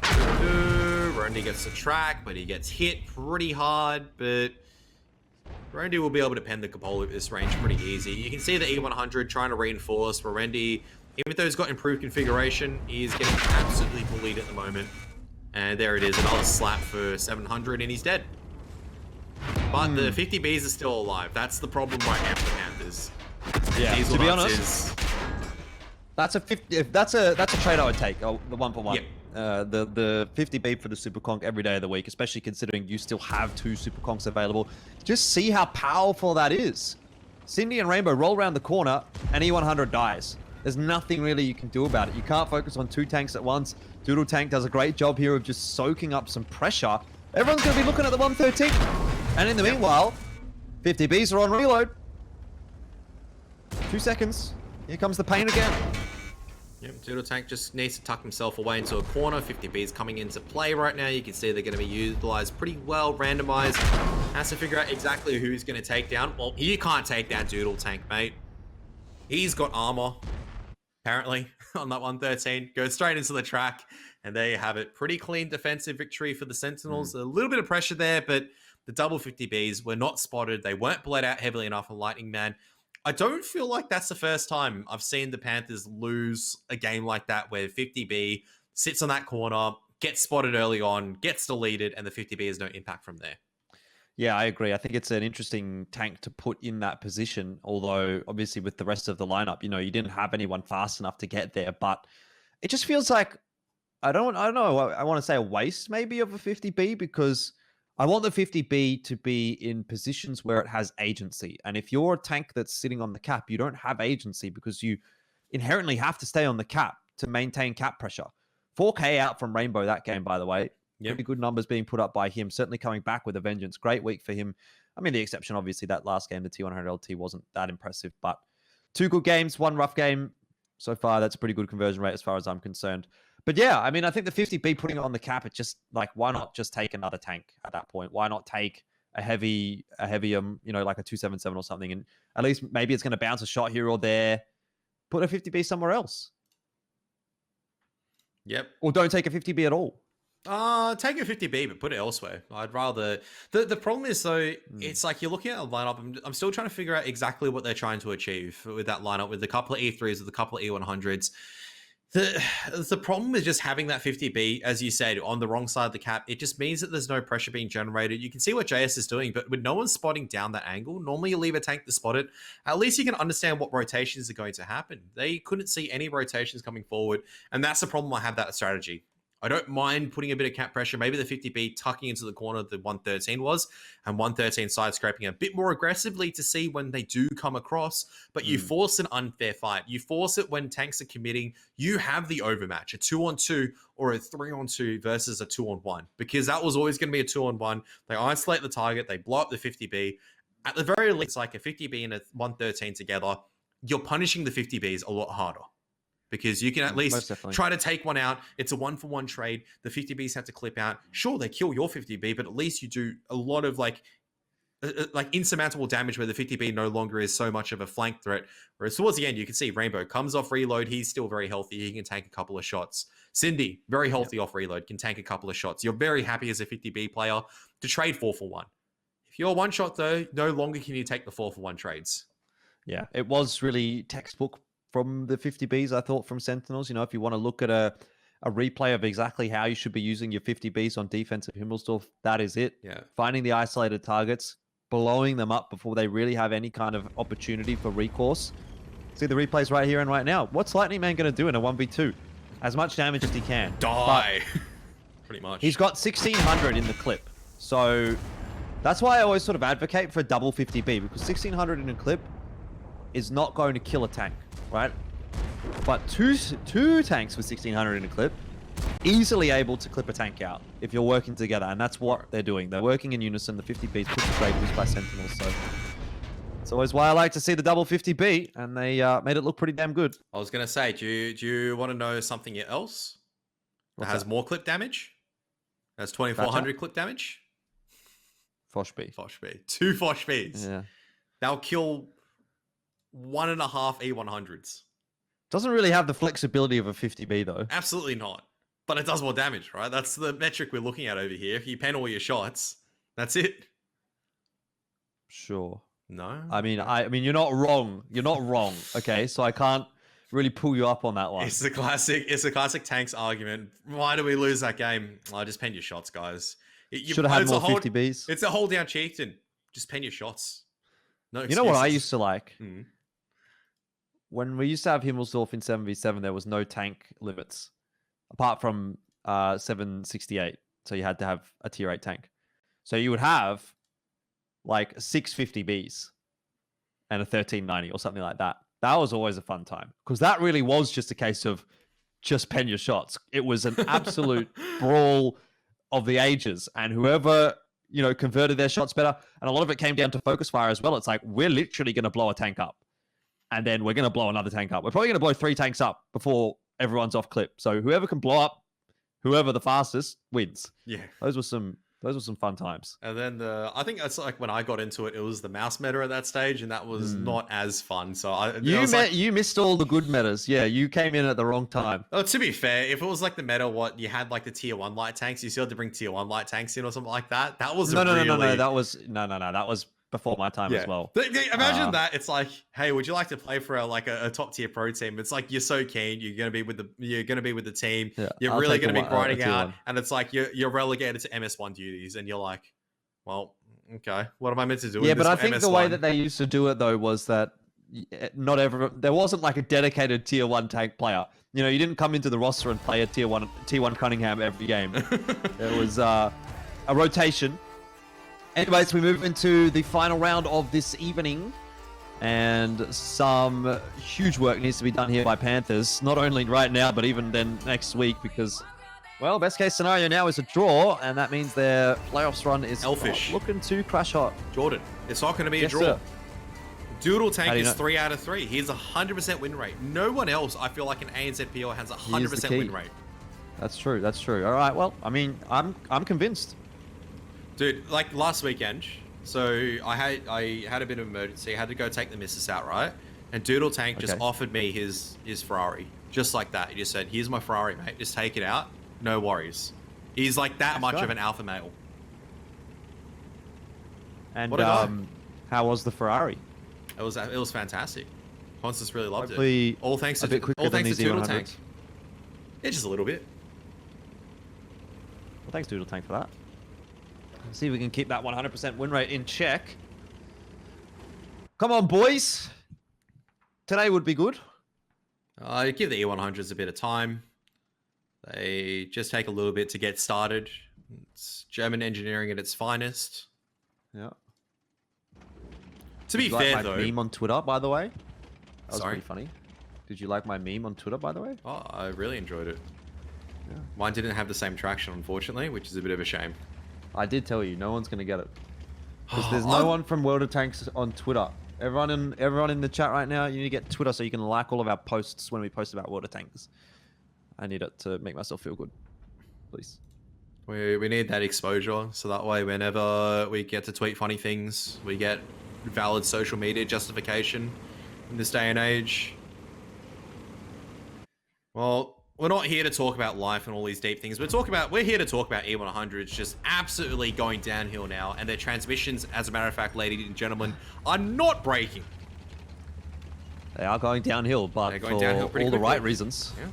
Roendi gets the track, but he gets hit pretty hard. But Roendi will be able to pen the Cupola at this range pretty easy. You can see the E100 trying to reinforce. Roendi, even though he's got improved configuration, he is getting absolutely bullied at the moment. And there it is, another slap for 700, and he's dead. But the 50Bs are still alive. That's the problem right now for the Panthers. Yeah, to be honest, that's a trade I would take. The 1-for-1. Yep. The 50B for the Super Conk every day of the week, especially considering you still have 2 Super Conks available. Just see how powerful that is. Cindy and Rainbow roll around the corner, and E100 dies. There's nothing really you can do about it. You can't focus on 2 tanks at once. Doodle Tank does a great job here of just soaking up some pressure. Everyone's going to be looking at the 113. And in the meanwhile, 50Bs are on reload. 2 seconds. Here comes the pain again. Yep, Doodle Tank just needs to tuck himself away into a corner. 50Bs coming into play right now. You can see they're going to be utilized pretty well, randomized. has to figure out exactly who he's going to take down. Well, you can't take down Doodle Tank, mate. He's got armor, apparently, on that 113. Goes straight into the track, and there you have it. Pretty clean defensive victory for the Sentinels. A little bit of pressure there, but the double 50Bs were not spotted. They weren't bled out heavily enough on Lightning Man. I don't feel like that's the first time I've seen the Panthers lose a game like that, where 50B sits on that corner, gets spotted early on, gets deleted, and the 50B has no impact from there. Yeah, I agree. I think it's an interesting tank to put in that position, although obviously with the rest of the lineup, you didn't have anyone fast enough to get there, but it just feels like, I don't know, I want to say a waste maybe of a 50B, because I want the 50B to be in positions where it has agency. And if you're a tank that's sitting on the cap, you don't have agency because you inherently have to stay on the cap to maintain cap pressure. 4K out from Rainbow that game, by the way. Yep. Pretty good numbers being put up by him. Certainly coming back with a vengeance. Great week for him. I mean, the exception, obviously, that last game, the T100 LT wasn't that impressive, but 2 good games, 1 rough game. So far, that's a pretty good conversion rate as far as I'm concerned. But yeah, I mean, I think the 50B putting it on the cap, it's just like, why not just take another tank at that point? Why not take a heavy, like a 277 or something? And at least maybe it's going to bounce a shot here or there. Put a 50B somewhere else. Yep. Or don't take a 50B at all. Take a 50B, but put it elsewhere. I'd rather... The problem is, though, it's like you're looking at a lineup. I'm still trying to figure out exactly what they're trying to achieve with that lineup, with a couple of E3s, with a couple of E100s. The problem is just having that 50B, as you said, on the wrong side of the cap. It just means that there's no pressure being generated. You can see what JS is doing, but with no one spotting down that angle, normally you leave a tank to spot it. At least you can understand what rotations are going to happen. They couldn't see any rotations coming forward, and that's the problem I have that strategy. I don't mind putting a bit of cap pressure, maybe the 50B tucking into the corner the 113 was, and 113 side scraping a bit more aggressively to see when they do come across, but you force an unfair fight. You force it when tanks are committing. You have the overmatch, a 2-on-2 or a 3-on-2 versus a 2-on-1, because that was always going to be a 2-on-1. They isolate the target, they blow up the 50B. At the very least, like a 50B and a 113 together, you're punishing the 50Bs a lot harder. Because you can at least try to take one out. It's a 1-for-1 trade. The 50Bs have to clip out. Sure, they kill your 50B, but at least you do a lot of like insurmountable damage where the 50B no longer is so much of a flank threat. Whereas towards the end, you can see Rainbow comes off reload. He's still very healthy. He can tank a couple of shots. Cindy, very healthy off reload, can tank a couple of shots. You're very happy as a 50B player to trade 4-for-1. If you're one shot, though, no longer can you take the 4-for-1 trades. Yeah, it was really textbook from the 50Bs, I thought, from Sentinels. If you want to look at a replay of exactly how you should be using your 50Bs on defensive Himmelsdorf, that is it. Yeah. Finding the isolated targets, blowing them up before they really have any kind of opportunity for recourse. See the replays right here and right now. What's Lightning Man going to do in a 1v2? As much damage as he can. Die. Pretty much. He's got 1600 in the clip. So that's why I always sort of advocate for double 50B, because 1600 in a clip is not going to kill a tank, right? But two tanks with 1600 in a clip, easily able to clip a tank out if you're working together, and that's what they're doing. They're working in unison. The 50Bs put the great boost by Sentinels, so it's always why I like to see the double 50B, and they made it look pretty damn good. I was going to say, do you want to know something else that has more clip damage? That's 2400 clip damage? Fosh B. 2 Fosh Bs. Yeah. They'll kill 1.5 E100s. Doesn't really have the flexibility of a 50B, though. Absolutely not. But it does more damage, right? That's the metric we're looking at over here. If you pen all your shots, that's it. Sure. No. I mean, you're not wrong. You're not wrong. Okay, so I can't really pull you up on that one. It's a classic tanks argument. Why do we lose that game? Just pen your shots, guys. Should have had more 50Bs. It's a hold down chieftain. Just pen your shots. No excuses. You know what I used to like? Mm. When we used to have Himmelsdorf in 7v7, there was no tank limits, apart from 768. So you had to have a tier 8 tank. So you would have like 6 50Bs and a 1390 or something like that. That was always a fun time, because that really was just a case of just pen your shots. It was an absolute brawl of the ages, and whoever converted their shots better, and a lot of it came down to focus fire as well. It's like, we're literally going to blow a tank up, and then we're going to blow another tank up. We're probably going to blow 3 tanks up before everyone's off clip. So whoever can blow up whoever the fastest wins. Yeah, those were some Those were some fun times. And then I think it's like when I got into it, it was the mouse meta at that stage, and that was not as fun. So you missed all the good metas. Yeah, you came in at the wrong time. Oh, to be fair, if it was like the meta, what you had like the tier 1 light tanks, you still had to bring tier 1 light tanks in or something like that. That was no. That was that was before my time as well. Imagine that. It's like, hey, would you like to play for a top tier pro team? It's like you're so keen, you're gonna be with the team. Yeah, you're really gonna be grinding out, and it's like you're relegated to MS1 duties, and you're like, well, okay, what am I meant to do? Yeah, but I think the way that they used to do it though was that there wasn't like a dedicated tier 1 tank player. You know, you didn't come into the roster and play a tier 1 Cunningham every game. It was a rotation. Anyways, we move into the final round of this evening, and some huge work needs to be done here by Panthers, not only right now, but even then next week, because, well, best case scenario now is a draw, and that means their playoffs run is Elfish. Looking to crash hot. Jordan, it's not going to be a draw. Sir. Doodle Tank is 3 out of 3. He's 100% win rate. No one else, I feel like in ANZPO has 100% win rate. That's true. That's true. All right. Well, I mean, I'm convinced. Dude, like last weekend, so I had a bit of emergency. I had to go take the missus out, right? And Doodle Tank just offered me his Ferrari, just like that. He just said, "Here's my Ferrari, mate. Just take it out. No worries." He's like that much of an alpha male. And how was the Ferrari? It was fantastic. Constance really loved Hopefully it. All thanks to Doodle Tank. Yeah, just a little bit. Well, thanks Doodle Tank for that. Let's see if we can keep that 100% win rate in check. Come on, boys. Today would be good. Give the E100s a bit of time. They just take a little bit to get started. It's German engineering at its finest. Yeah. To be fair, though, meme on Twitter, by the way. That was Sorry? pretty funny. Did you like my meme on Twitter, by the way? Oh, I really enjoyed it. Yeah. Mine didn't have the same traction, unfortunately, which is a bit of a shame. I did tell you, no one's going to get it. Because there's no one from World of Tanks on Twitter. Everyone in the chat right now, you need to get Twitter so you can like all of our posts when we post about World of Tanks. I need it to make myself feel good. Please. We need that exposure, so that way whenever we get to tweet funny things, we get valid social media justification in this day and age. Well, we're not here to talk about life and all these deep things. We're here to talk about E100s just absolutely going downhill now, and their transmissions, as a matter of fact, ladies and gentlemen, are not breaking. They are going downhill, but for all the right reasons. Yeah.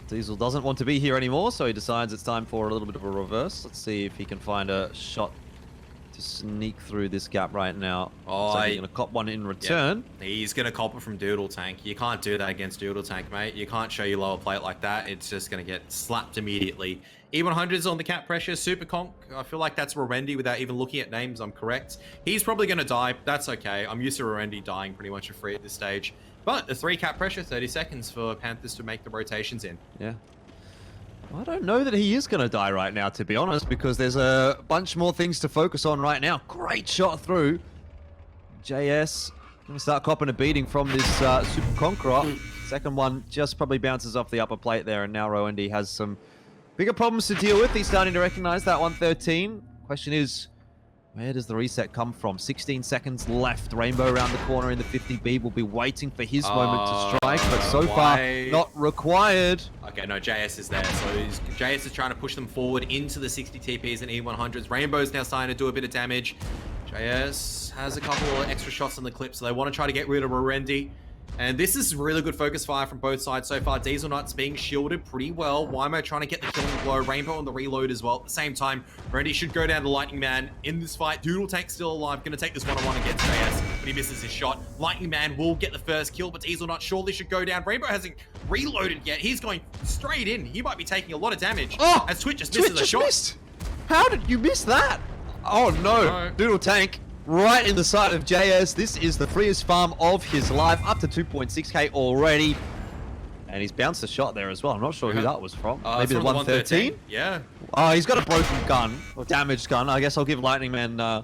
Diesel doesn't want to be here anymore, so he decides it's time for a little bit of a reverse. Let's see if he can find a shot to sneak through this gap right now. So he's going to cop one in return. Yeah. He's going to cop it from Doodle Tank. You can't do that against Doodle Tank, mate. You can't show your lower plate like that. It's just going to get slapped immediately. E100's on the cap pressure. Super Conk. I feel like that's Rorendi without even looking at names. I'm correct. He's probably going to die. That's okay. I'm used to Rorendi dying pretty much for free at this stage. But the 3 cap pressure, 30 seconds for Panthers to make the rotations in. Yeah. I don't know that he is going to die right now, to be honest, because there's a bunch more things to focus on right now. Great shot through. JS going to start copping a beating from this Super Conqueror. Second one just probably bounces off the upper plate there, and now Roendi has some bigger problems to deal with. He's starting to recognize that 113. Question is, where does the reset come from? 16 seconds left. Rainbow around the corner in the 50B will be waiting for his moment to strike, but so far not required. Okay, no, JS is there. So JS is trying to push them forward into the 60 TPs and E100s. Rainbow's now starting to do a bit of damage. JS has a couple of extra shots on the clip, so they want to try to get rid of Rorendi. And this is really good focus fire from both sides so far. Diesel Nuts being shielded pretty well. Wymo trying to get the killing blow. Rainbow on the reload as well. At the same time, Randy should go down to Lightning Man in this fight. Doodle Tank still alive. Going to take this one-on-one against JS, but he misses his shot. Lightning Man will get the first kill, but Diesel Nuts surely should go down. Rainbow hasn't reloaded yet. He's going straight in. He might be taking a lot of damage as Twitch just misses a shot. Missed. How did you miss that? Oh no, Doodle Tank. Right in the side of JS. This is the freest farm of his life. Up to 2.6k already. And he's bounced a shot there as well. I'm not sure who that was from. Maybe the 113? Yeah. Oh, he's got a broken gun. Or damaged gun. I guess I'll give Lightning Man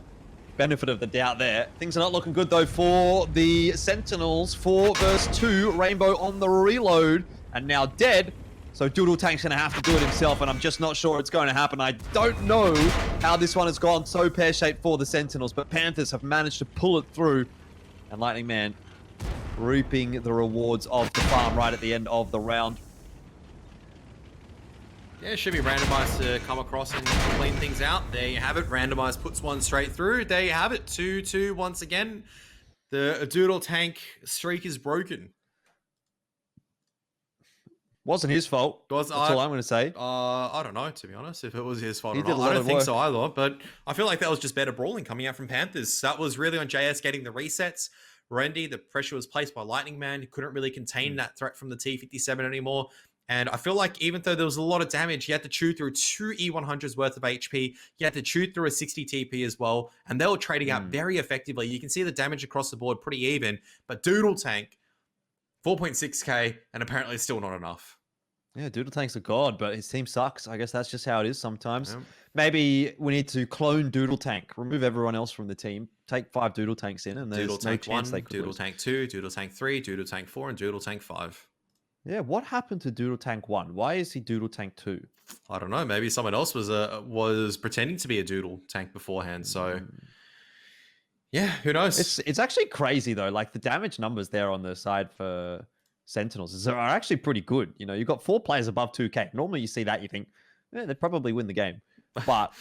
benefit of the doubt there. Things are not looking good though for the Sentinels. 4 versus 2. Rainbow on the reload. And now dead. So Doodle Tank's going to have to do it himself, and I'm just not sure it's going to happen. I don't know how this one has gone so pear-shaped for the Sentinels, but Panthers have managed to pull it through. And Lightning Man reaping the rewards of the farm right at the end of the round. Yeah, it should be randomized to come across and clean things out. There you have it. Randomized puts one straight through. There you have it. 2-2 once again. The Doodle Tank streak is broken. Wasn't his fault. That's all I'm going to say. I don't know, to be honest, if it was his fault or He did not. a lot I don't of think work. so either, but I feel like that was just better brawling coming out from Panthers. That was really on JS getting the resets. Randy, the pressure was placed by Lightning Man. He couldn't really contain that threat from the T-57 anymore. And I feel like even though there was a lot of damage, you had to chew through 2 E100s worth of HP. You had to chew through a 60 TP as well. And they were trading out very effectively. You can see the damage across the board pretty even. But Doodle Tank, 4.6k, and apparently it's still not enough. Yeah, Doodle Tank's a god, but his team sucks. I guess that's just how it is sometimes. Yep. Maybe we need to clone Doodle Tank, remove everyone else from the team, take 5 Doodle Tanks in, and there's Doodle no Tank chance 1, they could Doodle lose. Tank 2, Doodle Tank 3, Doodle Tank 4, and Doodle Tank 5. Yeah, what happened to Doodle Tank 1? Why is he Doodle Tank 2? I don't know. Maybe someone else was pretending to be a Doodle Tank beforehand. So, yeah, who knows? It's actually crazy, though. Like, the damage numbers there on the side for Sentinels are actually pretty good. You know, you've got 4 players above 2k. Normally you see that, you think, they'd probably win the game. But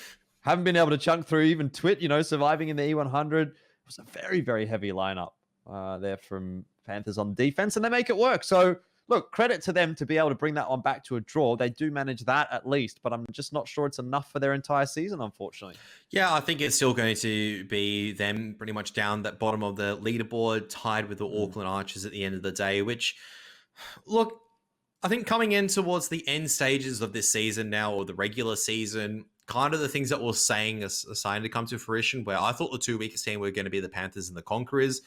haven't been able to chunk through even Twit, you know, surviving in the E100. It was a very, very heavy lineup there from Panthers on defense, and they make it work. So, look, credit to them to be able to bring that one back to a draw. They do manage that at least, but I'm just not sure it's enough for their entire season, unfortunately. Yeah, I think it's still going to be them pretty much down that bottom of the leaderboard, tied with the Auckland Archers at the end of the day, which, look, I think coming in towards the end stages of this season now, or the regular season, kind of the things that we're saying are starting to come to fruition, where I thought the 2 weakest team were going to be the Panthers and the Conquerors.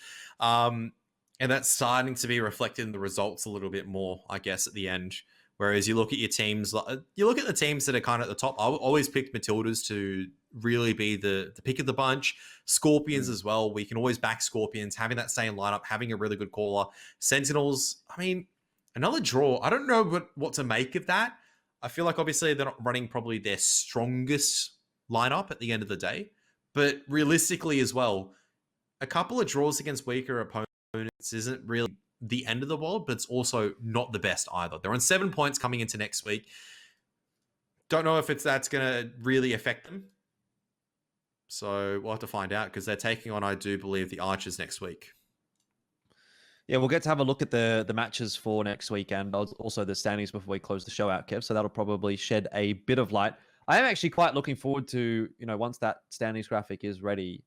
And that's starting to be reflected in the results a little bit more, I guess, at the end. Whereas you look at your teams, you look at the teams that are kind of at the top. I always picked Matildas to really be the pick of the bunch. Skorpions as well. We can always back Skorpions, having that same lineup, having a really good caller. Sentinels, I mean, another draw. I don't know what to make of that. I feel like obviously they're not running probably their strongest lineup at the end of the day. But realistically as well, a couple of draws against weaker opponents isn't really the end of the world, but it's also not the best either. They're on 7 points coming into next week. Don't know if that's going to really affect them. So we'll have to find out, because they're taking on, I do believe, the Archers next week. Yeah, we'll get to have a look at the matches for next week and also the standings before we close the show out, Kev. So that'll probably shed a bit of light. I am actually quite looking forward to, you know, once that standings graphic is ready,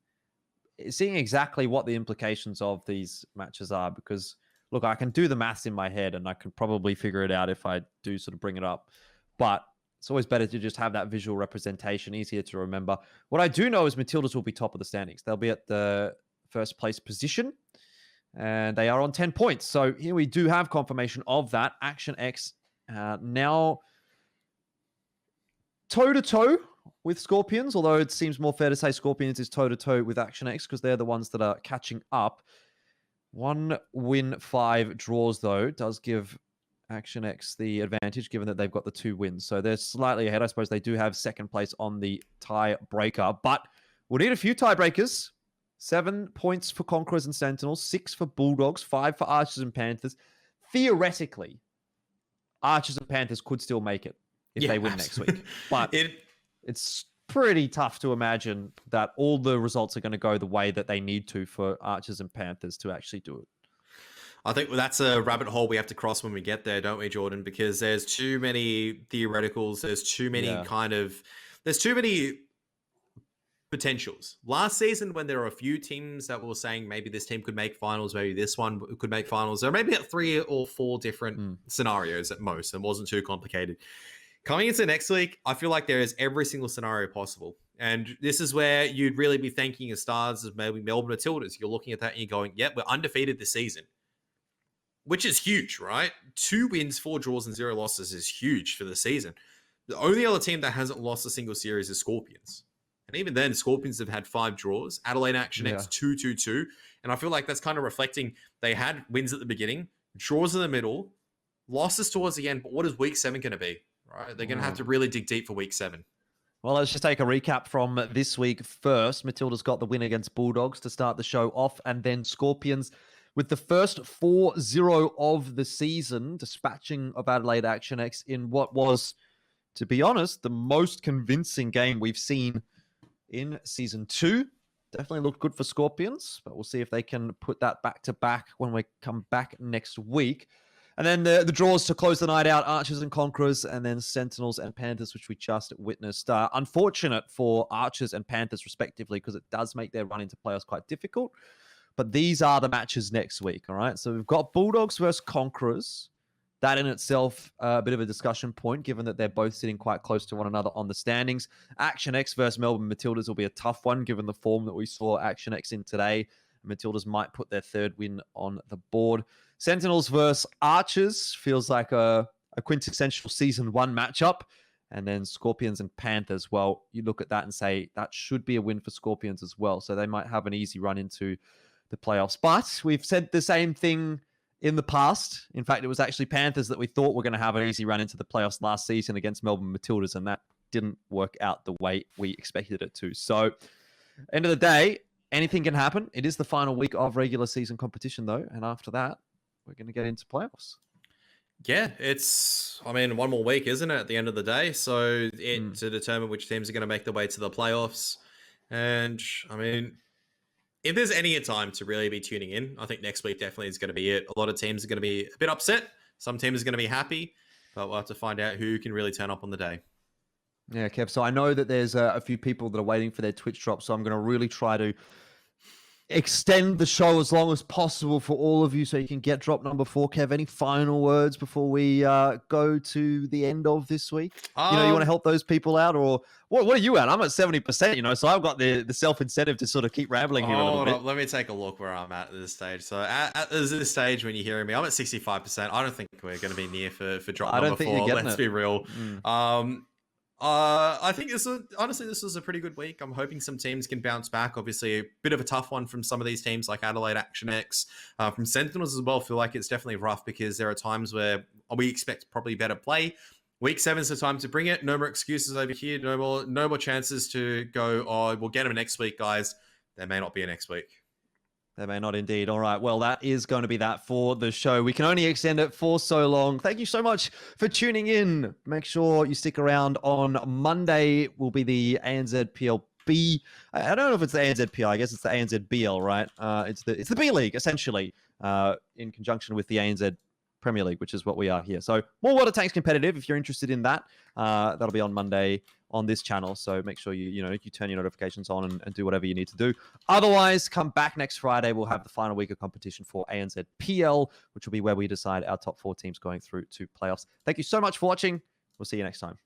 seeing exactly what the implications of these matches are, because look, I can do the maths in my head and I can probably figure it out if I do sort of bring it up, but it's always better to just have that visual representation, easier to remember. What I do know is Matildas will be top of the standings. They'll be at the first place position and they are on 10 points. So here we do have confirmation of that. Action X now toe-to-toe with Skorpions, although it seems more fair to say Skorpions is toe-to-toe with Action X because they're the ones that are catching up. 1 win, 5 draws, though, does give Action X the advantage, given that they've got the 2 wins. So they're slightly ahead. I suppose they do have second place on the tiebreaker, but we'll need a few tiebreakers. 7 points for Conquerors and Sentinels, 6 for Bulldogs, 5 for Archers and Panthers. Theoretically, Archers and Panthers could still make it if they win next week. But it's pretty tough to imagine that all the results are going to go the way that they need to for Archers and Panthers to actually do it. I think that's a rabbit hole we have to cross when we get there, don't we, Jordan? Because there's too many theoreticals. There's too many there's too many potentials. Last season, when there were a few teams that were saying maybe this team could make finals, maybe this one could make finals, or maybe at 3 or 4 different scenarios at most. It wasn't too complicated. Coming into next week, I feel like there is every single scenario possible. And this is where you'd really be thanking your stars as maybe Melbourne Matildas. You're looking at that and you're going, yep, we're undefeated this season. Which is huge, right? 2 wins, 4 draws, and 0 losses is huge for the season. The only other team that hasn't lost a single series is Skorpions. And even then, Skorpions have had 5 draws. Adelaide Action X 2-2-2. And I feel like that's kind of reflecting they had wins at the beginning, draws in the middle, losses towards the end, but what is week 7 going to be? Right, they're going to have to really dig deep for week 7. Well, let's just take a recap from this week first. Matildas got the win against Bulldogs to start the show off, and then Skorpions with the first 4-0 of the season, dispatching of Adelaide Action X in what was, to be honest, the most convincing game we've seen in Season 2. Definitely looked good for Skorpions, but we'll see if they can put that back-to-back when we come back next week. And then the draws to close the night out, Archers and Conquerors, and then Sentinels and Panthers, which we just witnessed. Unfortunate for Archers and Panthers, respectively, because it does make their run into playoffs quite difficult. But these are the matches next week, all right? So we've got Bulldogs versus Conquerors. That in itself, a bit of a discussion point, given that they're both sitting quite close to one another on the standings. Action X versus Melbourne Matildas will be a tough one, given the form that we saw Action X in today. Matildas might put their third win on the board. Sentinels versus Archers feels like a quintessential Season 1 matchup. And then Skorpions and Panthers, well, you look at that and say that should be a win for Skorpions as well. So they might have an easy run into the playoffs. But we've said the same thing in the past. In fact, it was actually Panthers that we thought were going to have an easy run into the playoffs last season against Melbourne Matildas, and that didn't work out the way we expected it to. So, end of the day, anything can happen. It is the final week of regular season competition, though, and after that, we're going to get into playoffs. Yeah, it's, one more week, isn't it, at the end of the day? So, to determine which teams are going to make their way to the playoffs. And, if there's any time to really be tuning in, I think next week definitely is going to be it. A lot of teams are going to be a bit upset. Some teams are going to be happy, but we'll have to find out who can really turn up on the day. Yeah, Kev. So I know that there's a few people that are waiting for their Twitch drop, so I'm going to really try to extend the show as long as possible for all of you so you can get drop number 4. Kev, any final words before we go to the end of this week? You want to help those people out, or what are you at? I'm at 70%, so I've got the self-incentive to sort of keep rambling here a little bit. Let me take a look where I'm at this stage. So at this stage when you're hearing me, I'm at 65%. I don't think we're going to be near for drop number 4. I don't think you're getting Let's be real. I think this was a pretty good week. I'm hoping some teams can bounce back. Obviously, a bit of a tough one from some of these teams like Adelaide Action X. From Sentinels as well, feel like it's definitely rough because there are times where we expect probably better play. Week 7 is the time to bring it. No more excuses over here. No more chances to go, we'll get them next week, guys. There may not be a next week. They may not indeed. All right. Well, that is going to be that for the show. We can only extend it for so long. Thank you so much for tuning in. Make sure you stick around. On Monday will be the ANZ PLB. I don't know if it's the ANZ PL. I guess it's the ANZ BL, right? It's the B League, essentially, in conjunction with the ANZ Premier League, which is what we are here. So more Water Tanks competitive. If you're interested in that, that'll be on Monday on this channel. So make sure you turn your notifications on and do whatever you need to do. Otherwise, come back next Friday. We'll have the final week of competition for ANZ PL, which will be where we decide our top 4 teams going through to playoffs. Thank you so much for watching. We'll see you next time.